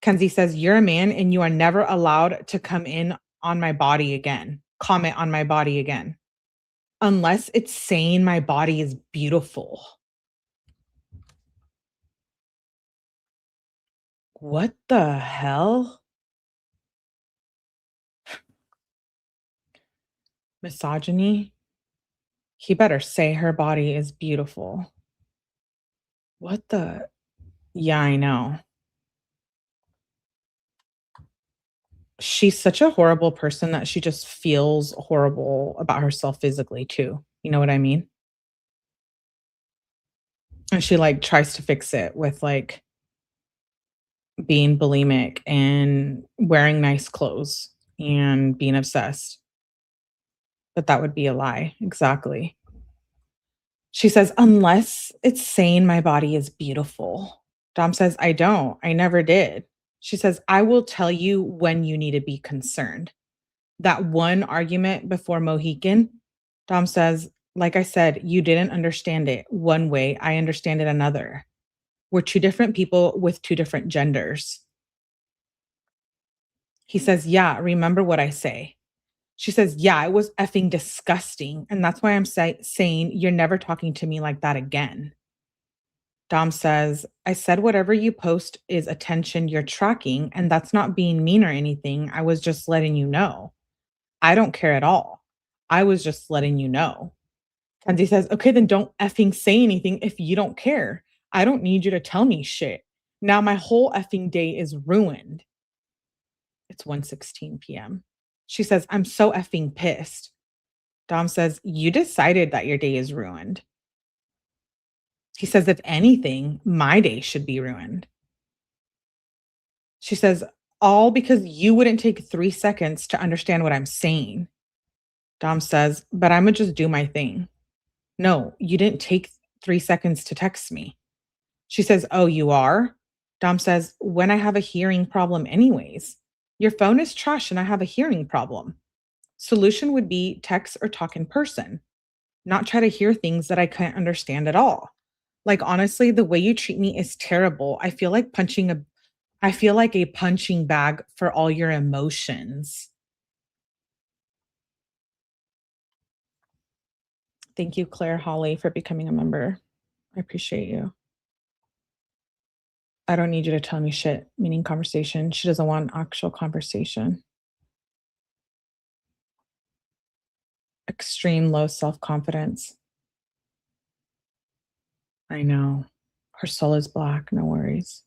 Kenzie says, "You're a man and you are never allowed to come in on my body again, comment on my body again, unless it's saying my body is beautiful." What the hell? Misogyny? He better say her body is beautiful. What the? Yeah, I know. She's such a horrible person that she just feels horrible about herself physically too. You know what I mean? And she like tries to fix it with like being bulimic and wearing nice clothes and being obsessed. But that would be a lie. Exactly. She says, "Unless it's saying my body is beautiful." Dom says, "I don't. I never did." She says, "I will tell you when you need to be concerned." That one argument before Mohican, Dom says, "Like I said, you didn't understand it one way. I understand it another." We're two different people with two different genders. He says, yeah, remember what I say. She says, yeah, it was effing disgusting. And that's why I'm saying you're never talking to me like that again. Dom says, I said whatever you post is attention you're tracking, and that's not being mean or anything. I was just letting you know. I don't care at all. I was just letting you know. Kenzie says, okay, then don't effing say anything if you don't care. I don't need you to tell me shit. Now my whole effing day is ruined. It's 1:16 p.m. She says, I'm so effing pissed. Dom says, you decided that your day is ruined. He says, if anything, my day should be ruined. She says, all because you wouldn't take 3 seconds to understand what I'm saying. Dom says, but I'm going to just do my thing. No, you didn't take 3 seconds to text me. She says, oh, you are? Dom says, when I have a hearing problem anyways. Your phone is trash and I have a hearing problem. Solution would be text or talk in person, not try to hear things that I can't understand at all. Like, honestly, the way you treat me is terrible. I feel like a punching bag for all your emotions. Thank you, Claire Holly, for becoming a member. I appreciate you. I don't need you to tell me shit, meaning conversation. She doesn't want actual conversation. Extreme low self-confidence. I know. Her soul is black, no worries.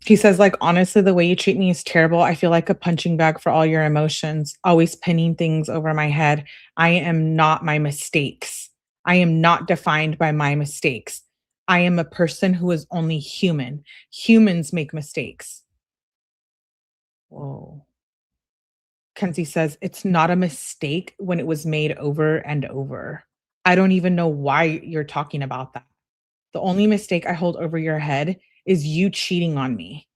He says, like, honestly, the way you treat me is terrible. I feel like a punching bag for all your emotions, always pinning things over my head. I am not my mistakes. I am not defined by my mistakes. I am a person who is only human. Humans make mistakes. Whoa. Kenzie says, it's not a mistake when it was made over and over. I don't even know why you're talking about that. The only mistake I hold over your head is you cheating on me.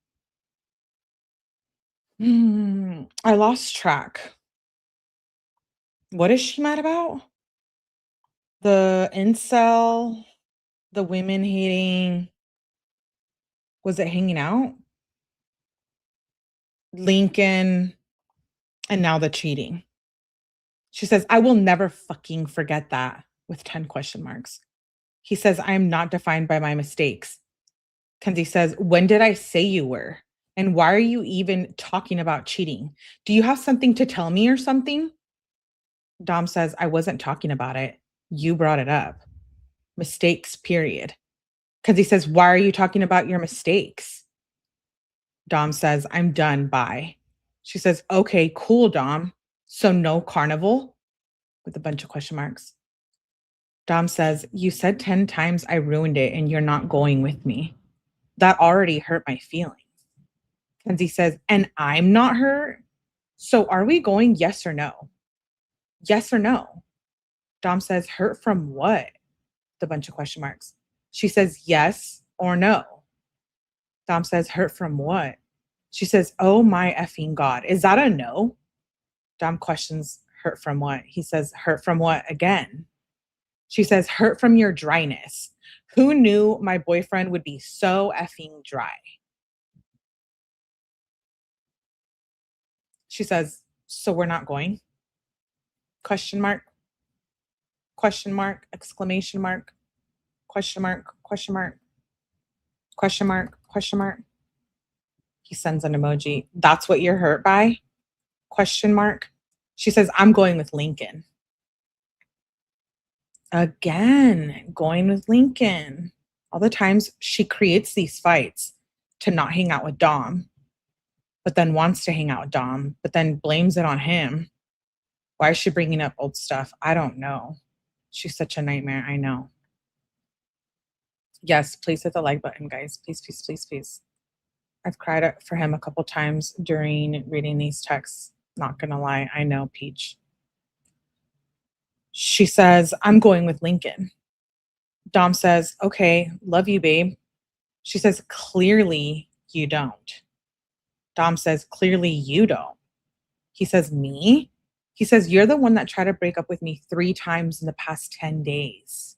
I lost track. What is she mad about? The incel, the women hating. Was it hanging out? Lincoln, and now the cheating. She says, I will never fucking forget that with 10 question marks. He says, I am not defined by my mistakes. Kenzie says, when did I say you were? And why are you even talking about cheating? Do you have something to tell me or something? Dom says, I wasn't talking about it. You brought it up. Mistakes, period. Kenzie says, why are you talking about your mistakes? Dom says, I'm done. Bye. She says, okay, cool, Dom. So no carnival? With a bunch of question marks. Dom says, you said 10 times I ruined it and you're not going with me. That already hurt my feelings. Kenzie says, and I'm not hurt? So are we going yes or no? Yes or no? Dom says, hurt from what? With a bunch of question marks. She says, yes or no? Dom says, hurt from what? She says, oh my effing God. Is that a no? Dom questions, hurt from what? He says, hurt from what again? She says, hurt from your dryness. Who knew my boyfriend would be so effing dry? She says, so we're not going? Question mark? Question mark? Exclamation mark? Question mark? Question mark? Question mark? Question mark? He sends an emoji. That's what you're hurt by? Question mark? She says, I'm going with Lincoln. Again, going with Lincoln. All the times she creates these fights to not hang out with Dom, but then wants to hang out with Dom, but then blames it on him. Why is she bringing up old stuff? I don't know. She's such a nightmare. I know. Yes, please hit the like button, guys. Please, please, please, please. I've cried for him a couple times during reading these texts. Not gonna lie. I know, Peach. She says, I'm going with Lincoln. Dom says, okay, love you, babe. She says, clearly you don't. Dom says, clearly you don't. He says, me? He says, "You're the one that tried to break up with me 3 times in the past 10 days.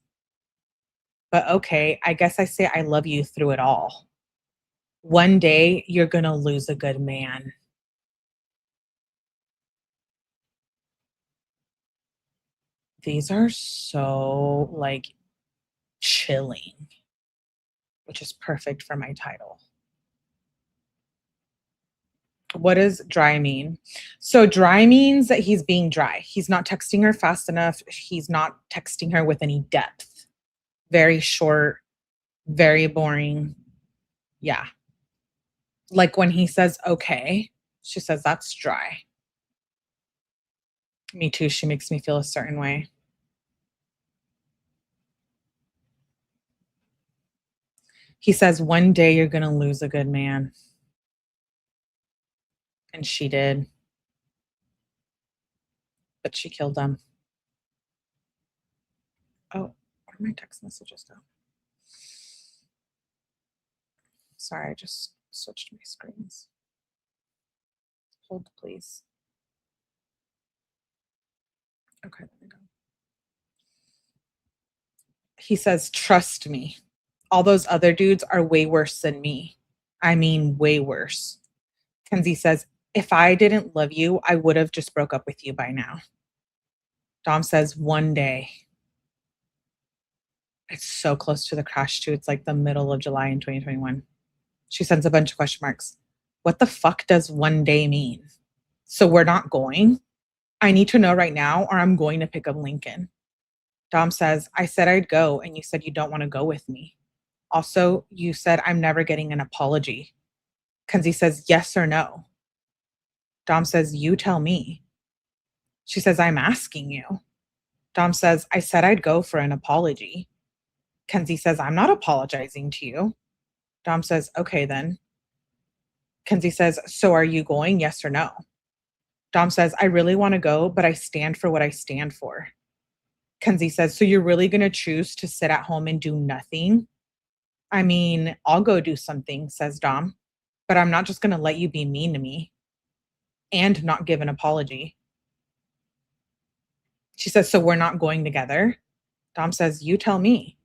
But okay, I guess I say I love you through it all. One day, you're gonna lose a good man." These are so, like, chilling, which is perfect for my title. What does dry mean? So dry means that he's being dry. He's not texting her fast enough. He's not texting her with any depth. Very short, very boring. Yeah. Like when he says, okay, she says, that's dry. Me too. She makes me feel a certain way. He says, one day you're going to lose a good man. And she did. But she killed him. Oh, what are my text messages though? Sorry, I just switched my screens. Hold, please. Okay, there we go. He says, trust me. All those other dudes are way worse than me. I mean, way worse. Kenzie says, if I didn't love you, I would have just broke up with you by now. Dom says, one day. It's so close to the crash, too. It's like the middle of July in 2021. She sends a bunch of question marks. What the fuck does one day mean? So we're not going? I need to know right now, or I'm going to pick up Lincoln. Dom says, I said I'd go, and you said you don't want to go with me. Also, you said I'm never getting an apology. Kenzie says, yes or no. Dom says, you tell me. She says, I'm asking you. Dom says, I said I'd go for an apology. Kenzie says, I'm not apologizing to you. Dom says, okay then. Kenzie says, so are you going, yes or no? Dom says, I really want to go, but I stand for what I stand for. Kenzie says, so you're really going to choose to sit at home and do nothing? I mean, I'll go do something, says Dom, but I'm not just going to let you be mean to me and not give an apology. She says, so we're not going together? Dom says, you tell me.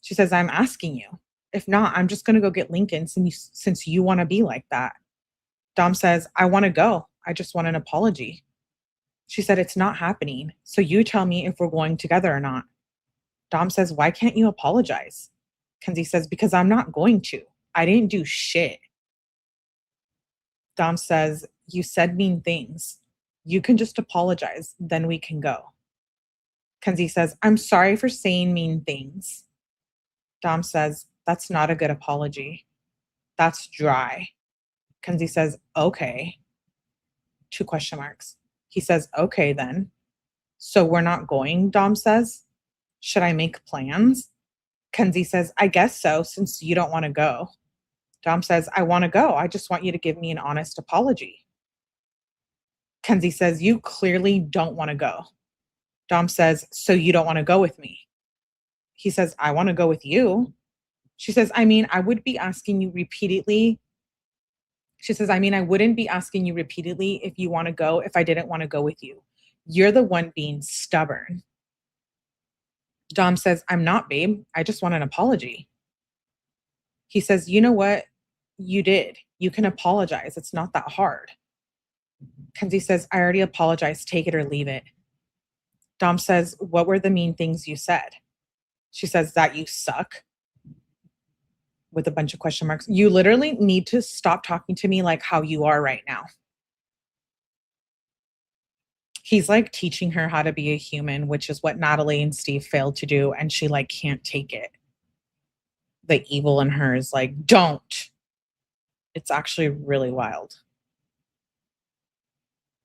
She says, I'm asking you. If not, I'm just going to go get Lincoln since you want to be like that. Dom says, I want to go. I just want an apology. She said, it's not happening. So you tell me if we're going together or not. Dom says, why can't you apologize? Kenzie says, because I'm not going to. I didn't do shit. Dom says, you said mean things. You can just apologize. Then we can go. Kenzie says, I'm sorry for saying mean things. Dom says, that's not a good apology. That's dry. Kenzie says, okay. 2 question marks. He says, okay then. So we're not going, Dom says. Should I make plans? Kenzie says, I guess so, since you don't want to go. Dom says, I want to go. I just want you to give me an honest apology. Kenzie says, you clearly don't want to go. Dom says, so you don't want to go with me? He says, I want to go with you. She says, I mean, I would be asking you repeatedly. She says, I mean, I wouldn't be asking you repeatedly if you want to go if I didn't want to go with you. You're the one being stubborn. Dom says, I'm not, babe. I just want an apology. He says, you know what? You did. You can apologize. It's not that hard. Kenzie says, I already apologized. Take it or leave it. Dom says, what were the mean things you said? She says, that you suck. With a bunch of question marks. You literally need to stop talking to me like how you are right now. He's like teaching her how to be a human, which is what Natalie and Steve failed to do. And she like can't take it. The evil in her is like, don't. It's actually really wild.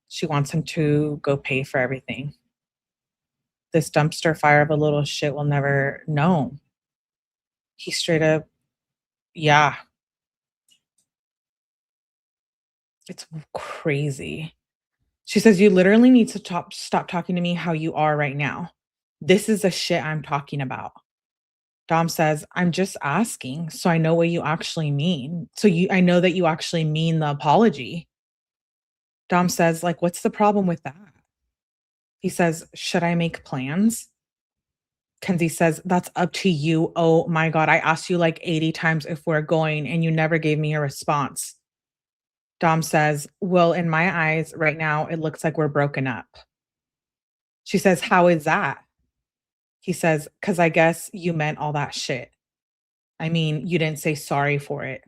She wants him to go pay for everything. This dumpster fire of a little shit will never know. He straight up, yeah. It's crazy. She says, you literally need to stop talking to me how you are right now. This is the shit I'm talking about. Dom says, I'm just asking, so I know what you actually mean. I know that you actually mean the apology. Dom says, like, what's the problem with that? He says, "Should I make plans?" Kenzie says, "That's up to you." Oh my God. I asked you like 80 times if we're going and you never gave me a response. Dom says, "Well, in my eyes, right now, it looks like we're broken up." She says, "How is that?" He says, "'Cause I guess you meant all that shit. I mean, you didn't say sorry for it.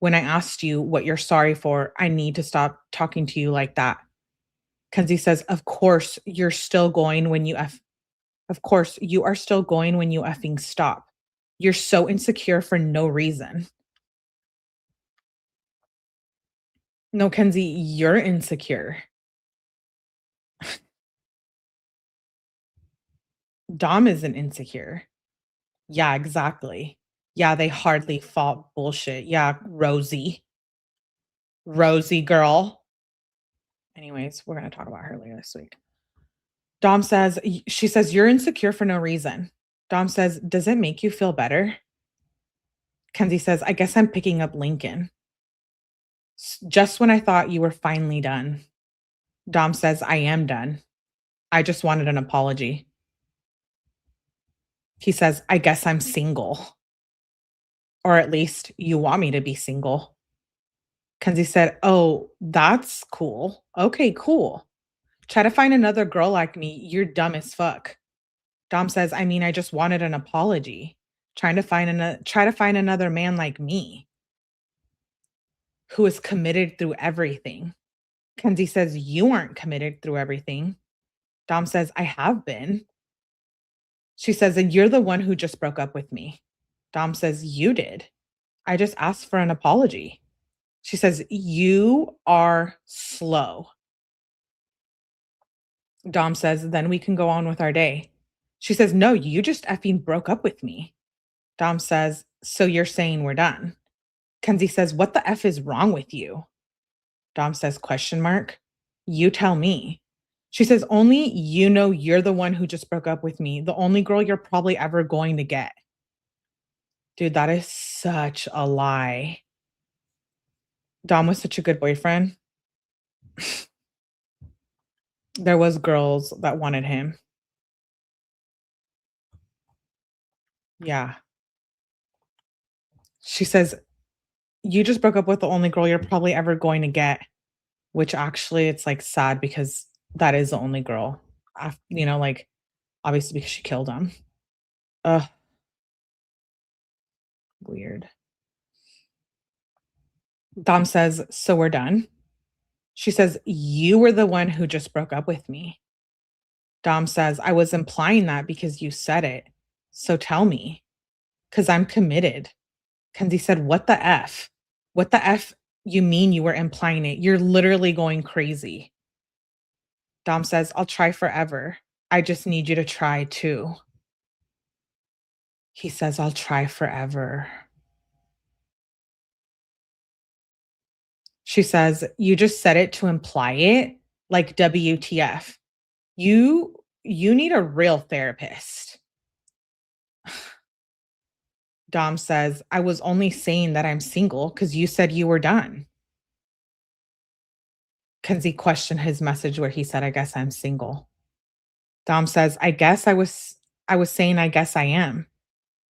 When I asked you what you're sorry for, I need to stop talking to you like that." Kenzie says, "Of course, you're still going when you of course, you are still going when you effing stop. You're so insecure for no reason." No, Kenzie, you're insecure. Dom isn't insecure. Yeah, exactly. Yeah, they hardly fought bullshit. Yeah, Rosie. Rosie girl. Anyways, we're gonna talk about her later this week. Dom says, she says, "You're insecure for no reason." Dom says, "Does it make you feel better?" Kenzie says, "I guess I'm picking up Lincoln. Just when I thought you were finally done." Dom says, "I am done. I just wanted an apology." He says, "I guess I'm single. Or at least you want me to be single." Kenzie said, "Oh, that's cool. Okay, cool. Try to find another girl like me. You're dumb as fuck." Dom says, "I mean, I just wanted an apology. Try to find another man like me who is committed through everything." Kenzie says, "You aren't committed through everything." Dom says, "I have been." She says, "And you're the one who just broke up with me." Dom says, "You did. I just asked for an apology." She says, "You are slow." Dom says, "Then we can go on with our day." She says, "No, you just effing broke up with me." Dom says, "So you're saying we're done?" Kenzie says, "What the F is wrong with you?" Dom says, question mark. "You tell me." She says, "Only you know you're the one who just broke up with me, the only girl you're probably ever going to get." Dude, that is such a lie. Dom was such a good boyfriend. There was girls that wanted him. Yeah. She says, "You just broke up with the only girl you're probably ever going to get," which actually it's like sad because that is the only girl. Like obviously because she killed him. Ugh, weird. Dom says, "So we're done?" She says, "You were the one who just broke up with me." Dom says, "I was implying that because you said it. So tell me, because I'm committed." Kenzie said, "What the F? What the F you mean you were implying it? You're literally going crazy." Dom says, "I'll try forever. I just need you to try too." He says, "I'll try forever." She says, "You just said it to imply it, like WTF. You need a real therapist." Dom says, "I was only saying that I'm single because you said you were done." Kenzie questioned his message where he said, "I guess I'm single." Dom says, I was saying I guess I am."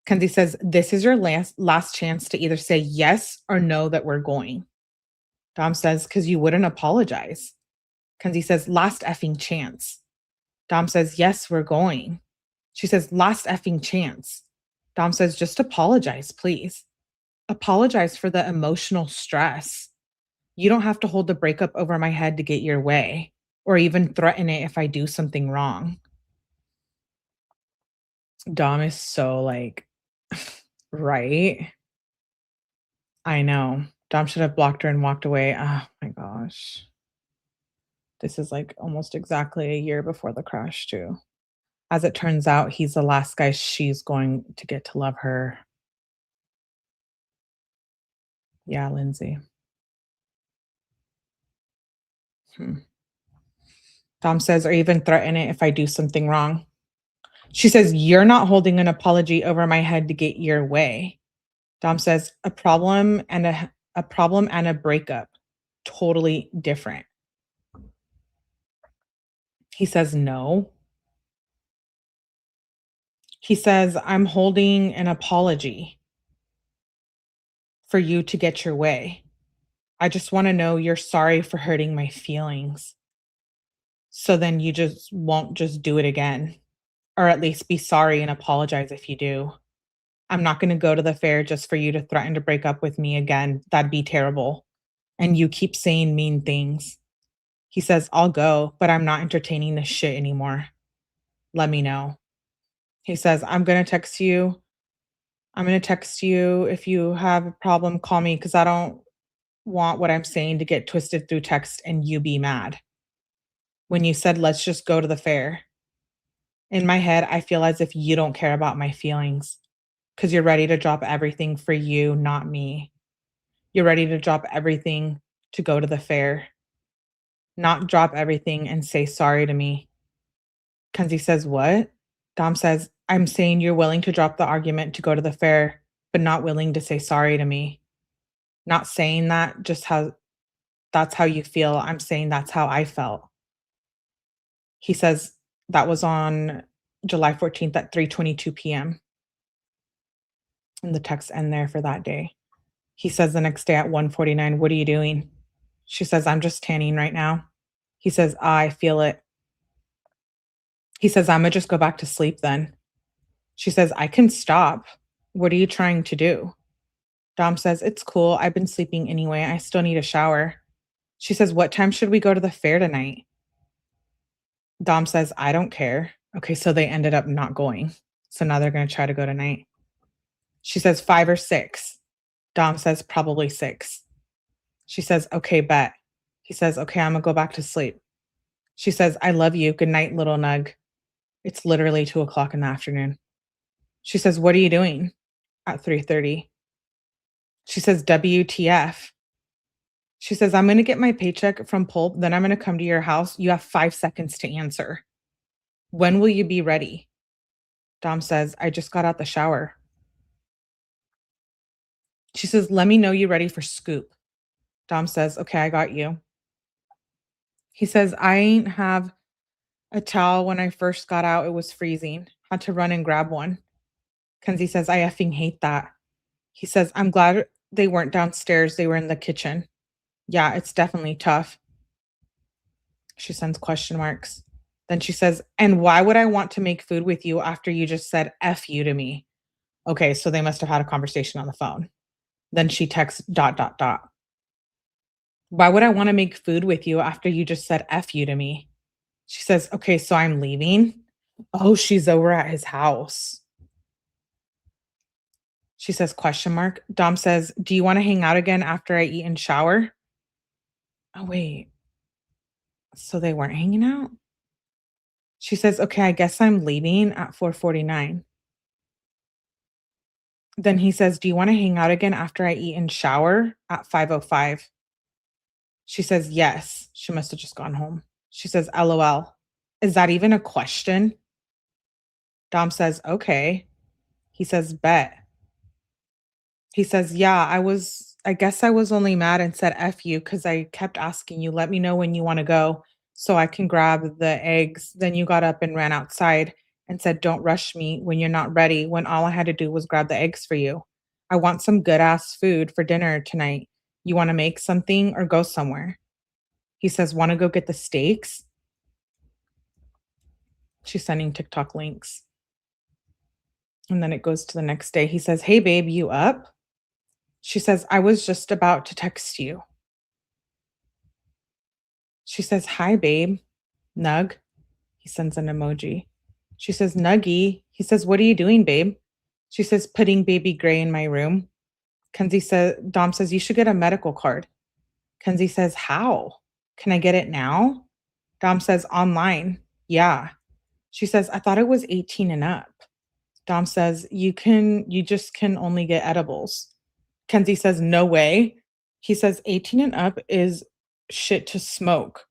Kenzie says, "This is your last chance to either say yes or no that we're going." Dom says, "Because you wouldn't apologize." Kenzie says, "Last effing chance." Dom says, "Yes, we're going." She says, "Last effing chance." Dom says, "Just apologize, please. Apologize for the emotional stress. You don't have to hold the breakup over my head to get your way or even threaten it if I do something wrong." Dom is so like, right? I know. Dom should have blocked her and walked away. Oh my gosh. This is like almost exactly a year before the crash, too. As it turns out, he's the last guy she's going to get to love her. Yeah, Lindsay. Hmm. Dom says, "Or even threaten it if I do something wrong." She says, "You're not holding an apology over my head to get your way." Dom says, a problem and a breakup, totally different." He says, no. He says, I'm holding an apology for you to get your way. I just want to know you're sorry for hurting my feelings. So then you just won't just do it again, or at least be sorry and apologize if you do. I'm not going to go to the fair just for you to threaten to break up with me again. That'd be terrible. And you keep saying mean things. He says, I'll go, but I'm not entertaining this shit anymore. Let me know. He says, I'm going to text you. If you have a problem, call me because I don't want what I'm saying to get twisted through text and you be mad. When you said, let's just go to the fair, in my head, I feel as if you don't care about my feelings because you're ready to drop everything for you, not me. You're ready to drop everything to go to the fair, not drop everything and say sorry to me. Kenzie says, what? Dom says, I'm saying you're willing to drop the argument to go to the fair, but not willing to say sorry to me. Not saying that, just how that's how you feel. I'm saying that's how I felt. He says that was on July 14th at 3:22 p.m. And the text end there for that day. He says the next day at 1:49, what are you doing? She says, I'm just tanning right now. He says, I feel it. He says, I'm gonna just go back to sleep then. She says, I can stop. What are you trying to do? Dom says, it's cool. I've been sleeping anyway. I still need a shower. She says, what time should we go to the fair tonight? Dom says, I don't care. Okay, so they ended up not going. So now they're going to try to go tonight. She says, 5 or 6. Dom says, probably 6. She says, okay, bet. He says, okay, I'm going to go back to sleep. She says, I love you. Good night, little nug. It's literally 2 o'clock in the afternoon. She says, what are you doing? At 3:30. She says, WTF. She says, I'm going to get my paycheck from Pulp. Then I'm going to come to your house. You have 5 seconds to answer. When will you be ready? Dom says, I just got out the shower. She says, let me know you're ready for scoop. Dom says, okay, I got you. He says, I ain't have a towel when I first got out. It was freezing. Had to run and grab one. Kenzie says, I effing hate that. He says, I'm glad they weren't downstairs. They were in the kitchen. Yeah, it's definitely tough. She sends question marks. Then she says, and why would I want to make food with you after you just said F you to me? Okay, so they must have had a conversation on the phone. Then she texts dot, dot, dot. Why would I want to make food with you after you just said F you to me? She says, okay, so I'm leaving. Oh, she's over at his house. She says, question mark. Dom says, do you want to hang out again after I eat and shower? Oh, wait. So they weren't hanging out? She says, okay, I guess I'm leaving at 4:49. Then he says, do you want to hang out again after I eat and shower at 5:05? She says, yes. She must have just gone home. She says, LOL. Is that even a question? Dom says, okay. He says, bet. He says, yeah, I guess I was only mad and said F you because I kept asking you, let me know when you want to go so I can grab the eggs. Then you got up and ran outside and said, don't rush me when you're not ready, when all I had to do was grab the eggs for you. I want some good ass food for dinner tonight. You want to make something or go somewhere? He says, want to go get the steaks? She's sending TikTok links. And then it goes to the next day. He says, hey, babe, you up? She says, I was just about to text you. She says, hi, babe. Nug. He sends an emoji. She says, Nuggy. He says, what are you doing, babe? She says, putting baby Gray in my room. Dom says, you should get a medical card. Kenzie says, how? Can I get it now? Dom says, online. Yeah. She says, I thought it was 18 and up. Dom says, you just can only get edibles. Kenzie says, no way. He says, 18 and up is shit to smoke.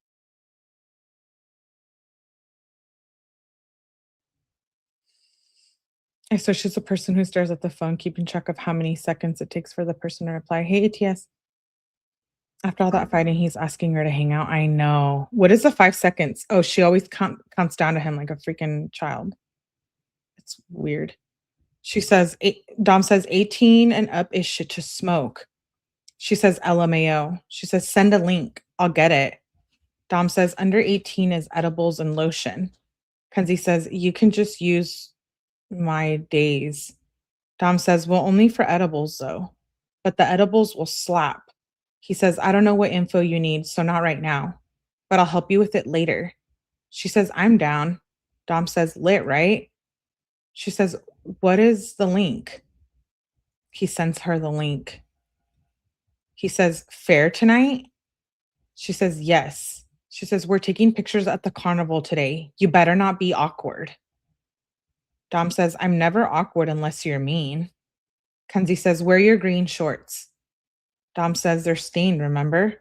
So she's a person who stares at the phone, keeping track of how many seconds it takes for the person to reply. Hey, ATS. After all that fighting, he's asking her to hang out. I know. What is the 5 seconds? Oh, she always counts down to him like a freaking child. It's weird. She says, Dom says 18 and up is shit to smoke. She says LMAO. She says, send a link. I'll get it. Dom says, under 18 is edibles and lotion. Kenzie says, you can just use my days. Dom says, well, only for edibles though. But the edibles will slap. He says, I don't know what info you need, so not right now. But I'll help you with it later. She says, I'm down. Dom says, lit, right? She says, what is the link? He sends her the link. He says, fair tonight? She says, yes. She says, we're taking pictures at the carnival today. You better not be awkward. Dom says, I'm never awkward unless you're mean. Kenzie says, wear your green shorts. Dom says, they're stained, remember?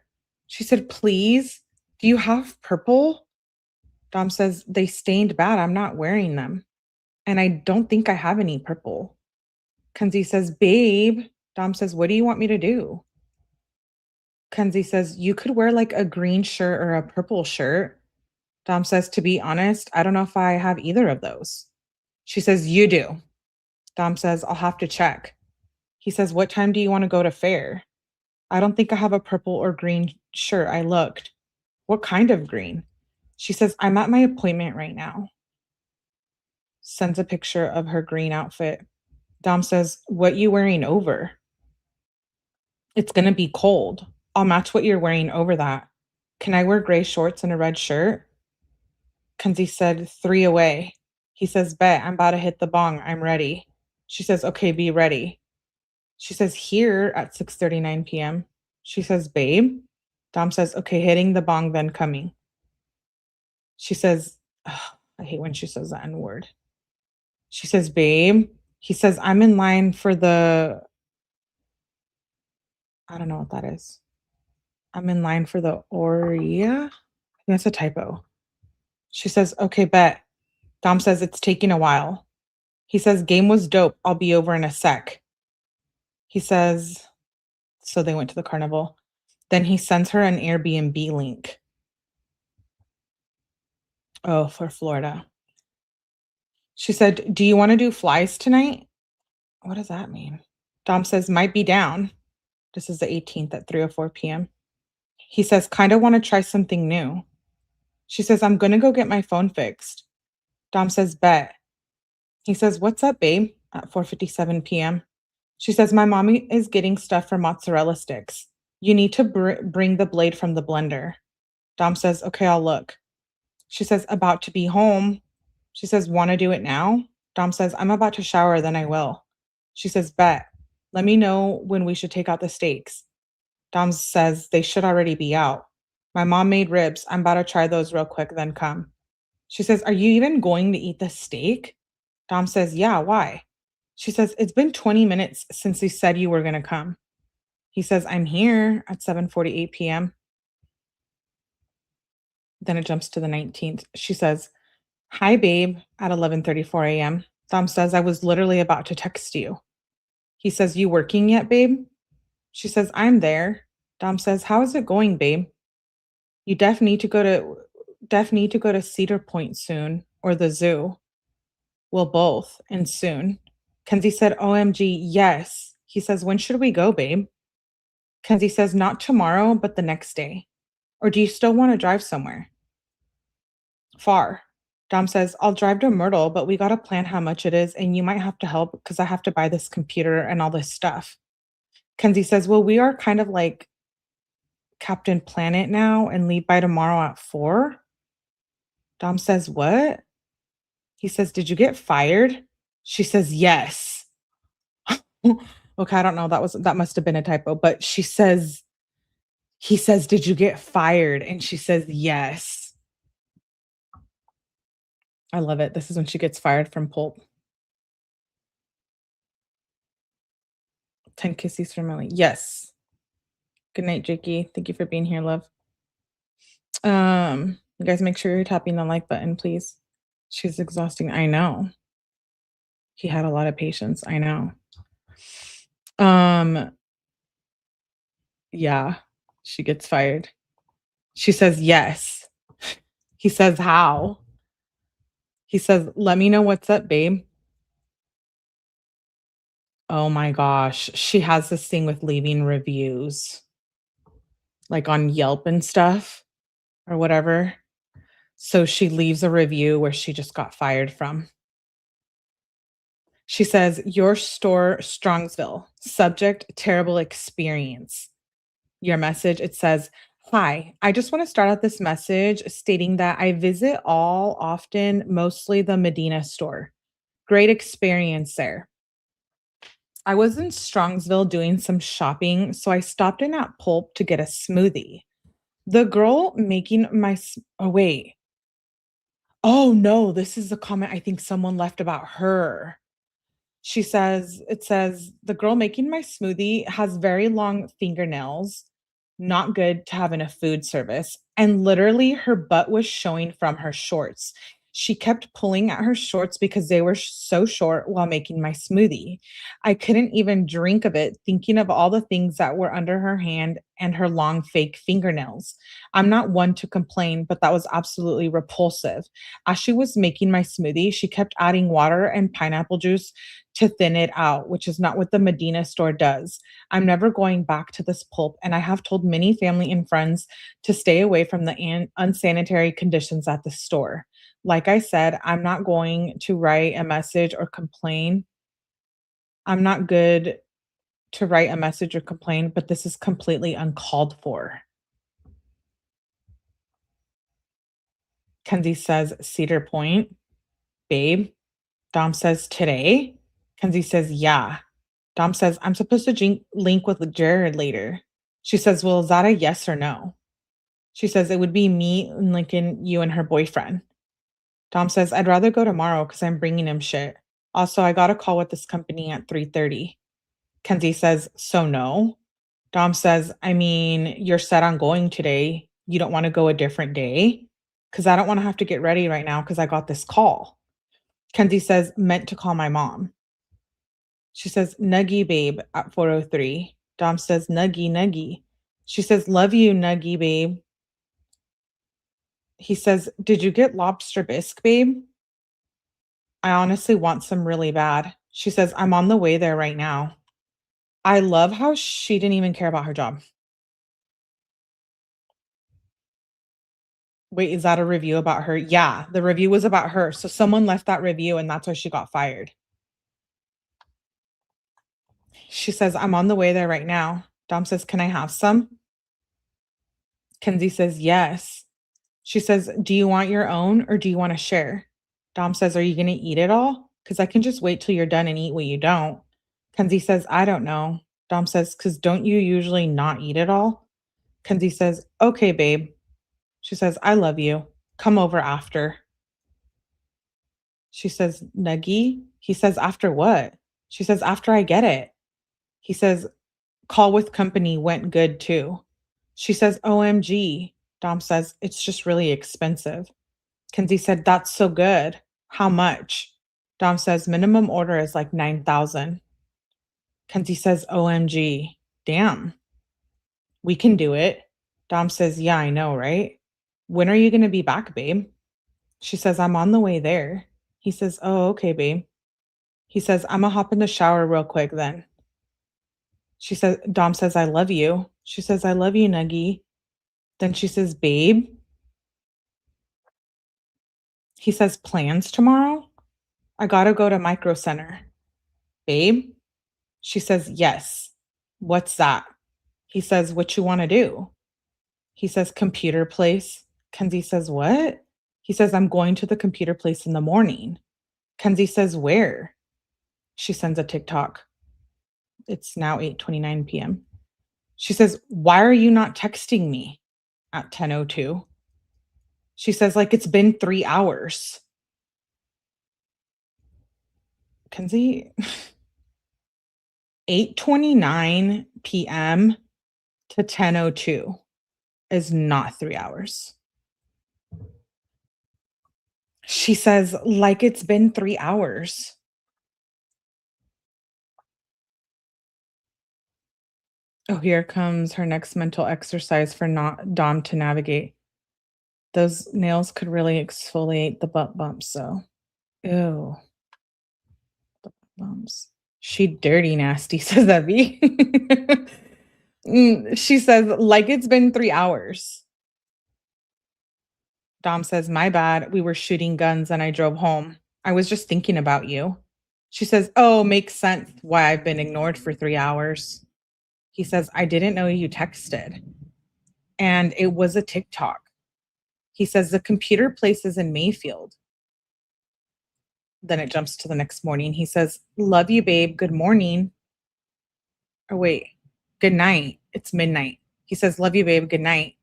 She said, please, do you have purple? Dom says, they stained bad. I'm not wearing them. And I don't think I have any purple. Kenzie says, babe. Dom says, what do you want me to do? Kenzie says, you could wear like a green shirt or a purple shirt. Dom says, to be honest, I don't know if I have either of those. She says, you do. Dom says, I'll have to check. He says, what time do you want to go to fair? I don't think I have a purple or green shirt. I looked. What kind of green? She says, I'm at my appointment right now. Sends a picture of her green outfit. Dom says, what you wearing over? It's going to be cold. I'll match what you're wearing over that. Can I wear gray shorts and a red shirt? Kenzie said, 3 away. He says, bet, I'm about to hit the bong. I'm ready. She says, okay, be ready. She says, here at 6:39 p.m. She says, babe. Dom says, okay, hitting the bong, then coming. She says, ugh, I hate when she says the N word. She says, babe. He says, I'm in line for the, I don't know what that is. I'm in line for the Oria. I think that's a typo. She says, okay, bet. Dom says, it's taking a while. He says, game was dope. I'll be over in a sec. He says, so they went to the carnival. Then he sends her an Airbnb link. Oh, for Florida. She said, do you want to do flies tonight? What does that mean? Dom says, might be down. This is the 18th at 3:04 p.m. He says, kind of want to try something new. She says, I'm going to go get my phone fixed. Dom says, bet. He says, what's up, babe? At 4:57 p.m. She says, my mommy is getting stuff for mozzarella sticks. You need to bring the blade from the blender. Dom says, okay, I'll look. She says, about to be home. She says, want to do it now? Dom says, I'm about to shower, then I will. She says, bet. Let me know when we should take out the steaks. Dom says, they should already be out. My mom made ribs. I'm about to try those real quick, then come. She says, are you even going to eat the steak? Dom says, yeah, why? She says, it's been 20 minutes since you said you were going to come. He says, I'm here at 7:48 p.m. Then it jumps to the 19th. She says, hi, babe, at 11:34 a.m. Dom says, I was literally about to text you. He says, you working yet, babe? She says, I'm there. Dom says, how is it going, babe? You def need to go to Cedar Point soon, or the zoo. Well, both, and soon. Kenzie said, OMG, yes. He says, when should we go, babe? Kenzie says, not tomorrow, but the next day. Or do you still want to drive somewhere? Far. Dom says, I'll drive to Myrtle, but we got to plan how much it is, and you might have to help because I have to buy this computer and all this stuff. Kenzie says, well, we are kind of like Captain Planet now and leave by tomorrow at 4. Dom says, what? He says, did you get fired? She says, yes. Okay, I don't know. That must have been a typo, but he says, did you get fired? And she says, yes. I love it. This is when she gets fired from Pulp. 10 kisses from Millie. Yes. Good night, Jakey. Thank you for being here, love. You guys make sure you're tapping the like button, please. She's exhausting. I know. He had a lot of patience. I know. Yeah. She gets fired. She says, yes. He says, how? He says, let me know what's up, babe. Oh my gosh. She has this thing with leaving reviews, like on Yelp and stuff or whatever. So she leaves a review where she just got fired from. She says, your store, Strongsville. Subject, terrible experience. Your message, it says, hi, I just want to start out this message stating that I visit all often, mostly the Medina store. Great experience there. I was in Strongsville doing some shopping, so I stopped in at Pulp to get a smoothie. The girl making oh wait. Oh no, this is a comment I think someone left about her. She says, it says, the girl making my smoothie has very long fingernails, not good to have in a food service. And literally, her butt was showing from her shorts. She kept pulling at her shorts because they were so short while making my smoothie. I couldn't even drink of it, thinking of all the things that were under her hand and her long fake fingernails. I'm not one to complain, but that was absolutely repulsive. As she was making my smoothie, she kept adding water and pineapple juice to thin it out, which is not what the Medina store does. I'm never going back to this Pulp, and I have told many family and friends to stay away from the unsanitary conditions at the store. Like I said, I'm not going to write a message or complain. I'm not good to write a message or complain, but this is completely uncalled for. Kenzie says, Cedar Point, babe. Dom says, today. Kenzie says, yeah. Dom says, I'm supposed to link with Jared later. She says, well, is that a yes or no? She says, it would be me and Lincoln, you and her boyfriend. Dom says, I'd rather go tomorrow because I'm bringing him shit. Also, I got a call with this company at 3:30. Kenzie says, so no. Dom says, I mean, you're set on going today. You don't want to go a different day? Because I don't want to have to get ready right now because I got this call. Kenzie says, meant to call my mom. She says, Nuggy babe at 4:03. Dom says, Nuggy, Nuggy. She says, love you, Nuggy babe. He says, did you get lobster bisque, babe? I honestly want some really bad. She says, I'm on the way there right now. I love how she didn't even care about her job. Wait, is that a review about her? Yeah, the review was about her. So someone left that review and that's why she got fired. She says, I'm on the way there right now. Dom says, can I have some? Kenzie says, yes. She says, do you want your own or do you want to share? Dom says, are you going to eat it all? Because I can just wait till you're done and eat what you don't. Kenzie says, I don't know. Dom says, because don't you usually not eat it all? Kenzie says, okay, babe. She says, I love you. Come over after. She says, Nuggy? He says, after what? She says, after I get it. He says, call with company went good too. She says, OMG. Dom says, it's just really expensive. Kenzie said, that's so good. How much? Dom says, minimum order is like 9,000. Kenzie says, OMG. Damn. We can do it. Dom says, yeah, I know, right? When are you going to be back, babe? She says, I'm on the way there. He says, oh, okay, babe. He says, I'm gonna hop in the shower real quick then. She says, Dom says, I love you. She says, I love you, Nuggy. Then she says, babe. He says, plans tomorrow? I gotta go to Micro Center. Babe? She says, yes. What's that? He says, what you wanna do? He says, computer place. Kenzie says, what? He says, I'm going to the computer place in the morning. Kenzie says, where? She sends a TikTok. It's now 8:29 p.m. She says, why are you not texting me at 10:02? She says, like, it's been 3 hours. Kenzie, 8:29 p.m. to 10:02 is not 3 hours. She says, like, it's been 3 hours. Oh, here comes her next mental exercise for not Dom to navigate. Those nails could really exfoliate the butt bumps, so ew, the butt bumps. She dirty nasty, says Evie. She says, like it's been 3 hours. Dom says, my bad. We were shooting guns and I drove home. I was just thinking about you. She says, oh, makes sense why I've been ignored for 3 hours. He says, I didn't know you texted. And it was a TikTok. He says, the computer place is in Mayfield. Then it jumps to the next morning. He says, love you, babe. Good morning. Oh, wait. Good night. It's midnight. He says, love you, babe. Good night.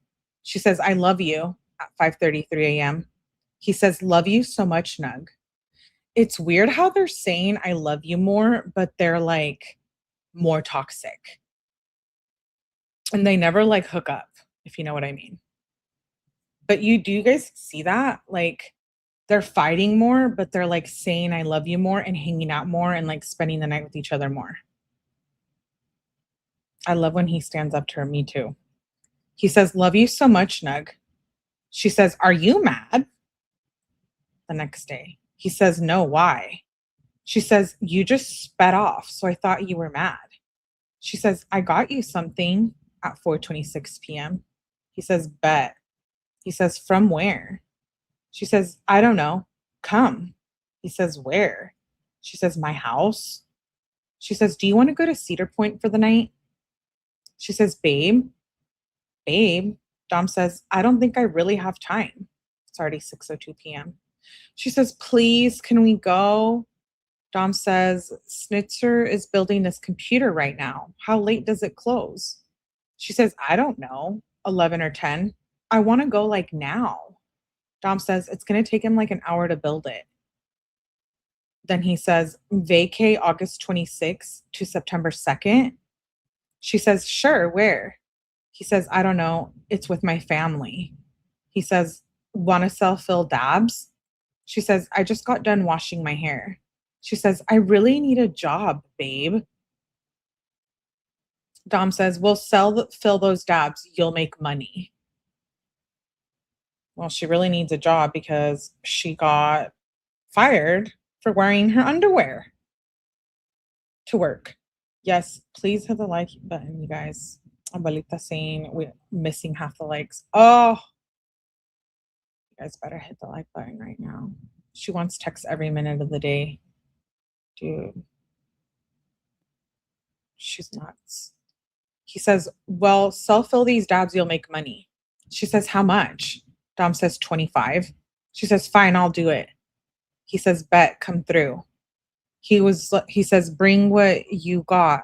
She says, I love you at 5:33 a.m. He says, love you so much, Nug. It's weird how they're saying I love you more, but they're like more toxic. And they never like hook up, if you know what I mean. But do you guys see that? Like they're fighting more, but they're like saying I love you more and hanging out more and like spending the night with each other more. I love when he stands up to her. Me too. He says, love you so much, Nug. She says, are you mad? The next day. He says, no, why? She says, you just sped off, so I thought you were mad. She says, I got you something at 4:26 p.m. He says, bet. He says, from where? She says, I don't know. Come. He says, where? She says, my house. She says, do you want to go to Cedar Point for the night? She says, babe. Babe. Dom says, I don't think I really have time. It's already 6:02 p.m. She says, please, can we go? Dom says, Snitzer is building this computer right now. How late does it close? She says, I don't know, 11 or 10. I want to go like now. Dom says, it's going to take him like an hour to build it. Then he says, vacay August 26th to September 2nd. She says, sure, where? He says, I don't know. It's with my family. He says, want to sell Phil dabs? She says, I just got done washing my hair. She says, I really need a job, babe. Dom says, well, Phil those dabs. You'll make money. Well, she really needs a job because she got fired for wearing her underwear to work. Yes, please hit the like button, you guys. Abuelita saying we're missing half the likes. Oh, you guys better hit the like button right now. She wants text every minute of the day. Dude, she's nuts. He says, well, self-fill these dabs, you'll make money. She says, how much? Dom says, 25. She says, fine, I'll do it. He says, bet, come through. He says, bring what you got.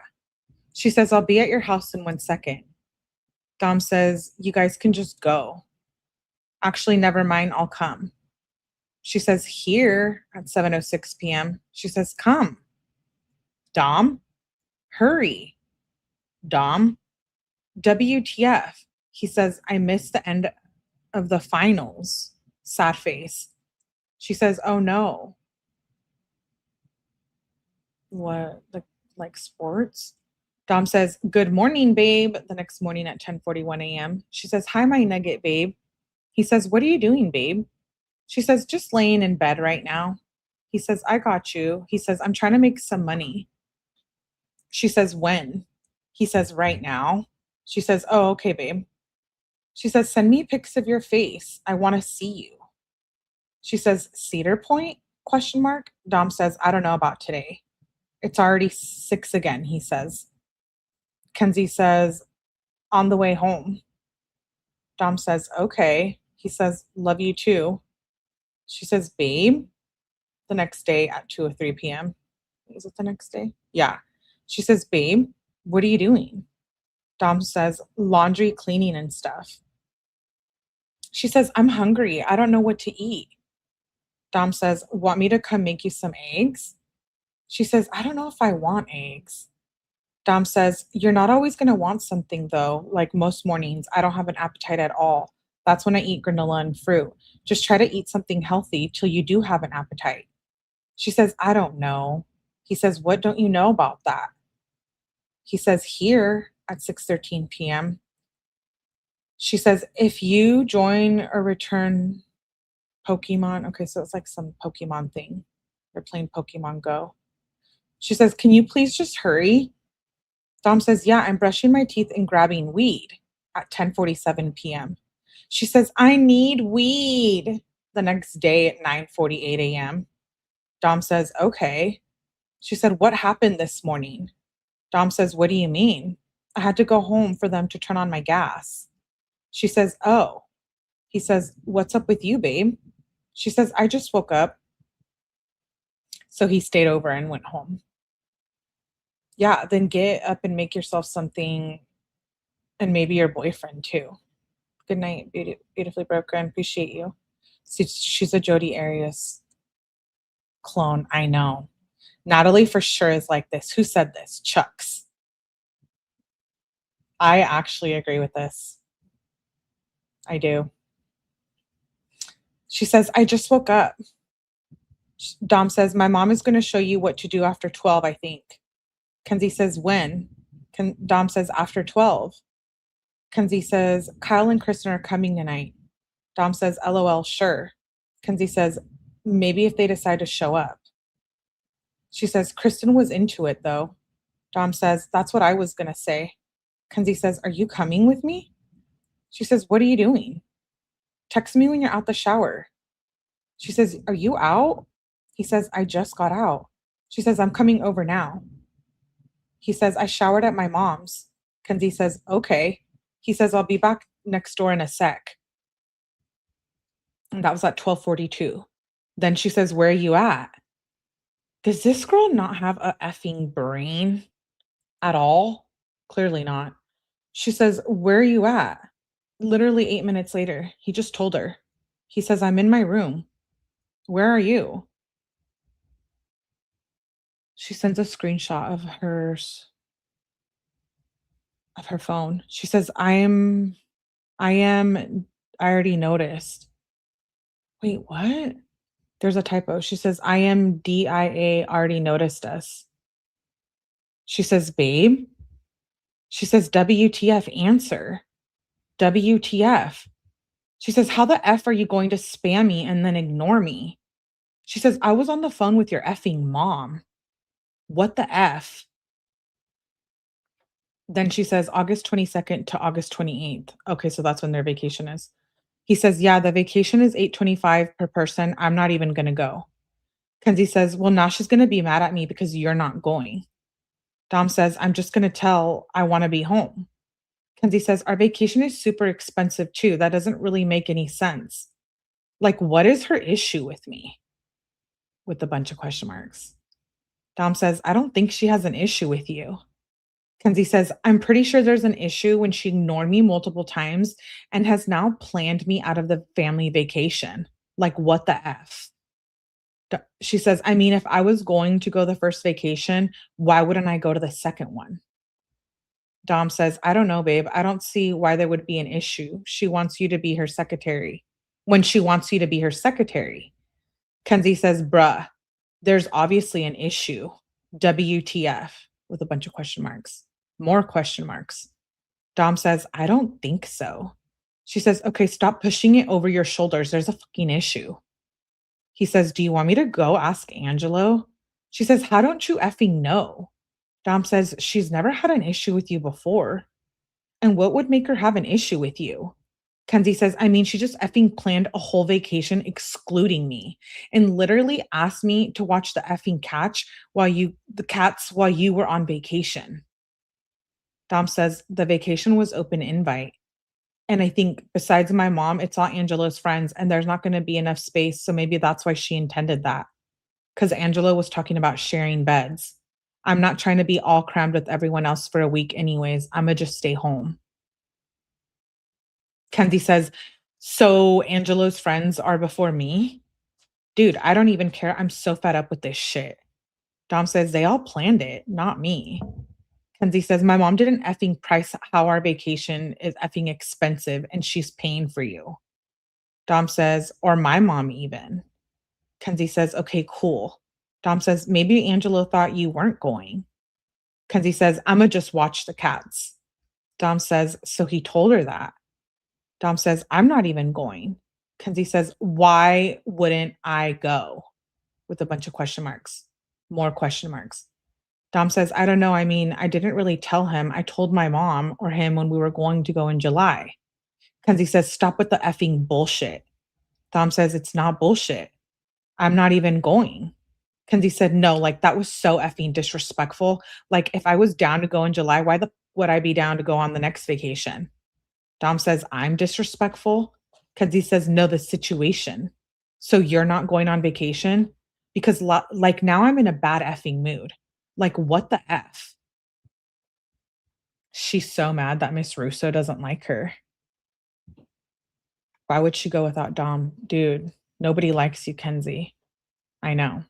She says, I'll be at your house in 1 second. Dom says, you guys can just go. Actually, never mind, I'll come. She says, here at 7:06 p.m. She says, come. Dom, hurry. Dom, WTF. He says, I missed the end of the finals. Sad face. She says, oh no. What, like sports? Dom says, good morning, babe. The next morning at 10:41 a.m. She says, hi, my nugget, babe. He says, what are you doing, babe? She says, just laying in bed right now. He says, I got you. He says, I'm trying to make some money. She says, when? He says, right now. She says, oh, okay, babe. She says, send me pics of your face. I want to see you. She says, Cedar Point? ? Dom says, I don't know about today. It's already 6 again, he says. Kenzie says, on the way home. Dom says, okay. He says, love you too. She says, babe. The next day at 2:03 p.m. Is it the next day? Yeah. She says, babe, what are you doing? Dom says, laundry, cleaning, and stuff. She says, I'm hungry. I don't know what to eat. Dom says, want me to come make you some eggs? She says, I don't know if I want eggs. Dom says, you're not always going to want something, though. Like most mornings, I don't have an appetite at all. That's when I eat granola and fruit. Just try to eat something healthy till you do have an appetite. She says, I don't know. He says, what don't you know about that? He says, here at 6:13 p.m. She says, if you join or return Pokemon, okay, so it's like some Pokemon thing. They're playing Pokemon Go. She says, can you please just hurry? Dom says, yeah, I'm brushing my teeth and grabbing weed at 10:47 p.m. She says, I need weed the next day at 9:48 a.m. Dom says, okay. She said, what happened this morning? Dom says, what do you mean? I had to go home for them to turn on my gas. She says, oh. He says, what's up with you, babe? She says, I just woke up. So he stayed over and went home. Yeah, then get up and make yourself something, and maybe your boyfriend too. Good night, beautifully broken. Appreciate you. She's a Jodi Arias clone. I know. Natalie for sure is like this. Who said this? Chucks. I actually agree with this. I do. She says, I just woke up. Dom says, my mom is going to show you what to do after 12, I think. Kenzie says, when? Dom says, after 12. Kenzie says, Kyle and Kristen are coming tonight. Dom says, LOL, sure. Kenzie says, maybe if they decide to show up. She says, Kristen was into it, though. Dom says, that's what I was going to say. Kenzie says, are you coming with me? She says, what are you doing? Text me when you're out the shower. She says, are you out? He says, I just got out. She says, I'm coming over now. He says, I showered at my mom's. Kenzie says, okay. He says, I'll be back next door in a sec. And that was at 12:42. Then she says, where are you at? Does this girl not have a effing brain at all? Clearly not. She says, where are you at? Literally 8 minutes later, he just told her. He says, I'm in my room. Where are you? She sends a screenshot of her phone. She says, I already noticed. Wait, what? There's a typo. She says, I am DIA already noticed us. She says, babe. She says, WTF, answer. WTF. She says, how the F are you going to spam me and then ignore me? She says, I was on the phone with your effing mom. What the F? Then she says, August 22nd to August 28th. Okay, so that's when their vacation is. He says, yeah, the vacation is $825 per person. I'm not even going to go. Kenzie says, well, now she's going to be mad at me because you're not going. Dom says, I'm just going to tell I want to be home. Kenzie says, our vacation is super expensive too. That doesn't really make any sense. Like, what is her issue with me? With a bunch of question marks. Dom says, I don't think she has an issue with you. Kenzie says, I'm pretty sure there's an issue when she ignored me multiple times and has now planned me out of the family vacation. Like, what the F? She says, I mean, if I was going to go the first vacation, why wouldn't I go to the second one? Dom says, I don't know, babe. I don't see why there would be an issue. She wants you to be her secretary. When she wants you to be her secretary. Kenzie says, bruh, there's obviously an issue. WTF, with a bunch of question marks. More question marks. Dom says, I don't think so. She says, okay, stop pushing it over your shoulders. There's a fucking issue. He says, do you want me to go ask Angelo? She says, how don't you effing know? Dom says, she's never had an issue with you before. And what would make her have an issue with you? Kenzie says, I mean, she just effing planned a whole vacation excluding me and literally asked me to watch the effing cats while you were on vacation. Dom says, the vacation was open invite. And I think besides my mom, it's all Angelo's friends and there's not going to be enough space. So maybe that's why she intended that. Because Angelo was talking about sharing beds. I'm not trying to be all crammed with everyone else for a week anyways. I'm going to just stay home. Kenzie says, so Angelo's friends are before me? Dude, I don't even care. I'm so fed up with this shit. Dom says, they all planned it, not me. Kenzie says, my mom didn't effing price how our vacation is effing expensive and she's paying for you. Dom says, or my mom even. Kenzie says, okay, cool. Dom says, maybe Angelo thought you weren't going. Kenzie says, I'ma just watch the cats. Dom says, so he told her that. Dom says, I'm not even going. Kenzie says, why wouldn't I go? With a bunch of question marks, more question marks. Dom says, I don't know. I mean, I didn't really tell him. I told my mom or him when we were going to go in July. Kenzie says, stop with the effing bullshit. Dom says, it's not bullshit. I'm not even going. Kenzie said, no, like that was so effing disrespectful. Like if I was down to go in July, why the would I be down to go on the next vacation? Dom says, I'm disrespectful. Kenzie says, no, the situation. So you're not going on vacation? Because like now I'm in a bad effing mood. Like what the F? She's so mad that Miss Russo doesn't like her. Why would she go without Dom? Dude, nobody likes you, Kenzie. I know.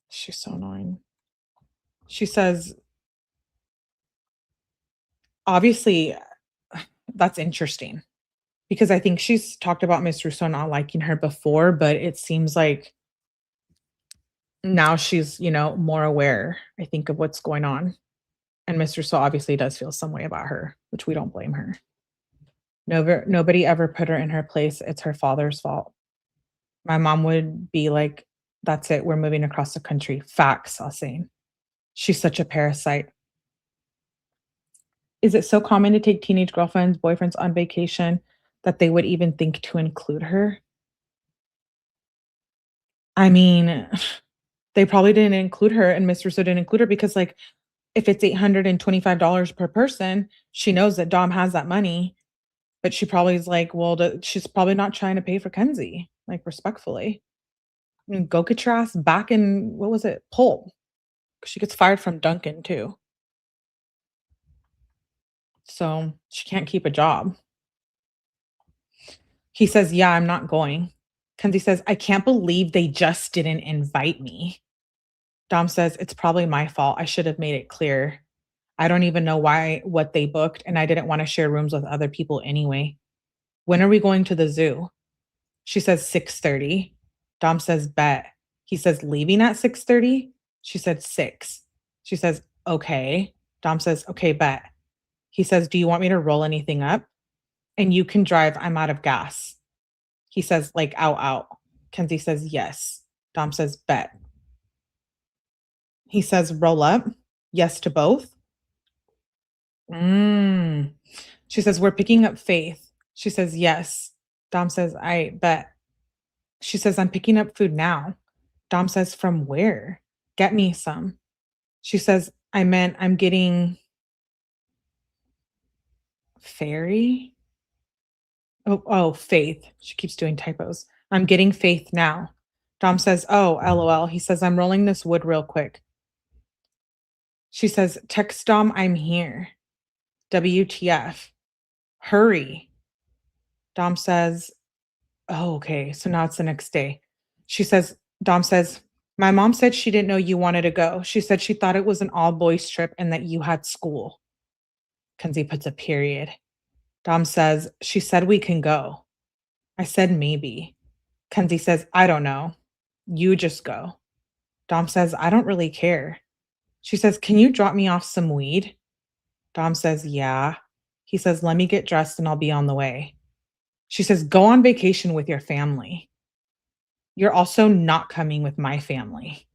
She's so annoying. She says, obviously, that's interesting because I think she's talked about Miss Russo not liking her before, but it seems like now she's, more aware, I think, of what's going on. And Miss Russo obviously does feel some way about her, which we don't blame her. Nobody ever put her in her place. It's her father's fault. My mom would be like, that's it. We're moving across the country. Facts, I'll say. She's such a parasite. Is it so common to take teenage girlfriends, boyfriends on vacation that they would even think to include her? I mean, they probably didn't include her and Miss Russo didn't include her because like if it's $825 per person, she knows that Dom has that money, but she probably is like, well, she's probably not trying to pay for Kenzie, like respectfully. I mean, go get your ass back in, what was it? Pulp. She gets fired from Duncan too. So she can't keep a job. He says, yeah, I'm not going. Kenzie says, I can't believe they just didn't invite me. Dom says, it's probably my fault. I should have made it clear. I don't even know what they booked, and I didn't want to share rooms with other people anyway. When are we going to the zoo? She says 6:30. Dom says, bet. He says, leaving at 6:30? She said 6. She says, okay. Dom says, okay, bet. He says, do you want me to roll anything up? And you can drive. I'm out of gas. He says, like, out. Kenzie says, yes. Dom says, bet. He says, roll up. Yes to both. She says, we're picking up Faith. She says, yes. Dom says, I bet. She says, I'm picking up food now. Dom says, from where? Get me some. She says, I'm getting Fairy. Oh, Faith. She keeps doing typos. I'm getting Faith now. Dom says, oh, LOL. He says, I'm rolling this wood real quick. She says, text Dom, I'm here. WTF. Hurry. Dom says, oh, okay. So now it's the next day. Dom says, my mom said she didn't know you wanted to go. She said she thought it was an all boys trip and that you had school. Kenzie puts a period. Dom says, she said we can go. I said maybe. Kenzie says, I don't know. You just go. Dom says, I don't really care. She says, can you drop me off some weed? Dom says, yeah. He says, let me get dressed and I'll be on the way. She says, go on vacation with your family. You're also not coming with my family.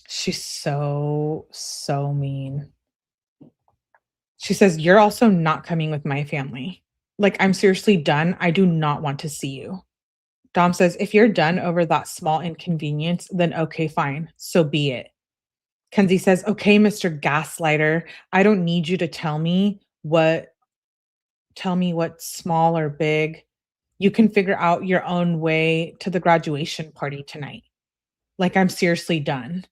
She's so mean. She says, you're also not coming with my family. Like, I'm seriously done. I do not want to see you. Dom says, if you're done over that small inconvenience, then okay, fine. So be it. Kenzie says, okay, Mr. Gaslighter, I don't need you to tell me what's small or big. You can figure out your own way to the graduation party tonight. Like, I'm seriously done.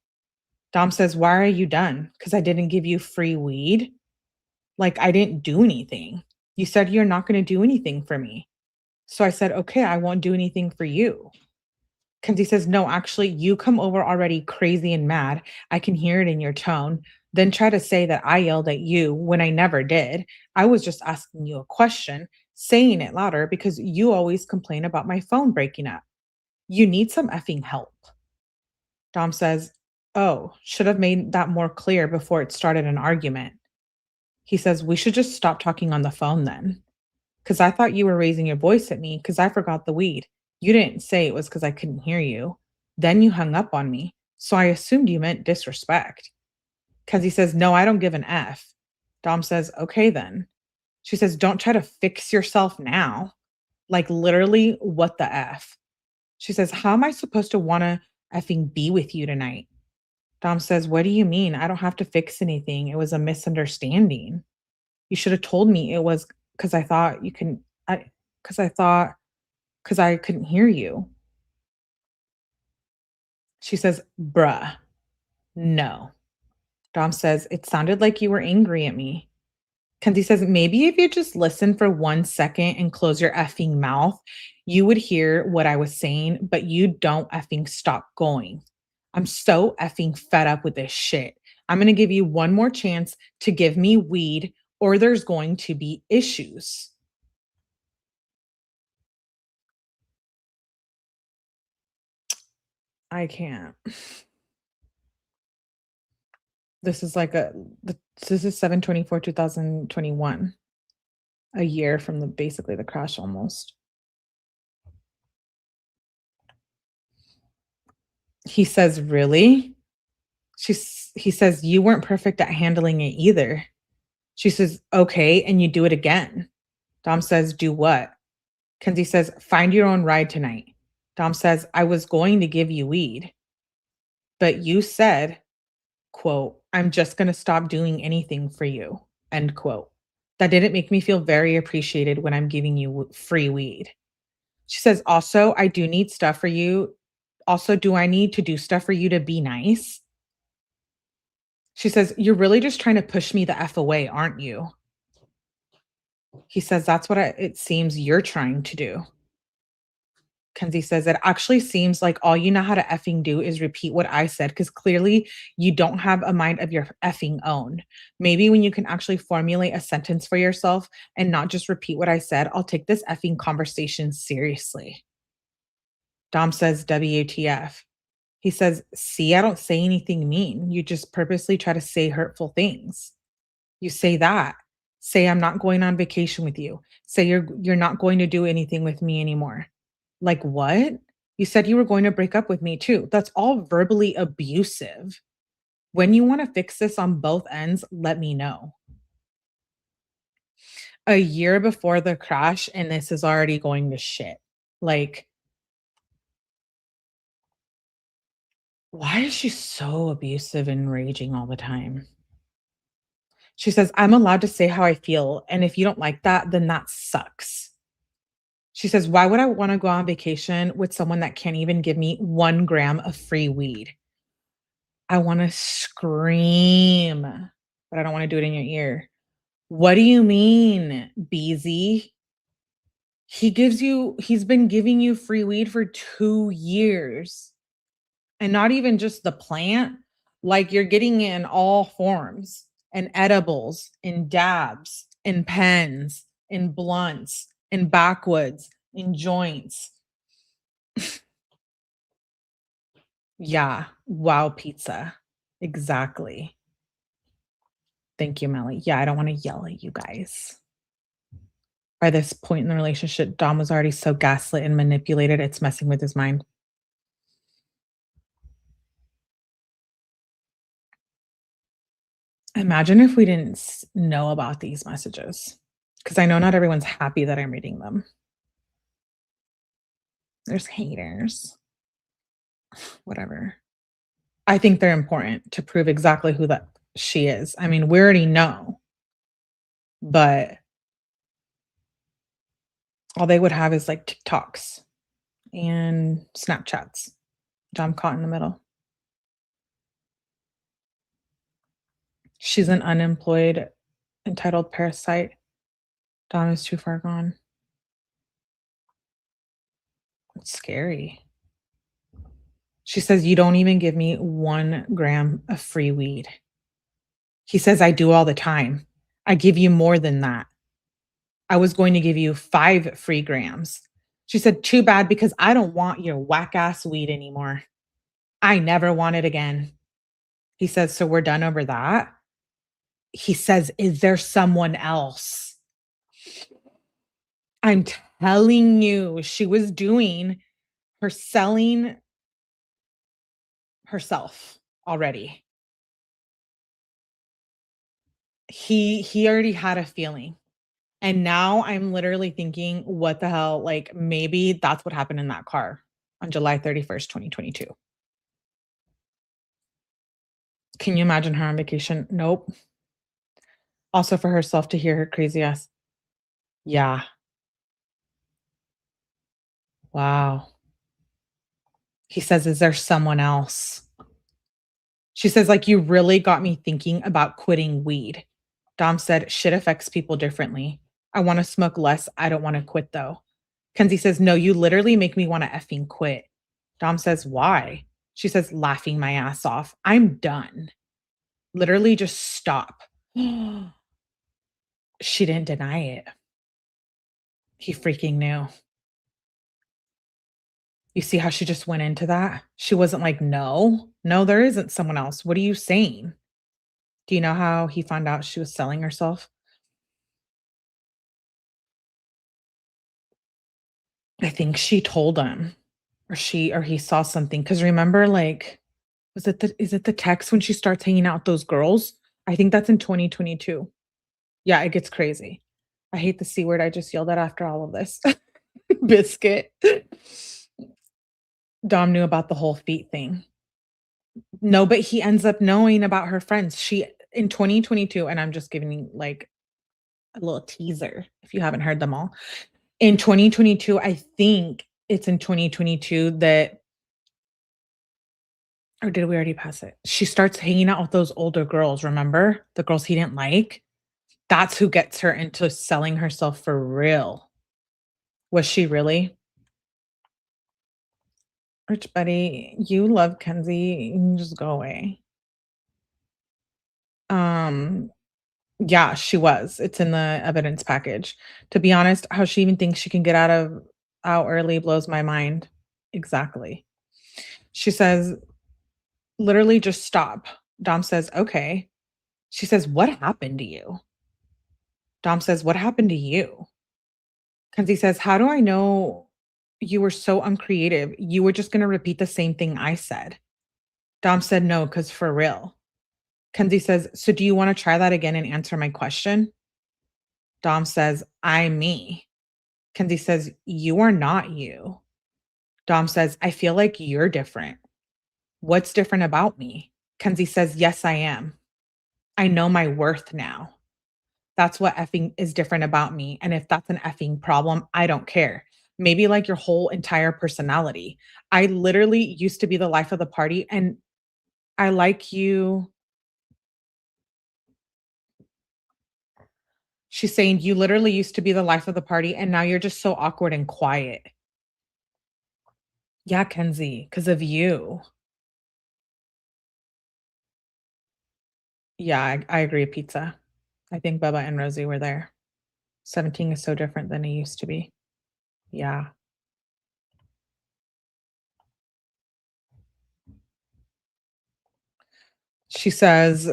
Dom says, why are you done? Because I didn't give you free weed? Like, I didn't do anything. You said you're not going to do anything for me. So I said, okay, I won't do anything for you. Kenzie says, no, actually, you come over already crazy and mad. I can hear it in your tone. Then try to say that I yelled at you when I never did. I was just asking you a question. saying it louder because you always complain about my phone breaking up. You need some effing help. Dom says, oh, should have made that more clear before it started an argument. He says, we should just stop talking on the phone then. Because I thought you were raising your voice at me because I forgot the weed. You didn't say it was because I couldn't hear you. Then you hung up on me. So I assumed you meant disrespect. Kenzie says, no, I don't give an F. Dom says, okay then. She says, don't try to fix yourself now. Like literally, what the F? She says, how am I supposed to want to effing be with you tonight? Dom says, what do you mean? I don't have to fix anything. It was a misunderstanding. You should have told me it was because I thought you can, because I thought, because I couldn't hear you. She says, bruh, no. Dom says, it sounded like you were angry at me. Kenzie says, maybe if you just listen for 1 second and close your effing mouth, you would hear what I was saying, but you don't effing stop going. I'm so effing fed up with this shit. I'm going to give you one more chance to give me weed or there's going to be issues. I can't. This is like this is 7/24/2021, a year from basically the crash almost. He says, really? He says, you weren't perfect at handling it either. She says, okay, and you do it again. Dom says, do what? Kenzie says, find your own ride tonight. Dom says, I was going to give you weed, but you said, quote, I'm just going to stop doing anything for you, end quote. That didn't make me feel very appreciated when I'm giving you free weed. She says, also, I do need stuff for you. Also, do I need to do stuff for you to be nice? She says, you're really just trying to push me the F away, aren't you? He says, that's what it seems you're trying to do. Kenzie says, it actually seems like all you know how to effing do is repeat what I said because clearly you don't have a mind of your effing own. Maybe when you can actually formulate a sentence for yourself and not just repeat what I said, I'll take this effing conversation seriously. Dom says, WTF. He says, see, I don't say anything mean. You just purposely try to say hurtful things. You say that. Say I'm not going on vacation with you. Say you're not going to do anything with me anymore. Like what? You said you were going to break up with me too. That's all verbally abusive. When you want to fix this on both ends, let me know. A year before the crash, and this is already going to shit. Like, why is she so abusive and raging all the time? She says, I'm allowed to say how I feel. And if you don't like that, then that sucks. She says, why would I want to go on vacation with someone that can't even give me 1 gram of free weed? I want to scream, but I don't want to do it in your ear. What do you mean, Beezy? He's been giving you free weed for 2 years. And not even just the plant, like you're getting it in all forms and edibles and dabs and pens and blunts and backwoods and joints. Yeah. Wow, pizza. Exactly. Thank you, Melly. Yeah, I don't want to yell at you guys. By this point in the relationship, Dom was already so gaslit and manipulated, it's messing with his mind. Imagine if we didn't know about these messages, because I know not everyone's happy that I'm reading them. There's haters. Whatever. I think they're important to prove exactly who that she is. I mean, we already know, but all they would have is like TikToks and Snapchats. Dom caught in the middle. She's an unemployed, entitled parasite. Dom is too far gone. It's scary. She says, you don't even give me 1 gram of free weed. He says, I do all the time. I give you more than that. I was going to give you 5 free grams. She said, too bad because I don't want your whack ass weed anymore. I never want it again. He says, so we're done over that. He says, is there someone else? I'm telling you, she was doing her selling herself already. He already had a feeling. And now I'm literally thinking, what the hell? Like maybe that's what happened in that car on July 31st, 2022. Can you imagine her on vacation? Nope. Also for herself to hear her crazy ass. Yeah. Wow. He says, is there someone else? She says, like, you really got me thinking about quitting weed. Dom said, shit affects people differently. I want to smoke less. I don't want to quit though. Kenzie says, no, you literally make me want to effing quit. Dom says, why? She says, laughing my ass off. I'm done. Literally just stop. She didn't deny it. He freaking knew. You see how she just went into that? She wasn't like, no, no, there isn't someone else. What are you saying? Do you know how he found out she was selling herself? I think she told him or he saw something. Cause remember, like, is it the text when she starts hanging out with those girls? I think that's in 2022. Yeah, it gets crazy. I hate the C word I just yelled at after all of this. Biscuit. Dom knew about the whole feet thing. No, but he ends up knowing about her friends. She in 2022, and I'm just giving you like a little teaser if you haven't heard them all. In 2022, I think it's in 2022 that or did we already pass it? She starts hanging out with those older girls, remember? The girls he didn't like? That's who gets her into selling herself for real. Was she really? Rich Buddy, you love Kenzie, you can just go away. Um, yeah, she was. It's in the evidence package. To be honest, how she even thinks she can get out early blows my mind. Exactly. She says, literally just stop. Dom says, okay. She says, what happened to you? Dom says, what happened to you? Kenzie says, how do I know you were so uncreative? You were just going to repeat the same thing I said. Dom said, no, because for real. Kenzie says, so do you want to try that again and answer my question? Dom says, I'm me. Kenzie says, you are not you. Dom says, I feel like you're different. What's different about me? Kenzie says, yes, I am. I know my worth now. That's what effing is different about me. And if that's an effing problem, I don't care. Maybe like your whole entire personality. I literally used to be the life of the party and I like you. She's saying you literally used to be the life of the party and now you're just so awkward and quiet. Yeah, Kenzie, because of you. Yeah, I agree, pizza. I think Bubba and Rosie were there. 17 is so different than it used to be. Yeah. She says,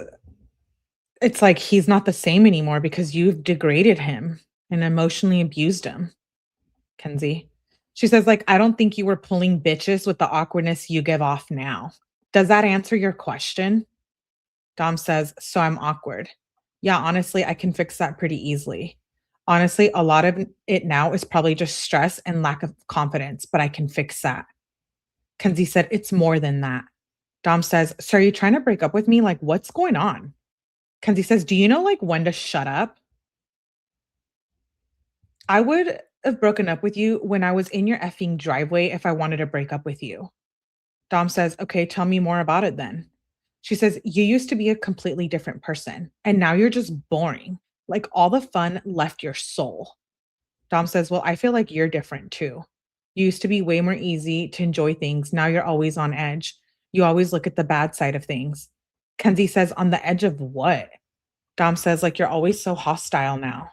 it's like he's not the same anymore because you've degraded him and emotionally abused him, Kenzie. She says, like, I don't think you were pulling bitches with the awkwardness you give off now. Does that answer your question? Dom says, so I'm awkward. Yeah, honestly, I can fix that pretty easily. Honestly, a lot of it now is probably just stress and lack of confidence, but I can fix that. Kenzie said, it's more than that. Dom says, so are you trying to break up with me? Like, what's going on? Kenzie says, do you know like when to shut up? I would have broken up with you when I was in your effing driveway if I wanted to break up with you. Dom says, okay, tell me more about it then. She says, you used to be a completely different person and now you're just boring. Like all the fun left your soul. Dom says, well, I feel like you're different too. You used to be way more easy to enjoy things. Now you're always on edge. You always look at the bad side of things. Kenzie says, on the edge of what? Dom says, like, you're always so hostile now.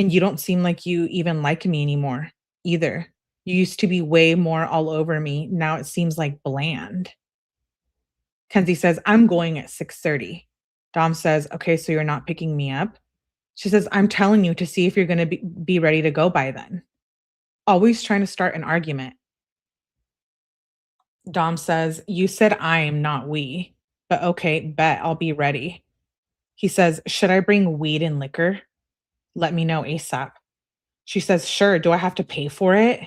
And you don't seem like you even like me anymore either. You used to be way more all over me. Now it seems like bland. Kenzie says, I'm going at 6:30. Dom says, okay, so you're not picking me up? She says, I'm telling you to see if you're going to be ready to go by then. Always trying to start an argument. Dom says, you said I am, not we. But okay, bet I'll be ready. He says, should I bring weed and liquor? Let me know ASAP. She says, sure. Do I have to pay for it?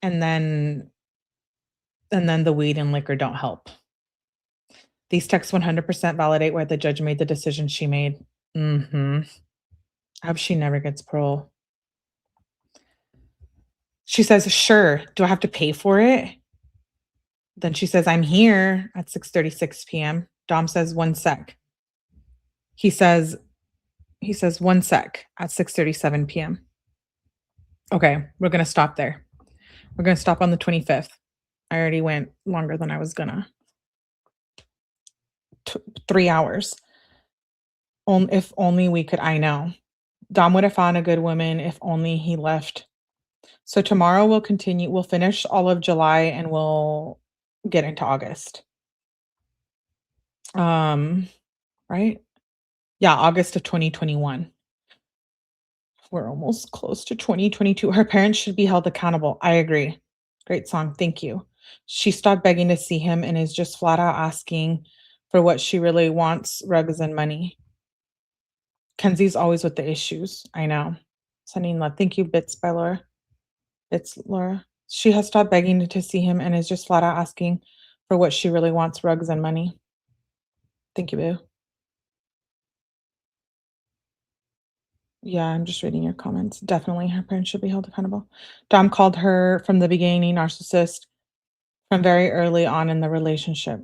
And then the weed and liquor don't help. These texts 100% validate why the judge made the decision she made. I hope she never gets parole. She says, sure. Do I have to pay for it? Then she says, I'm here at 6:36 p.m. Dom says, one sec. He says, one sec at 6:37 p.m. Okay, we're going to stop there. We're going to stop on the 25th. I already went longer than I was gonna. 3 hours. If only we could, I know. Dom would have found a good woman if only he left. So tomorrow we'll continue. We'll finish all of July and we'll get into August. Right? Yeah, August of 2021. We're almost close to 2022. Her parents should be held accountable. I agree. Great song. Thank you. She stopped begging to see him and is just flat out asking for what she really wants, rugs and money. Kenzie's always with the issues. I know. Sending love. Thank you, Bits by Laura. It's Laura. She has stopped begging to see him and is just flat out asking for what she really wants, rugs and money. Thank you, boo. Yeah, I'm just reading your comments. Definitely her parents should be held accountable. Dom called her from the beginning narcissist from very early on in the relationship.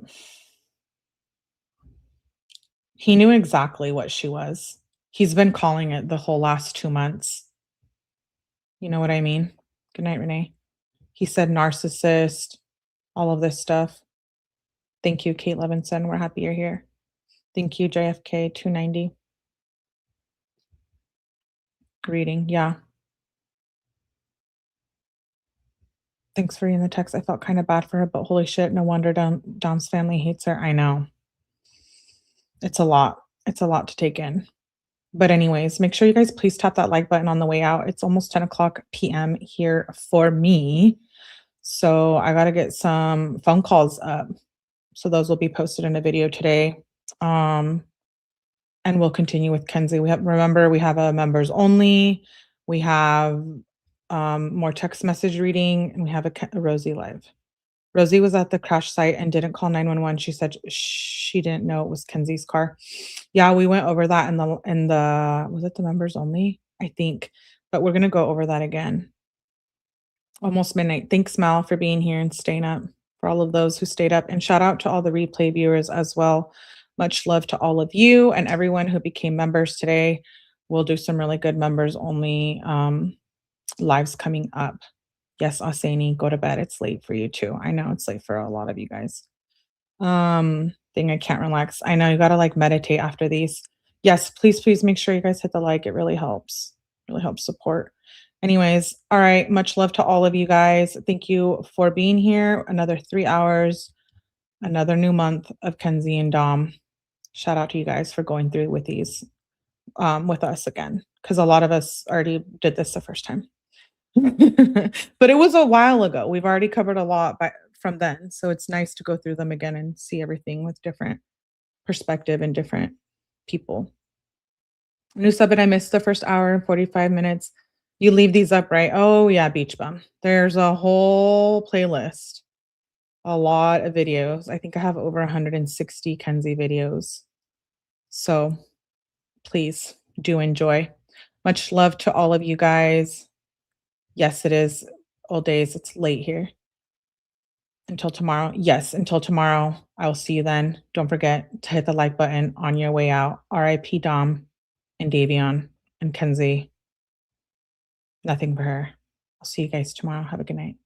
He knew exactly what she was. He's been calling it the whole last 2 months. You know what I mean? Good night, Renee. He said narcissist, all of this stuff. Thank you, Kate Levinson. We're happy you're here. Thank you, JFK 290. Greeting. Yeah. Thanks for reading the text. I felt kind of bad for her, but holy shit, no wonder Dom's family hates her. I know. It's a lot. It's a lot to take in. But anyways, make sure you guys please tap that like button on the way out. It's almost 10 o'clock p.m. here for me. So I got to get some phone calls up. So those will be posted in a video today. And we'll continue with Kenzie. Remember, we have a members only. We have more text message reading, and we have a Rosie live. Rosie was at the crash site and didn't call 911. She said she didn't know it was Kenzie's car. Yeah, we went over that in the was it the members only? I think. But we're gonna go over that again. Almost midnight. Thanks, Mal, for being here and staying up. For all of those who stayed up. And shout out to all the replay viewers as well. Much love to all of you and everyone who became members today. We'll do some really good members only lives coming up. Yes, Asani, go to bed. It's late for you too. I know it's late for a lot of you guys. Thing I can't relax. I know you gotta like meditate after these. Yes, please make sure you guys hit the like. It really helps. Really helps support. Anyways, all right. Much love to all of you guys. Thank you for being here. Another 3 hours, another new month of Kenzie and Dom. Shout out to you guys for going through with these with us again, because a lot of us already did this the first time. But it was a while ago. We've already covered a lot from then. So it's nice to go through them again and see everything with different perspective and different people. New sub, and I missed the first hour and 45 minutes. You leave these up, right? Oh yeah, Beach Bum. There's a whole playlist. A lot of videos. I think I have over 160 Kenzie videos. So please do enjoy. Much love to all of you guys. Yes, it is old days. It's late here. Until tomorrow. Yes, until tomorrow. I will see you then. Don't forget to hit the like button on your way out. RIP Dom and Davion and Kenzie. Nothing for her. I'll see you guys tomorrow. Have a good night.